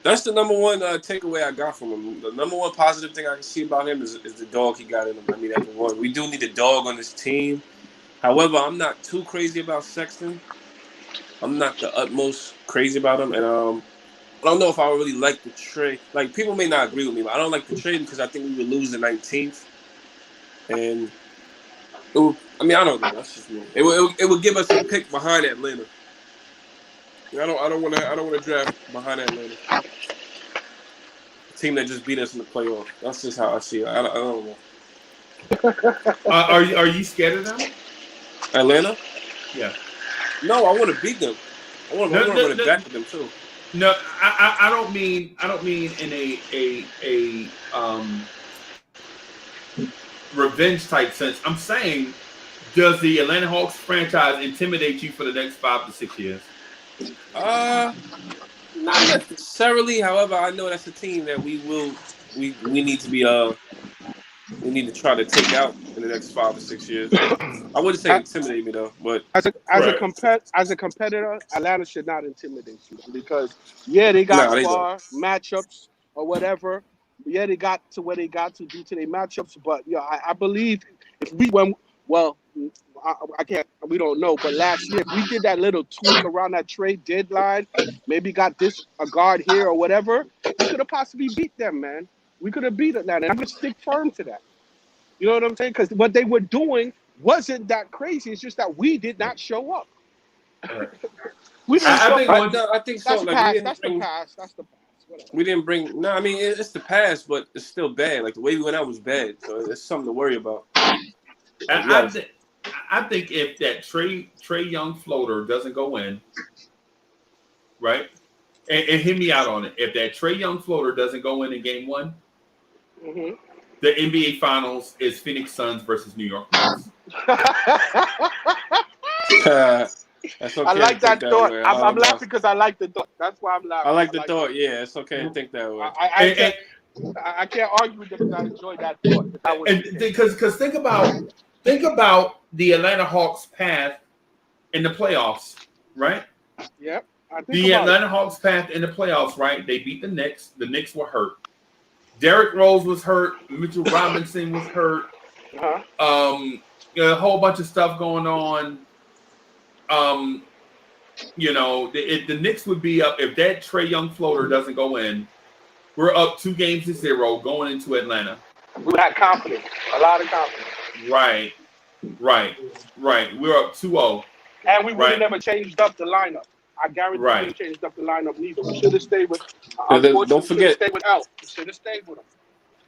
That's the number one takeaway I got from him. The number one positive thing I can see about him is the dog he got in him. I mean, that's one. We do need a dog on this team. However, I'm not too crazy about Sexton. I'm not the utmost crazy about him, and I don't know if I really like the trade. Like, people may not agree with me, but I don't like the trade because I think we would lose the 19th. And I don't know. That's just me. It would give us a pick behind Atlanta. I don't want to draft behind Atlanta. A team that just beat us in the playoff. That's just how I see it. I don't know. Are you scared of them? Atlanta? Yeah. No, I want to beat them. I want to run it back with them too. No, I don't mean in a revenge type sense. I'm saying, does the Atlanta Hawks franchise intimidate you for the next 5 to 6 years? Not necessarily. However, I know that's a team that we need to be we need to try to take out in the next 5 to 6 years. I wouldn't say intimidate me though, but as a competitor, Atlanta should not intimidate you because they got far matchups or whatever. Yeah, they got to where they got to due to their matchups, but I believe if we went I can't. We don't know. But last year, if we did that little tweak around that trade deadline, maybe got a guard here or whatever, we could have possibly beat them, man. We could have beat Atlanta. And I'm going to stick firm to that. You know what I'm saying? Because what they were doing wasn't that crazy. It's just that we did not show up. We didn't I think so. That's the past. Whatever. We didn't bring. No, I mean it's the past, but it's still bad. Like the way we went out was bad, so it's something to worry about. I think if that Trey Young floater doesn't go in, right? And hear me out on it. If that Trey Young floater doesn't go in game 1, the NBA Finals is Phoenix Suns versus New York Knicks. That's okay. I like that thought. I'm laughing because I like the thought. That's why I'm laughing. I like the thought. Yeah, it's okay to think that way. I can't argue with them because I enjoy that thought. Because think about the Atlanta Hawks' path in the playoffs, right? Yep. The Atlanta Hawks' path in the playoffs, right? They beat the Knicks. The Knicks were hurt. Derrick Rose was hurt. Mitchell Robinson was hurt. A whole bunch of stuff going on. The Knicks would be up if that Trae Young floater doesn't go in. We're up 2-0 going into Atlanta. We had confidence, a lot of confidence. Right. We're up 2-0. And we would have never changed up the lineup. I guarantee we would have changed up the lineup neither. We should have stayed with. Don't forget. Stay with Al. We should have stayed with him.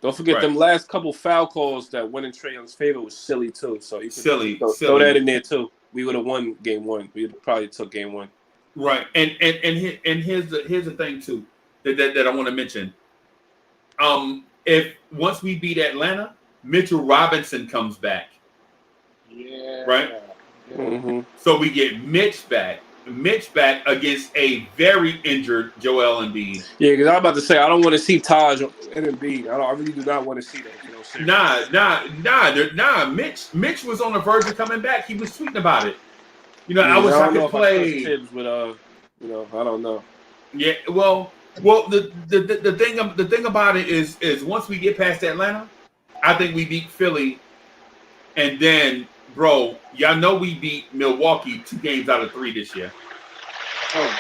Don't forget them last couple foul calls that went in Trae Young's favor was silly too. So you could throw that in there too. We would have won game one. We probably took game one. Right. And here's the thing too that I want to mention. If once we beat Atlanta, Mitchell Robinson comes back. Yeah. Right? Yeah. Mm-hmm. So we get Mitch back against a very injured Joel Embiid. Yeah, because I'm about to say I don't want to see Taj and Embiid. I really do not want to see that. Seriously. Mitch was on the verge of coming back. He was tweeting about it. I wish I could play. Tibbs with I don't know. Yeah, well, the thing about it is once we get past Atlanta, I think we beat Philly, and then, bro, y'all know we beat Milwaukee 2 games out of 3 this year. Oh,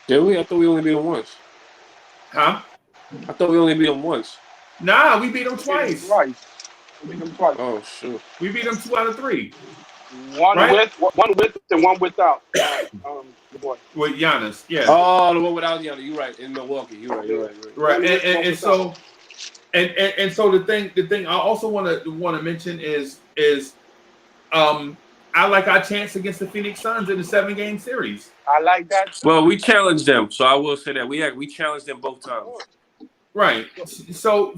did we? I thought we only beat them once. Huh? I thought we only beat them once. Nah, we beat them twice. We beat them twice. Oh shoot. We beat them 2 out of 3. One with and one without. With Giannis, yeah. Oh, the one without Giannis. You're right. In Milwaukee, you're right. Right, and so the thing I also want to mention is I like our chance against the Phoenix Suns in the 7-game series. I like that. Well, we challenged them, so I will say that we challenged them both times. Right. So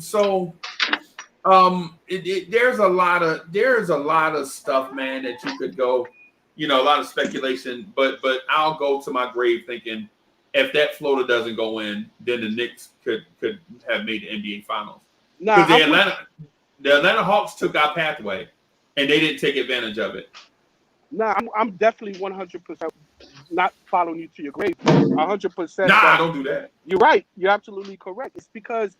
there's a lot of stuff, man, that you could go, a lot of speculation, but I'll go to my grave thinking if that floater doesn't go in, then the Knicks could have made the NBA Finals. Because the Atlanta Hawks took our pathway, and they didn't take advantage of it. I'm definitely 100% not following you to your grave. 100%. Nah, don't do that. You're right. You're absolutely correct. It's because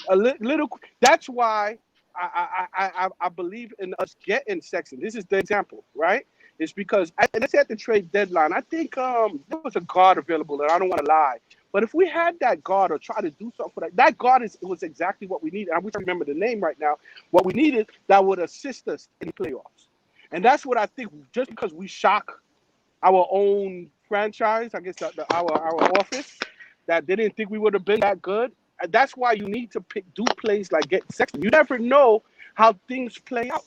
a little. That's why I believe in us getting Sexton. This is the example, right? It's because let's say at the trade deadline, I think there was a guard available, and I don't want to lie. But if we had that guard or try to do something for that guard was exactly what we needed. I wish I remember the name right now. What we needed that would assist us in playoffs. And that's what I think. Just because we shock our own franchise, I guess our office, that they didn't think we would have been that good. And that's why you need to do plays like get Sexton. You never know how things play out.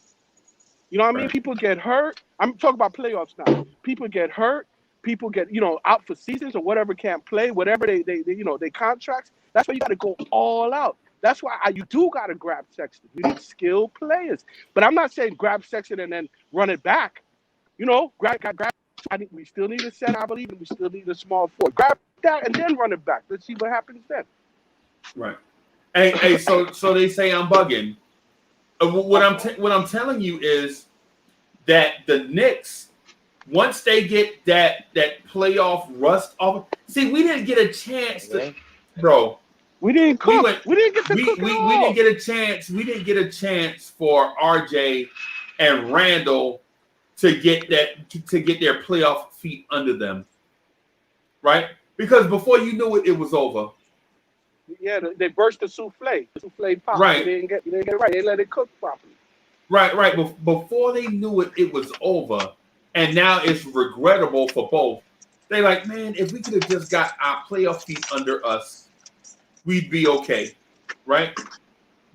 You know what I mean? People get hurt. I'm talking about playoffs now. People get hurt. People get out for seasons or whatever, can't play, whatever they contracts. That's why you got to go all out. That's why you do got to grab Sexton. You need skilled players. But I'm not saying grab Sexton and then run it back. Grab. I think we still need a center, I believe, and we still need a small forward. Grab that and then run it back. Let's see what happens then. Right. Hey. So they say I'm bugging. What I'm telling you is that the Knicks, once they get that playoff rust off. See, we didn't get a chance to, bro. We didn't cook. We didn't get to cook. We didn't get a chance. We didn't get a chance for RJ and Randall to get their playoff feet under them, right? Because before you knew it, it was over. Yeah, they burst the souffle. The souffle popped. Right. They didn't get it right. They let it cook properly. Right. Before they knew it, it was over, and now it's regrettable for both. They like, man, if we could have just got our playoff feet under us, we'd be okay, right?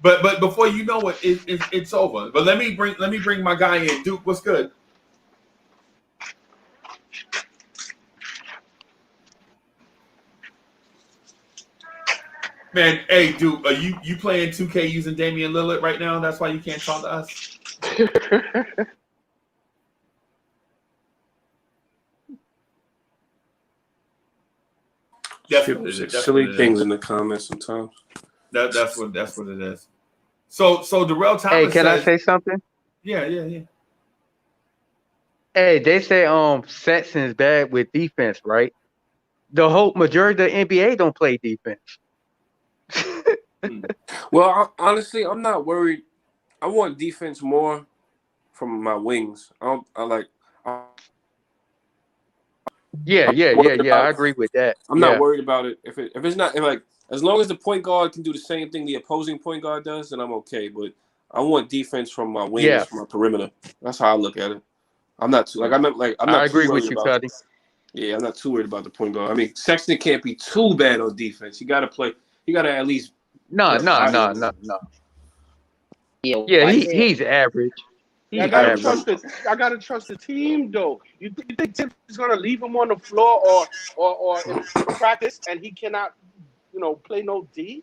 But before you know it, it's over. But let me bring my guy in. Duke, what's good? Man, hey, Duke, are you playing 2K using Damian Lillard right now? That's why you can't talk to us? Definitely. Silly things in the comments sometimes. That's what it is. So Darrell Thomas. Hey, can I say something? Yeah. Hey, they say Sexton's bad with defense, right? The whole majority of the NBA don't play defense. Well, honestly, I'm not worried. I want defense more from my wings. Yeah. I agree with that. I'm not worried about it. If it's not as long as the point guard can do the same thing the opposing point guard does, then I'm okay. But I want defense from my wings, from my perimeter. That's how I look at it. I'm not too I'm not I agree with you, Cuddy. Yeah, I'm not too worried about the point guard. I mean, Sexton can't be too bad on defense. You got to play. You got to at least. No. Yeah, he's average. I gotta trust the team, though. You think Tim is gonna leave him on the floor or in practice and he cannot, play no D?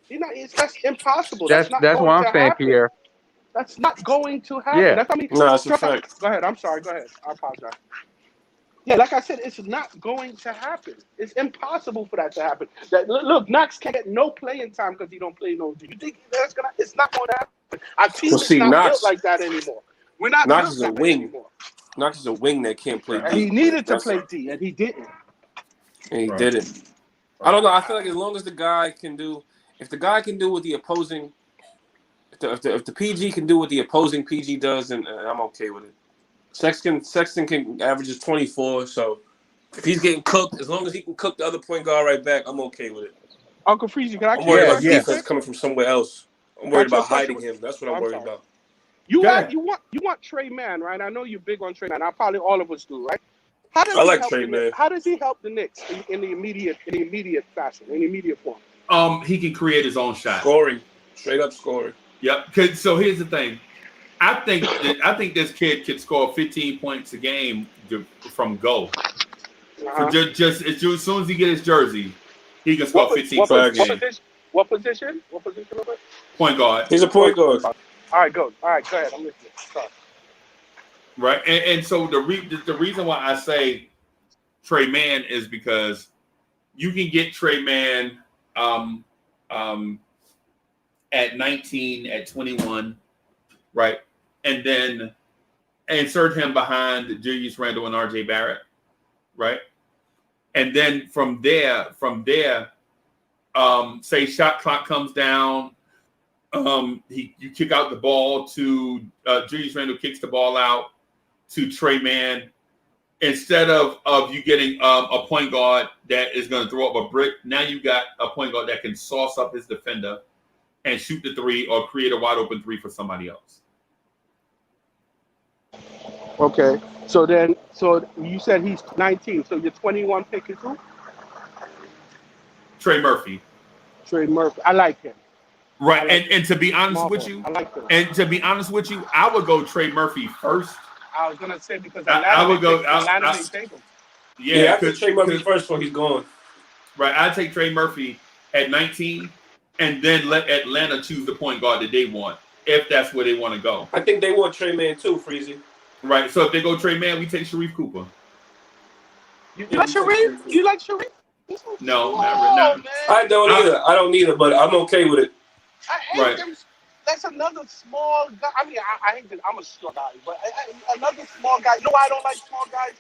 That's impossible. That's what I'm saying, Pierre. That's not going to happen. Yeah. That's a fact. Go ahead. I'm sorry. Go ahead. I apologize. Yeah, like I said, it's not going to happen. It's impossible for that to happen. Look, Knox can't get no playing time because he don't play no D. You think it's not going to happen? Our team is not built like that anymore. We're not Knox built is a that wing. anymore. Knox is a wing that can't play D. And he needed to play D, and he didn't. And he didn't. I don't know. I feel like as long as the guy can do, if the guy can do what the opposing, if the PG can do what the opposing PG does, then I'm okay with it. Sexton can averages 24, so if he's getting cooked, as long as he can cook the other point guard right back, I'm okay with it. Uncle Freezy, can I? I'm worried about defense coming from somewhere else. I'm worried about hiding him. That's what I'm worried about. You want Trey Mann, right? I know you're big on Trey Mann. Probably all of us do, right? I like Trey Mann. How does he help the Knicks in the immediate fashion, in the immediate form? He can create his own shot. Scoring, straight up scoring. Yep. So here's the thing. I think this kid could score 15 points a game from go. Just as soon as he gets his jersey, he can score 15 points a game. What position? Point guard. He's a point guard. All right, go ahead. I'm listening. Sorry. Right, and so the reason why I say Trey Mann is because you can get Trey Mann at 19, at 21, right, and then insert him behind Julius Randle and RJ Barrett, right, and then from there, say shot clock comes down, you kick out the ball to Julius Randle kicks the ball out to Trey Mann. Instead of you getting a point guard that is going to throw up a brick, now you got a point guard that can sauce up his defender and shoot the three or create a wide open three for somebody else. Okay, so you said he's 19, so your 21 pick is who? Trey Murphy. I like him. Right, and to be honest with you, I would go Trey Murphy first. I was gonna say because I would go. Atlanta may take him. Yeah, I could Trey Murphy first before he's gone. Right, I'd take Trey Murphy at 19, and then let Atlanta choose the point guard that they want, if that's where they want to go. I think they want Trey Mann too, Freezy. Right, so if they go Trey Mann, we take Sharif Cooper. You like Sharif? You like Sharif? No, not. I don't either, but I'm okay with it. I hate them. That's another small guy. I mean, I hate that I'm a small guy, but another small guy. You know why I don't like small guys?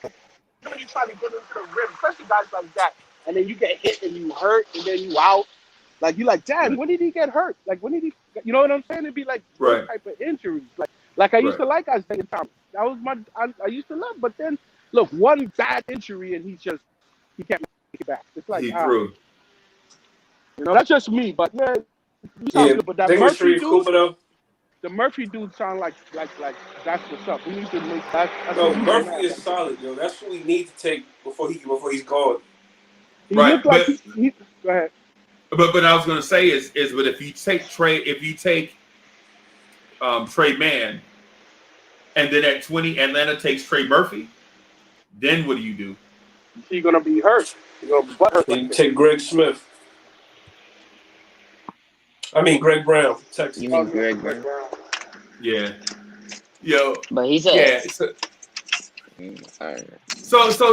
When you try to get into the rim, especially guys like that, and then you get hit and you hurt, and then you out. Like, you're like, damn, when did he get hurt? Like, when did he, you know what I'm saying? It'd be like those type of injuries. Like I used to like Isaiah Thomas. That was I used to love, but then, look, one bad injury and he can't make it back. It's like, he threw. You know, that's just me, but yeah. But that Murphy dude, the Murphy dude sound like that's what's up. We need to make that. No, Murphy is solid, yo. That's what we need to take before he's gone. Right, go ahead. But I was gonna say is but if you take Trey Mann, and then at 20 Atlanta takes Trey Murphy, then what do you do? He's gonna be hurt. You're gonna be butthurt. You take Greg Smith. I mean Greg Brown, Texas. You mean Greg Brown? Yeah. Yo. But he's So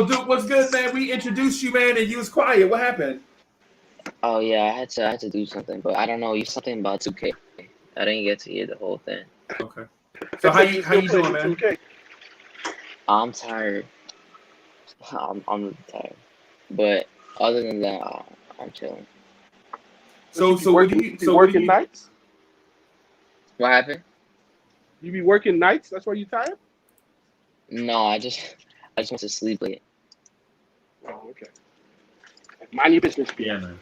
dude, what's good, man? We introduced you, man, and you was quiet. What happened? Oh yeah, I had to do something, but I don't know. You something about 2K. I didn't get to hear the whole thing. Okay. So how you doing, man? 2K. I'm tired. I'm tired, but other than that, I'm chilling. So what do you working nights? What happened? You be working nights? That's why you tired? No, I just went to sleep late. Oh, okay. Mind your business. Yeah, man.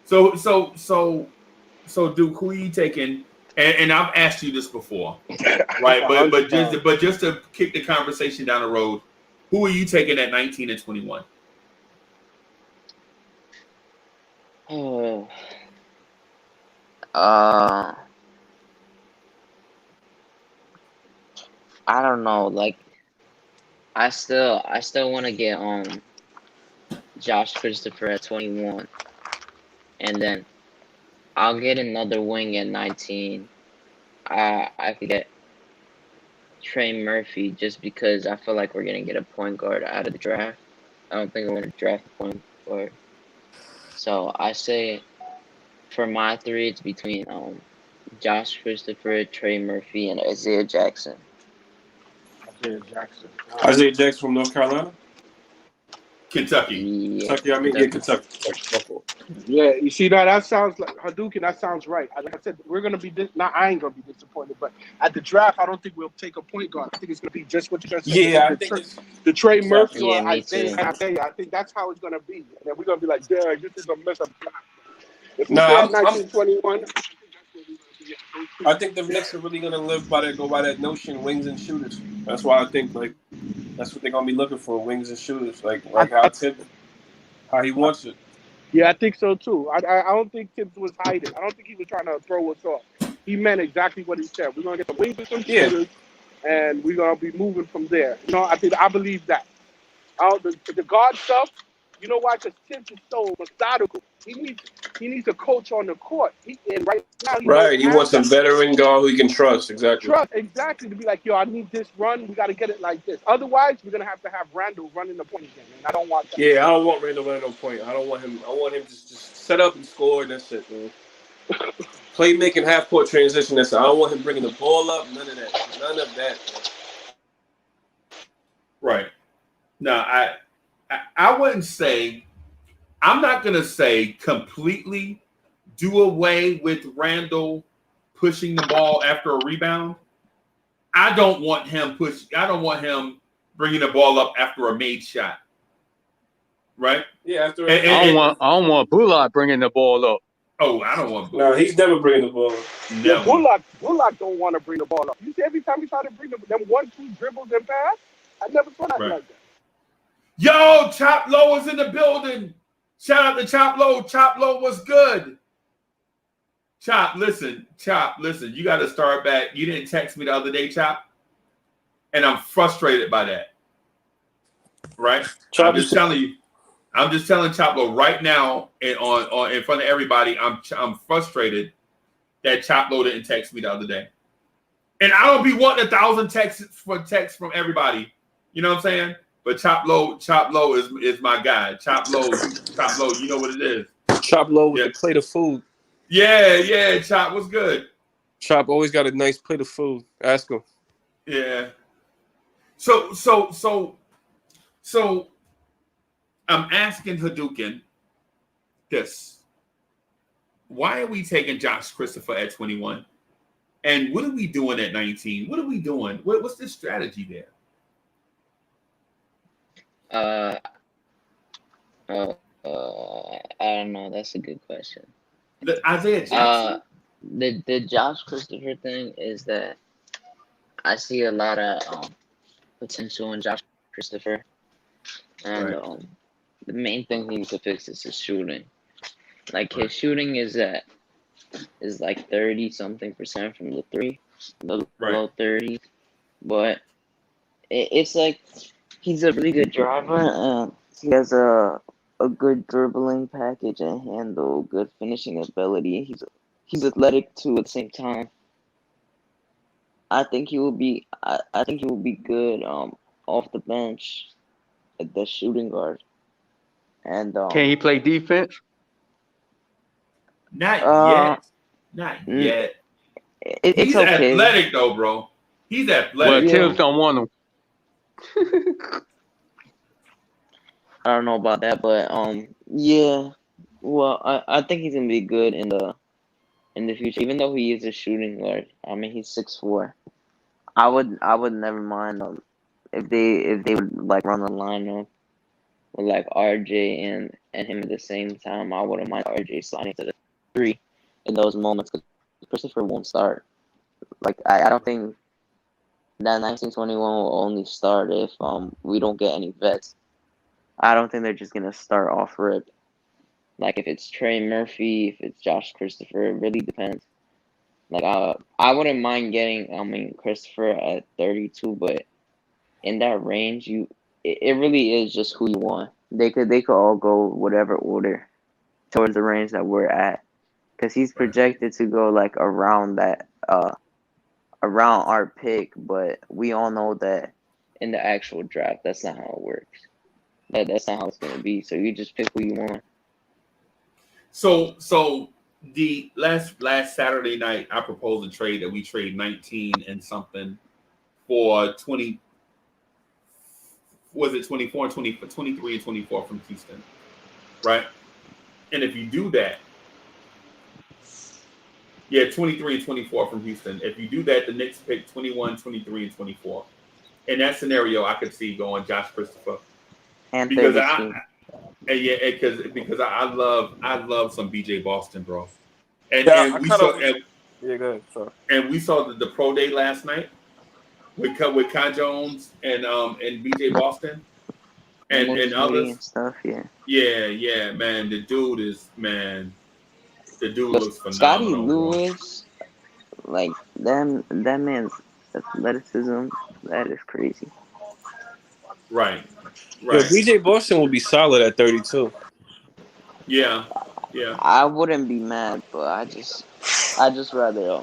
So, Duke, who are you taking? And I've asked you this before, right? But just to kick the conversation down the road, who are you taking at 19 and 21? Oh, I don't know. Like, I still want to get Josh Christopher at 21, and then I'll get another wing at 19. I could get Trey Murphy just because I feel like we're gonna get a point guard out of the draft. I don't think we're gonna draft a point guard. So I say for my three, it's between Josh Christopher, Trey Murphy, and Isaiah Jackson. Isaiah Jackson from North Carolina? Kentucky. Yeah, Kentucky. Yeah, you see that sounds like Hadouken. That sounds right. Like I said, we're gonna be I ain't gonna be disappointed, but at the draft, I don't think we'll take a point guard. I think it's gonna be just what you just said. Yeah, I think the Trey Murphy or Isaiah. I think that's how it's gonna be, and then we're gonna be like, yeah, this is a mess up. If Nah, I'm 1921. I think the Knicks are really gonna go by that notion, wings and shooters. That's why I think that's what they're gonna be looking for, wings and shooters, like how he wants it. Yeah, I think so too. I don't think Tibbs was hiding. I don't think he was trying to throw us off. He meant exactly what he said. We're gonna get the wings and some shooters, and we're gonna be moving from there. I believe that. The guard stuff. You know why? Because Tibbs is so methodical. He needs a coach on the court. And right now, He wants a veteran guard who he can trust. Exactly. To be like, yo, I need this run. We got to get it like this. Otherwise, we're gonna have to have Randall running the point again, and I don't want that. Yeah, I don't want Randall running no point. I don't want him. I want him to just set up and score, and that's it, man. Playmaking half-court transition. That's it. I don't want him bringing the ball up. None of that. None of that. Man. Right. No, I wouldn't say. I'm not gonna say completely do away with Randall pushing the ball after a rebound. I don't want him bringing the ball up after a made shot. Right? Yeah. I don't want Bullock bringing the ball up. Oh, I don't want Bullock. No, he's never bringing the ball up. Yeah, Bullock don't want to bring the ball up. You see, every time he try to bring them 1-2 dribbles and pass, I never saw that like that. Yo, Chop Low is in the building. Shout out to Chop Low. Chop Low was good. Chop, listen. You got to start back. You didn't text me the other day, Chop, and I'm frustrated by that. Right? I'm just telling Chop Low right now, and on in front of everybody. I'm frustrated that Chop Low didn't text me the other day, and I don't be wanting 1,000 texts from everybody. You know what I'm saying? But Chop Low is my guy. Chop Low, you know what it is. Chop Low with a plate of food. Yeah, Chop, what's good? Chop always got a nice plate of food. Ask him. Yeah. So I'm asking Hadouken this. Why are we taking Josh Christopher at 21? And what are we doing at 19? What are we doing? What's the strategy there? I don't know. That's a good question. Isaiah Jackson. The Josh Christopher thing is that I see a lot of potential in Josh Christopher, and the main thing he needs to fix is his shooting. Like his shooting is like 30-something% from the three, low 30s, but it's like. He's a really good driver, and he has a good dribbling package and handle, good finishing ability. He's athletic too at the same time. I think he will be good off the bench at the shooting guard. And can he play defense? Not yet. Not yet. It's He's okay. athletic though, bro. He's athletic. Well, Tibbs don't want him. I don't know about that, but yeah. Well, I think he's gonna be good in the future, even though he is a shooting guard. I mean, he's 6'4". I would never mind if they would like run the lineup with like RJ and him at the same time. I wouldn't mind RJ sliding to the 3 in those moments because Christopher won't start. Like I don't think that 1921 will only start if we don't get any vets. I don't think they're just gonna start off rip. Like if it's Trey Murphy, if it's Josh Christopher, it really depends. Like I wouldn't mind getting Christopher at 32, but in that range, it really is just who you want. They could all go whatever order towards the range that we're at, because he's projected to go like around that around our pick, but we all know that in the actual draft, that's not how it works. That's not how it's gonna be. So you just pick who you want. So the last Saturday night, I proposed a trade that we trade 19 and something for 20. Was it 24 and 20, 23 and 24 from Houston, right? And if you do that, 23 and 24 from Houston. If you do that, the Knicks pick 21, 23, and 24. In that scenario, I could see going Josh Christopher. And because because I love some BJ Boston, bro. And we saw the pro day last night with Kai Jones and BJ Boston and others and stuff. Yeah, man. The dude looks phenomenal. Scotty Lewis, like that man's athleticism, that is crazy. Right. Yo, BJ Boston will be solid at 32. Yeah. I wouldn't be mad, but I just rather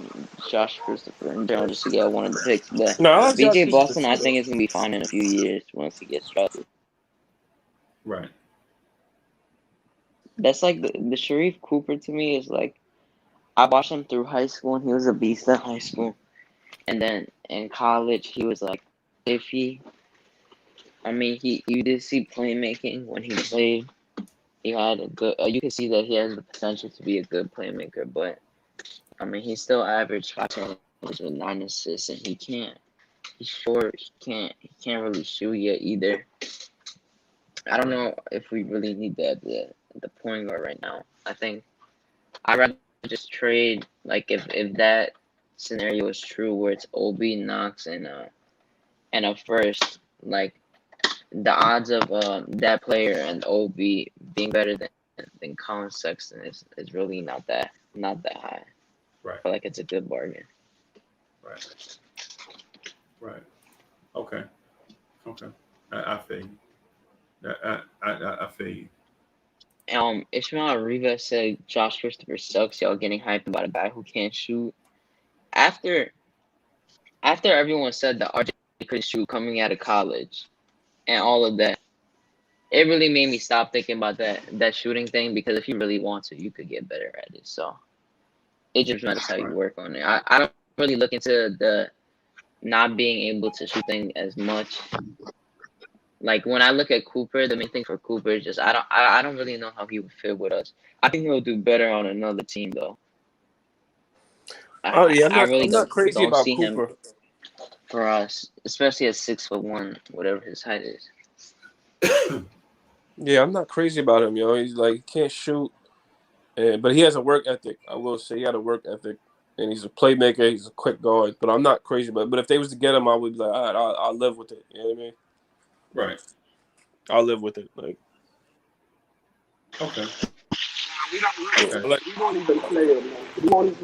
Josh Christopher in general just to get one of the picks. But BJ Boston, I think is gonna be fine in a few years once he gets drafted. Right. That's like the Sharif Cooper to me is like, I watched him through high school and he was a beast at high school, and then in college he was like iffy. I mean, you did see playmaking when he played. He had a good. You can see that he has the potential to be a good playmaker, but I mean, he's still average 5 turnovers with 9 assists, and he can't. He's short. He can't really shoot yet either. I don't know if we really need the point guard right now. I think I'd rather just trade, like if that scenario is true, where it's Obi, Knox, and a first, like. The odds of that player and Obi being better than Colin Sexton is really not that high. Right. I feel like it's a good bargain. Right. Okay. I feel you. I feel you. Ishmael Rivas said Josh Christopher sucks. Y'all getting hyped about a guy who can't shoot. After everyone said that RJ could shoot coming out of college and all of that, it really made me stop thinking about that shooting thing, because if you really want to, you could get better at it. So it just matters how you work on it. I don't really look into the not being able to shoot thing as much. Like when I look at Cooper, the main thing for Cooper is just I don't really know how he would fit with us. I think he'll do better on another team though. I'm not crazy about Cooper. For us, especially at 6'1", whatever his height is. Yeah, I'm not crazy about him, yo. He's like, he can't shoot, but he has a work ethic. I will say he had a work ethic, and he's a playmaker. He's a quick guard, but I'm not crazy about it. But if they was to get him, I would be like, all right, I'll live with it. You know what I mean? Right. I'll live with it. Like, okay.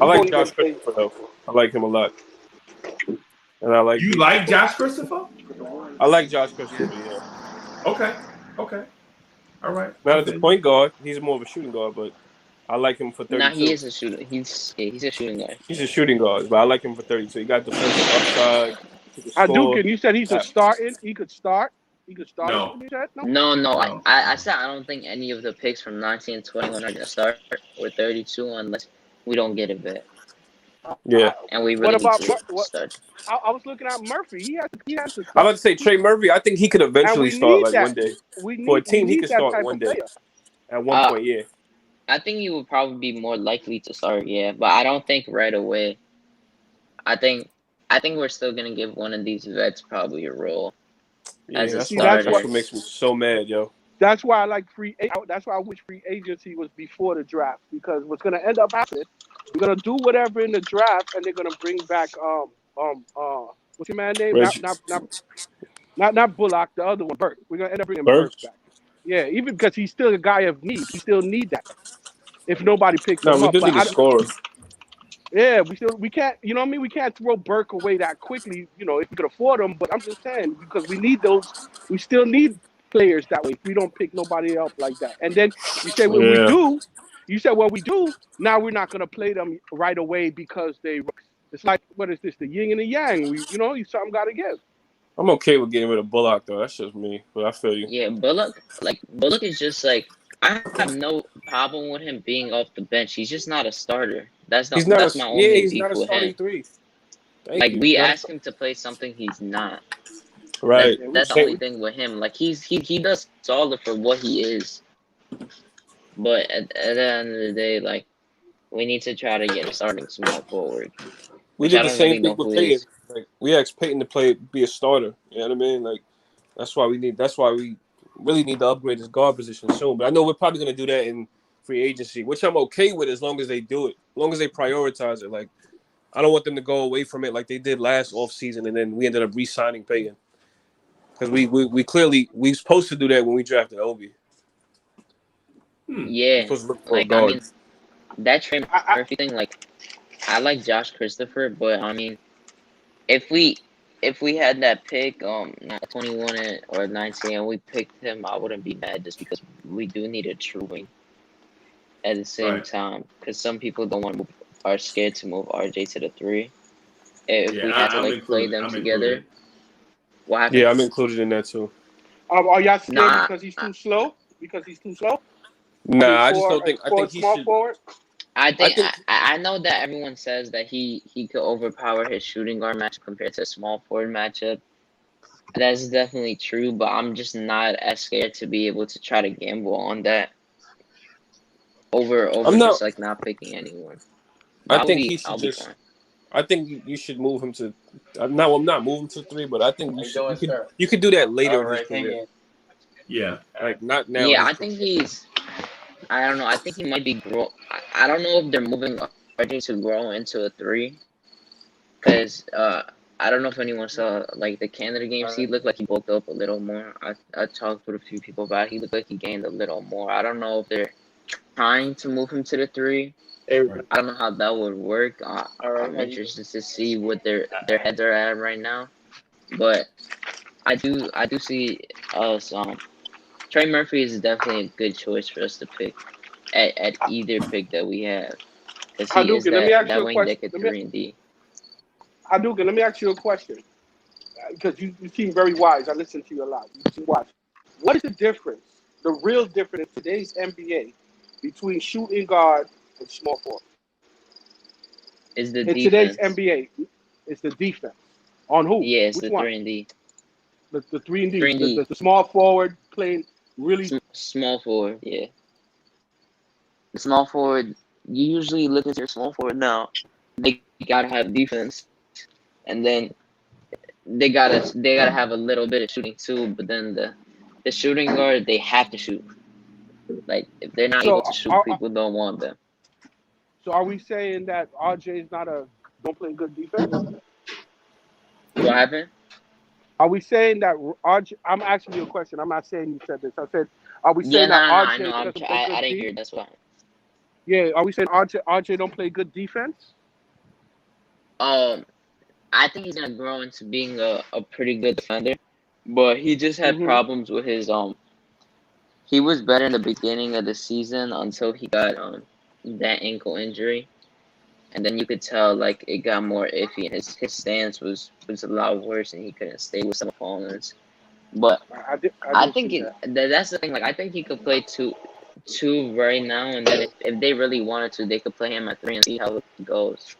I like Josh Christopher though. I like him a lot. And I like you like Josh Christopher? I like Josh Christopher, yeah. Okay. All right. Not at the point guard. He's more of a shooting guard, but I like him for 32. Nah, he is a shooter. He's a shooting guard. He's a shooting guard, but I like him for 32. He got defensive upside. I do. You said he's a starting. He could start. He could start. No. No. I said I don't think any of the picks from 19 and 21 are gonna start with 32 unless we don't get a vet. Yeah. And we really What about need to start. I was looking at Murphy. He has to start. I'm about to say Trey Murphy. I think he could eventually And we start need like that. one day. We For a team, he need could that start type one of day. player. At one point, yeah. I think he would probably be more likely to start, yeah, but I don't think right away. I think we're still gonna give one of these vets probably a role as a starter. That's what makes me so mad, yo. That's why I like that's why I wish free agency was before the draft, because what's gonna end up happening, we're gonna do whatever in the draft, and they're gonna bring back what's your man's name? Not Bullock, the other one, Burke. We're gonna end up bringing Burke back. Yeah, even because he's still a guy of need. We still need that. If nobody picks him up, we do need a scorer. Yeah, we can't. You know what I mean? We can't throw Burke away that quickly. You know, if we could afford him. But I'm just saying, because we need those. We still need players that way. If we don't pick nobody up like that, and then you say when we do, now we're not gonna play them right away because they. It's like, what is this? The yin and the yang. You something got to give. I'm okay with getting rid of Bullock though. That's just me, but I feel you. Yeah, Bullock is just like, I have no problem with him being off the bench. He's just not a starter. That's my only beef with him. Three. We ask him to play something he's not. Right. That's the only thing with him. Like he does solid for what he is. But at the end of the day, like, we need to try to get a starting small forward. We did the same thing with Peyton. Like, we asked Peyton to be a starter. You know what I mean? Like, that's why we really need to upgrade his guard position soon. But I know we're probably going to do that in free agency, which I'm okay with as long as they do it, as long as they prioritize it. Like, I don't want them to go away from it like they did last offseason, and then we ended up re-signing Peyton. Because we clearly supposed to do that when we drafted Obi. Yeah, like, I mean, that Trey Murphy thing, like, I like Josh Christopher, but I mean, if we had that pick, not 21 or 19, and we picked him, I wouldn't be mad just because we do need a true wing at the same time. Because some people are scared to move RJ to the 3. If we had to play them together, what happened? Yeah, I'm included in that too. Are y'all scared because he's too slow? Nah, I just don't think. I think he should. Forward? I know that everyone says that he could overpower his shooting guard match compared to a small forward matchup. That's definitely true, but I'm just not as scared to be able to try to gamble on that over just like not picking anyone. I think he should just. I think you should move him to. I'm not moving to 3, but I think you could do that later in his career. Yeah, like not now. Yeah, I think he's. I don't know. I think he might be grow. I don't know if they're moving RJ to grow into a 3, because I don't know if anyone saw like the Canada games. He looked like he bulked up a little more. I talked with a few people about it. He looked like he gained a little more. I don't know if they're trying to move him to the 3. I don't know how that would work. I'm interested to see what their heads are at right now, but I do see us. Trey Murphy is definitely a good choice for us to pick at either pick that we have, because he is that wing that could 3 and D. Hadouken, let me ask you a question, because you seem very wise. I listen to you a lot. You seem wise. What is the difference, the real difference in today's NBA between shooting guard and small forward? Is the in defense. Today's NBA, it's the defense. On who? Yeah, it's Which the one? 3 and D. The 3 and D. 3 and D. The small forward playing really small forward. Yeah. The small forward. You usually look at your small forward now. They gotta have defense, and then they gotta have a little bit of shooting too. But then the shooting guard, they have to shoot. Like, if they're not able to shoot, people don't want them. So are we saying that RJ is don't play good defense? What happened? Are we saying that RJ? I'm asking you a question. I'm not saying you said this. I said, are we saying that RJ doesn't play good I didn't defense? hear. That's why. Yeah. Are we saying RJ don't play good defense? I think he's gonna grow into being a pretty good defender, but he just had problems with his He was better in the beginning of the season until he got that ankle injury, and then you could tell like it got more iffy, and his stance was a lot worse, and he couldn't stay with some opponents. But I did think see that. that's the thing. Like, I think he could play two right now, and then if they really wanted to, they could play him at 3 and see how it goes.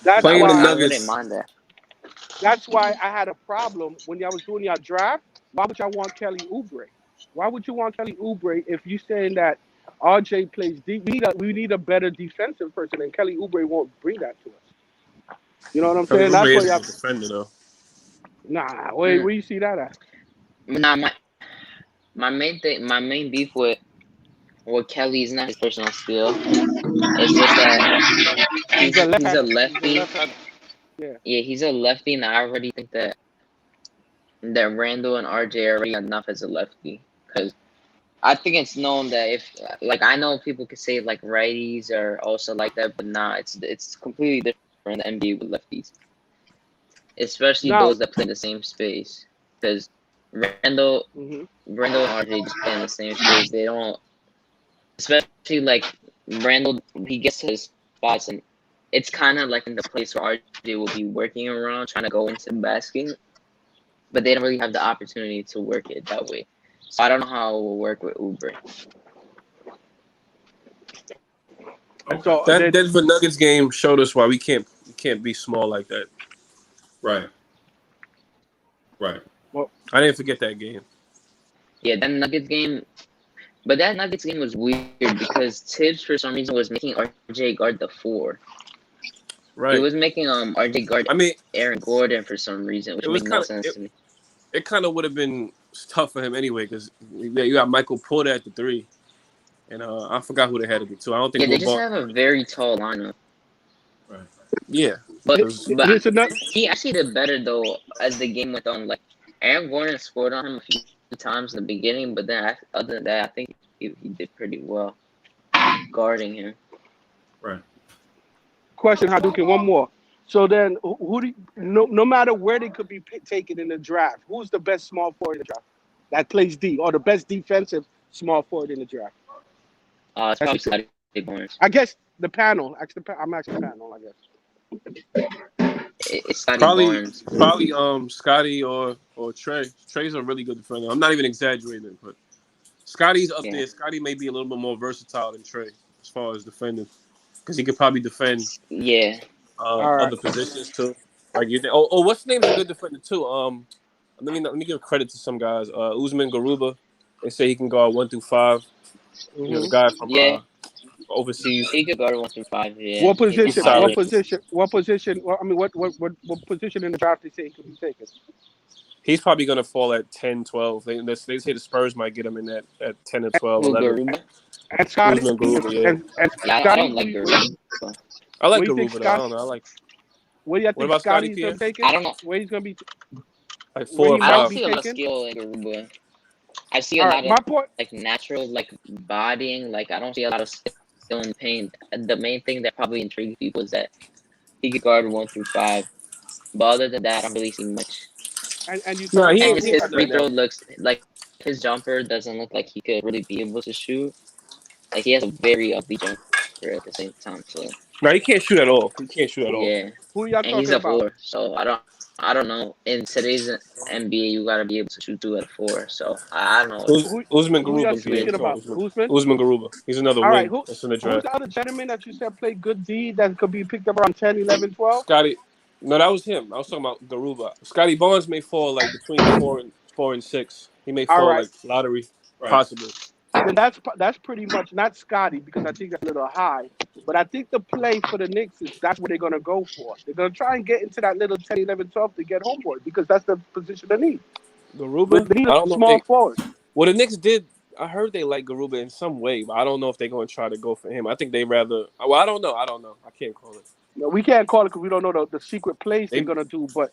That's Playing why the I wouldn't Nuggets. mind that. That's why I had a problem when y'all was doing your draft. Why would y'all want Kelly Oubre? Why would you want Kelly Oubre if you saying that RJ plays deep? We need a better defensive person, and Kelly Oubre won't bring that to us. You know what I'm saying? That's Oubre why is a y'all. good defender though. Nah, where you see that at? Nah, my main beef with Kelly is not his personal skill. It's just that he's a lefty. Yeah, he's a lefty, and I already think that Randall and RJ are already enough as a lefty. Because I think it's known that if, like, I know people could say like righties are also like that, but nah, it's completely different in the NBA with lefties, especially those that play in the same space. Because Randall and RJ just play in the same space. They don't, especially like Randall, he gets to his spots, and it's kind of like in the place where RJ will be working around, trying to go into the basket, but they don't really have the opportunity to work it that way. So I don't know how it will work with Oubre. So that Denver Nuggets game showed us why we can't be small like that. Right. Well, I didn't forget that game. Yeah, that Nuggets game. But that Nuggets game was weird because Tibbs, for some reason, was making RJ guard the 4. Right. He was making RJ guard Aaron Gordon for some reason, which makes no sense to me. It kind of would have been tough for him anyway because you got Michael Porter at the 3. And I forgot who they had at the 2. I don't think they just have a very tall lineup. Right. Yeah. But he actually did better, though, as the game went on. Like, Aaron Gordon scored on him a few times in the beginning, but then other than that, I think he did pretty well guarding him. Right. Question, Hadouken, one more. So then, who do no matter where they could be taken in the draft, who's the best small forward in the draft that plays D, or the best defensive small forward in the draft? It's probably Scotty Barnes. I guess the panel. I'm asking the panel, I guess. It's Scotty Barnes. Barnes. Probably Scotty or Trey. Trey's a really good defender. I'm not even exaggerating, but Scotty's up there. Scotty may be a little bit more versatile than Trey as far as defending, because he could probably defend. Yeah. Other positions too. Like you think. Oh, what's the name of a good defender too? Let me give credit to some guys. Usman Garuba. They say he can guard 1 through 5. You know, the guy from overseas. He could guard 1 through 5. Yeah. What position? What position? Well, I mean, what position in the draft they say he could be taken? He's probably going to fall at 10, 12. They say the Spurs might get him in at 10 or 12, 11. And Scotty? Garuba, I don't like Garuba. I like Garuba, though. I don't know. I like. What do you think Scotty's going to take? I don't know. Where he's going to be? Like 4 or 5. I don't see a lot of skill in Garuba. I see a lot of like natural like bodying. Like I don't see a lot of skill in paint. The main thing that probably intrigues people is that he could guard 1 through 5. But other than that, I don't really see much. And you his free throw looks like his jumper doesn't look like he could really be able to shoot. Like he has a very ugly jumper at the same time. So no, he can't shoot at all. He can't shoot at all. Yeah. Who y'all and he's a 4, so I don't know. In today's NBA, you gotta be able to shoot 2 at 4. So I don't know. Usman Garuba. Usman Garuba. He's another wing. That's in the draft. Who's the other gentleman that you said played good D that could be picked up around 10, 11, 12? Scotty. No, that was him. I was talking about Garuba. Scotty Barnes may fall like between 4 and 6. He may fall like lottery, possibly. And that's pretty much not Scotty, because I think that's a little high. But I think the play for the Knicks is that's what they're going to go for. They're going to try and get into that little 10, 11, 12 to get homeboard, because that's the position they need. Garuba? They need a small forward. Well, the Knicks did. I heard they like Garuba in some way, but I don't know if they're going to try to go for him. I think they rather. Well, I don't know. I can't call it. No, we can't call it because we don't know the secret plays they're going to do. But,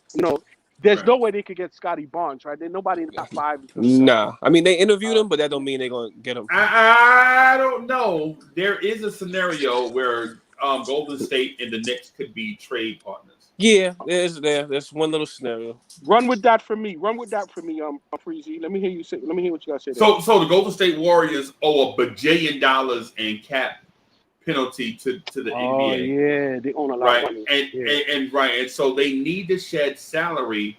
there's no way they could get Scotty Barnes, right? There's nobody in the top 5. Nah. I mean, they interviewed him, but that don't mean they're going to get him. I don't know. There is a scenario where Golden State and the Knicks could be trade partners. Yeah, there's one little scenario. Run with that for me, Freezy. Let me hear you say. Let me hear what you guys say. So the Golden State Warriors owe $1 bajillion in cap penalty to the NBA. Oh yeah, they own a lot of money. And so they need to shed salary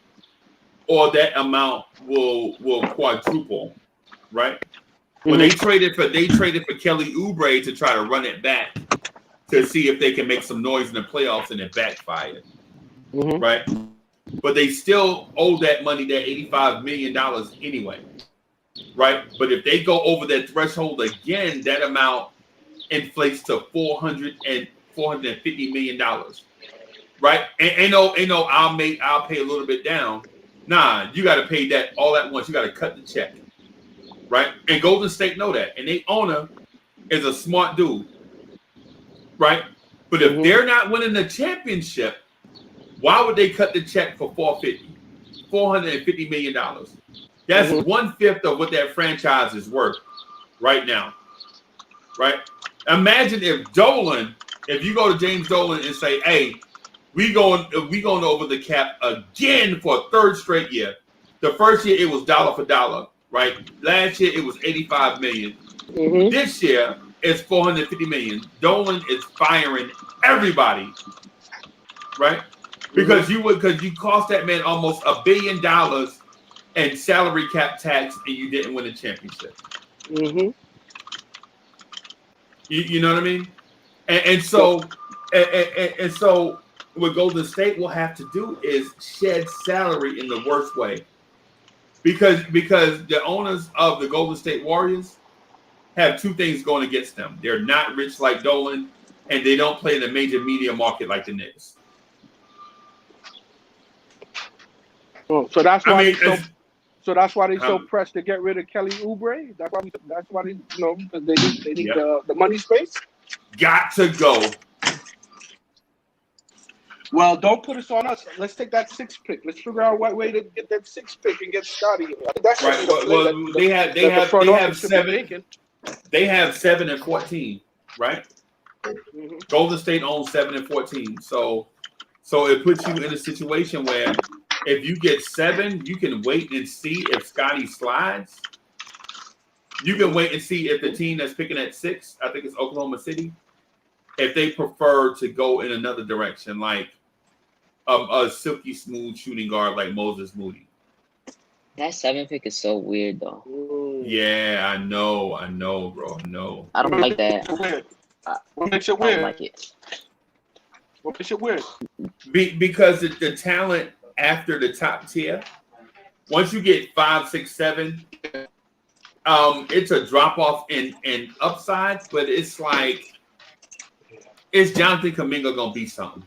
or that amount will quadruple, right? When they traded for Kelly Oubre to try to run it back to see if they can make some noise in the playoffs, and it backfired, right? But they still owe that money, that $85 million anyway, right? But if they go over that threshold again, that amount inflates to $450 million, right? And no, I'll pay a little bit down. Nah, you got to pay that all at once. You got to cut the check, right? And Golden State know that, and their owner is a smart dude, right? But if they're not winning the championship, why would they cut the check for $450 million? That's 1/5 of what that franchise is worth right now, right? Imagine if you go to James Dolan and say, "Hey, we going over the cap again for a third straight year." The first year it was dollar for dollar, right? Last year it was $85 million. This year it's $450 million. Dolan is firing everybody, right? Because you cost that man almost $1 billion in salary cap tax, and you didn't win a championship. You know what I mean? And so what Golden State will have to do is shed salary in the worst way, because the owners of the Golden State Warriors have two things going against them. They're not rich like Dolan, and they don't play in a major media market like the Knicks. Oh, so that's why that's why they so pressed to get rid of Kelly Oubre. That's why they because they need the money space. Got to go. Well, don't put us on us. Let's take that 6th pick. Let's figure out what way to get that 6th pick and get Scotty. That's right. Well, they have 7. They have 7 and 14, right? Golden State owns 7 and 14. So it puts you in a situation where if you get 7, you can wait and see if Scotty slides. You can wait and see if the team that's picking at 6, I think it's Oklahoma City, if they prefer to go in another direction, like a silky smooth shooting guard like Moses Moody. That 7th pick is so weird, though. Yeah, I know, bro. I know. I don't like that. What makes it weird? I don't like it. What makes it weird? Because the talent after the top tier, once you get 5, 6, 7, it's a drop off in upside, but it's like, is Jonathan Kuminga gonna be something?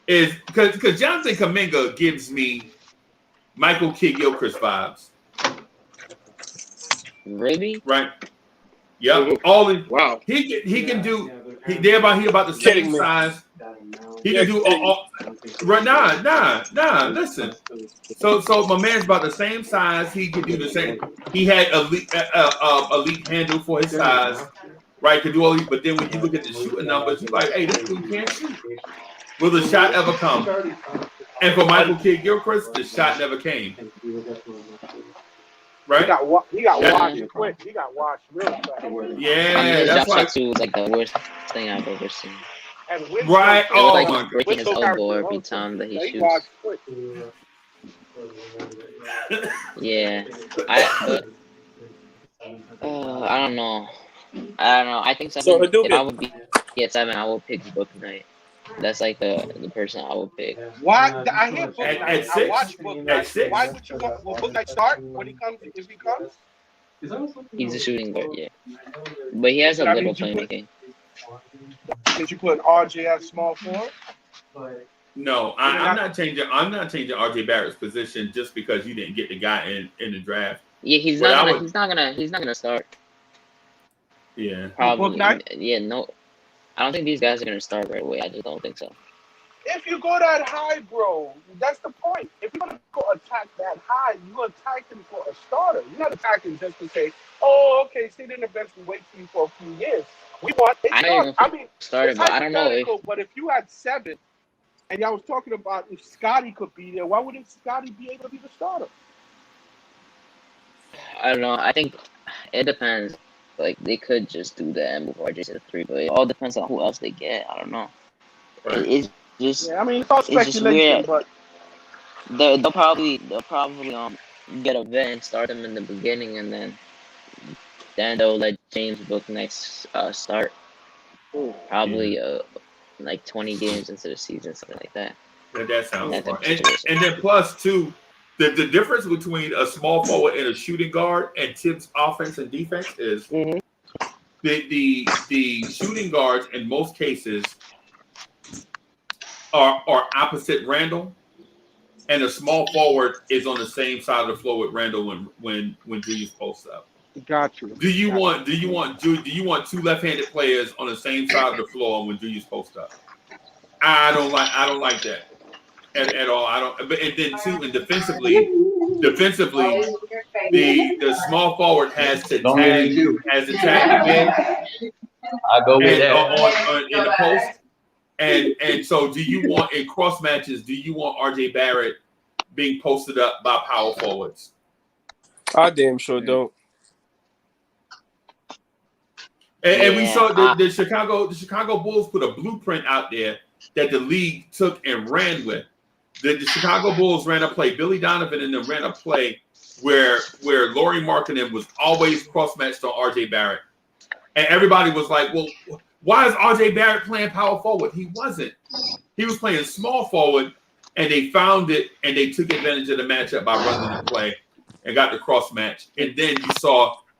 Is because Jonathan Kuminga gives me Michael Kidd-Gilchrist vibes. Really? Right. Yep. Wow. He can do. They're about the same size. He can do all. Right. Nah. Listen. So my man's about the same size. He can do the same. He had elite handle for his size. Right, could do all these, but then when you look at the shooting numbers, you're like, hey, this dude can't shoot. Will the shot ever come? And for Michael Kidd-Gilchrist, the shot never came. Right? He got washed quick. He got washed real fast. Yeah, that's why it was like the worst thing I've ever seen. Right? Oh, like he's breaking his elbow every time that he shoots. Yeah, I don't know. I think 7. If I would be at 7, I would pick Book Knight. That's like the person I would pick. Why? I hear Book Knight. At 6? I watch Book Knight. Why would you want? Will Book Knight start when he comes? If he comes? He's a shooting guard, yeah. But he has a little playmaking. Did you put RJ at small forward? No, I'm not changing. I'm not changing RJ Barrett's position just because you didn't get the guy in the draft. Yeah, he's not gonna start. Yeah. Probably. Yeah, no. I don't think these guys are gonna start right away. I just don't think so. If you go that high, bro, that's the point. If you're gonna go attack that high, you're attacking for a starter. You're not attacking just to say, "Oh, okay, sit in the bench and wait for you for a few years." We want. I mean, started, but I don't know if. But if you had 7, and y'all was talking about if Scotty could be there, why wouldn't Scotty be able to be the starter? I don't know. I think it depends. Like, they could just do that and move RJ to the 3, but it all depends on who else they get. I don't know. It's just. Yeah, I mean, it's all speculation, but they'll probably get a vet and start them in the beginning, and then they'll let James Bouknight start. Probably like 20 games into the season, something like that. That sounds smart. And then plus too, the difference between a small forward and a shooting guard and Tibbs' offense and defense is the shooting guards in most cases are opposite Randall, and a small forward is on the same side of the floor with Randall when Julius posts up. Got you. Do you want two left-handed players on the same side of the floor when Julius posts up? I don't like that at all. I don't. But and then too, and defensively, the small forward has to tag the man. I go with that on in the post. And so, do you want in cross matches? Do you want RJ Barrett being posted up by power forwards? I damn sure don't. And we saw the Chicago Bulls put a blueprint out there that the league took and ran with. The Chicago Bulls ran a play. Billy Donovan and them ran a play where Lauri Markkanen was always cross-matched on RJ Barrett. And everybody was like, well, why is RJ Barrett playing power forward? He wasn't. He was playing small forward, and they found it, and they took advantage of the matchup by running the play and got the cross-match. And then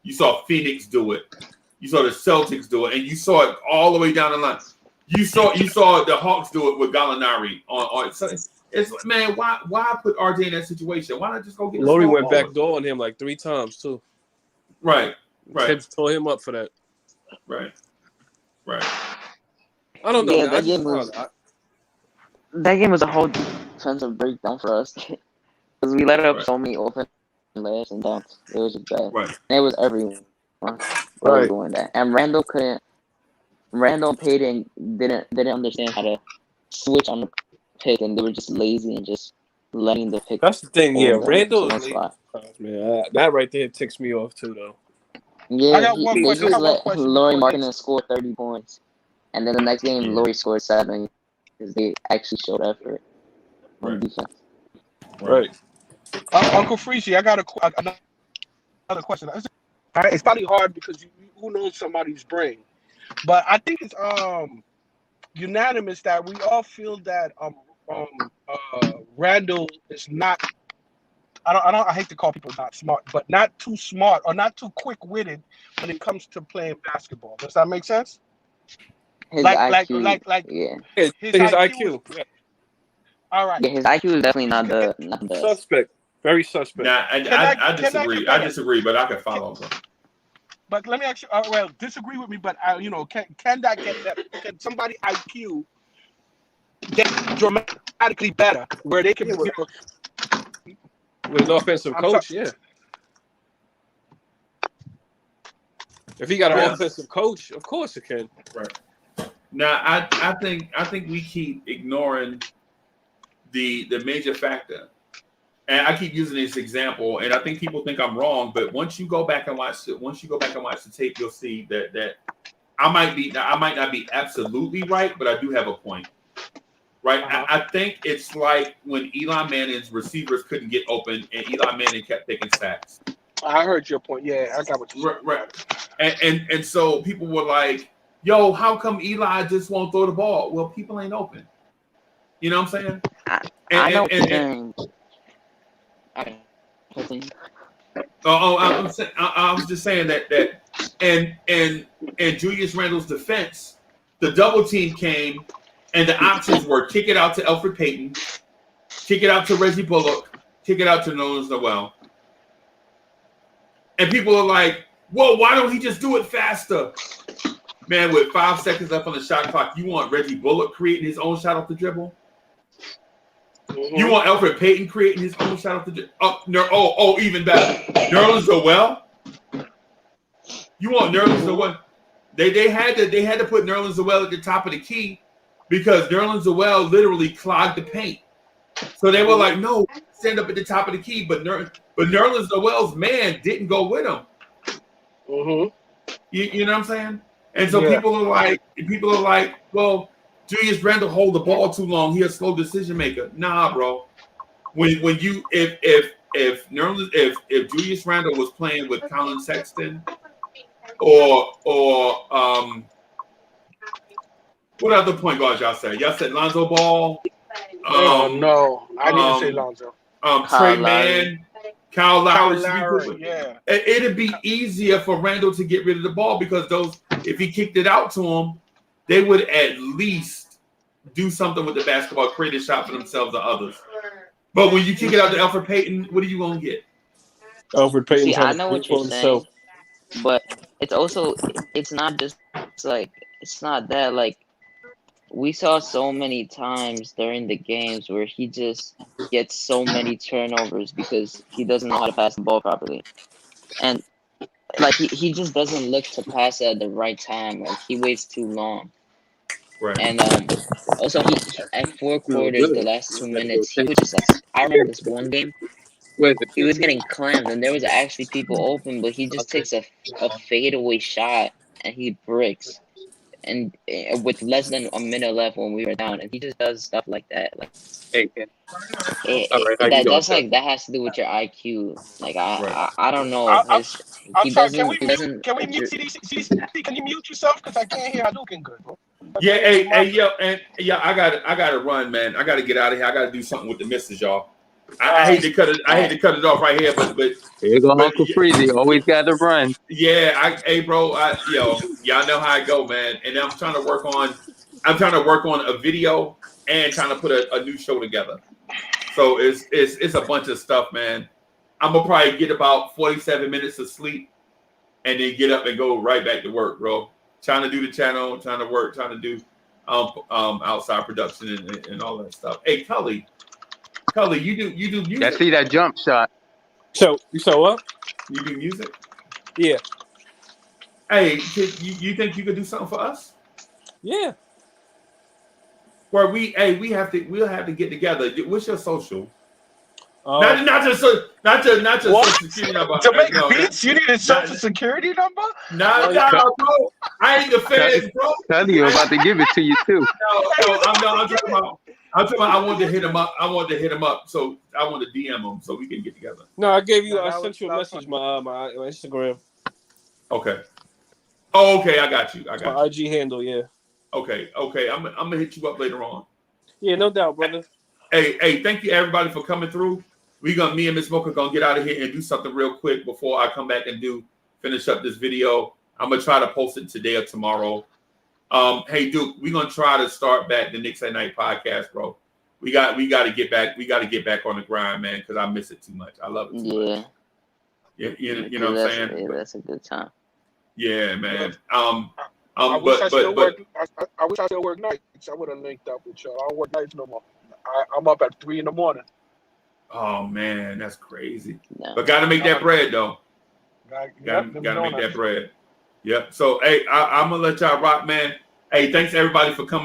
you saw Phoenix do it. You saw the Celtics do it, and you saw it all the way down the line. You saw the Hawks do it with Gallinari on. It's man, why put RJ in that situation? Why not just go get? Lauri went back door on him like 3 times too. Right. Tibbs tore him up for that. Right. I don't know. Yeah, that game was a whole defensive breakdown for us because we let up so many open layups and dunks. It was just bad. Right. And it was everyone. Right. Doing that. And Randall and Payton didn't understand how to switch on the pick, and they were just lazy and just letting the pick. That's the thing, yeah. Randall is lazy. Man, that right there ticks me off too, though. Yeah, they just let Lauri Markkanen score 30 points, and then the next game Lauri scored 7 because they actually showed effort on defense. Right. Uncle Freezy, I got another question. It's probably hard because who knows somebody's brain, but I think it's unanimous that we all feel that Randall is not. I hate to call people not smart, but not too smart or not too quick-witted when it comes to playing basketball. Does that make sense? His IQ, yeah. His IQ. Yeah. All right. Yeah, his IQ is definitely not the suspect. Very suspect. Nah, I disagree. I disagree, but I can follow him. But let me ask you. Disagree with me, but can that get that? Can somebody IQ get dramatically better where they can? With an offensive coach, yeah. If he got an offensive coach, of course it can. Right. Now, I think we keep ignoring the major factor, and I keep using this example, and I think people think I'm wrong, but once you go back and watch the tape, you'll see that I might not be absolutely right, but I do have a point. Right, I think it's like when Eli Manning's receivers couldn't get open, and Eli Manning kept taking sacks. I heard your point. Yeah, I got what you said. Right. And so people were like, "Yo, how come Eli just won't throw the ball?" Well, people ain't open. You know what I'm saying? I was just saying that and Julius Randle's defense, the double team came. And the options were kick it out to Elfrid Payton, kick it out to Reggie Bullock, kick it out to Nerlens Noel. And people are like, whoa, why don't he just do it faster? Man, with 5 seconds left on the shot clock, you want Reggie Bullock creating his own shot off the dribble? Mm-hmm. You want Elfrid Payton creating his own shot off the dribble? Even better. Nerlens Noel? You want Nerlens Noel? They had to put Nerlens Noel at the top of the key, because Nerlens Noel literally clogged the paint. So they were like, no, stand up at the top of the key. But Nerlens Noel's man didn't go with him. Mm-hmm. You know what I'm saying? And so people are like, well, Julius Randle hold the ball too long. He a slow decision maker. Nah, bro. when you if Julius Randle was playing with Colin Sexton or what other point guards y'all said? Y'all said Lonzo Ball. No, I didn't say Lonzo. Trey Mann, Kyle Lowry. Yeah. It'd be easier for Randle to get rid of the ball because if he kicked it out to him, they would at least do something with the basketball, create a shot for themselves or others. But when you kick it out to Elfrid Payton, what are you gonna get? Elfrid Payton. See, I know what you're saying, but it's not just like it's not that like we saw so many times during the games where he just gets so many turnovers because he doesn't know how to pass the ball properly, and like he just doesn't look to pass at the right time. Like he waits too long. Right. And also he at 4 quarters, the last 2 minutes, he was just like, I remember this one game, he was getting clamped, and there was actually people open, but he just takes a fadeaway shot and he bricks, and with less than a minute left when we were down, and he just does stuff like that. Like, that has to do with your IQ. Like I don't know. Can we mute CDC? Can you mute yourself? Because I can't hear Hadouken good, bro. Yeah, I got to run, man. I got to get out of here. I got to do something with the missus, y'all. I hate to cut it off right here, but here go Uncle Freezy. Always got to run. Yeah, bro, y'all know how I go, man. And I'm trying to work on a video and trying to put a new show together. So it's a bunch of stuff, man. I'm gonna probably get about 47 minutes of sleep and then get up and go right back to work, bro. Trying to do the channel, trying to work, trying to do outside production and all that stuff. Hey, Cully, you do music? I see that jump shot. So you saw what? You do music? Yeah. Hey, you think you could do something for us? Yeah. Where we'll have to get together. What's your social? Not just social security number. To make beats, you need a social security number? No, bro. I ain't the feds, bro. Tell you about to give it to you too. No, I'm talking about. I wanted to hit him up. So I wanted to DM him so we can get together. No, I sent you a message, my Instagram. Okay. Oh, okay. I got you. My IG handle, yeah. Okay. I'm gonna hit you up later on. Yeah, no doubt, brother. Hey, thank you everybody for coming through. Me and Miss Mocha gonna get out of here and do something real quick before I come back and finish up this video. I'm gonna try to post it today or tomorrow. Hey Duke, we're gonna try to start back the Knicks at Night podcast, bro. We got to get back. We got to get back on the grind, man, because I miss it too much. I love it too much. Yeah, you know what I'm saying? Yeah, that's a good time. Yeah, man. I wish I still work nights. I would have linked up with y'all. I don't work nights no more. I'm up at 3 a.m. Oh man, that's crazy. No. But gotta make that bread though. Gotta make that bread. Yep. So hey, I'm gonna let y'all rock, man. Hey, thanks everybody for coming.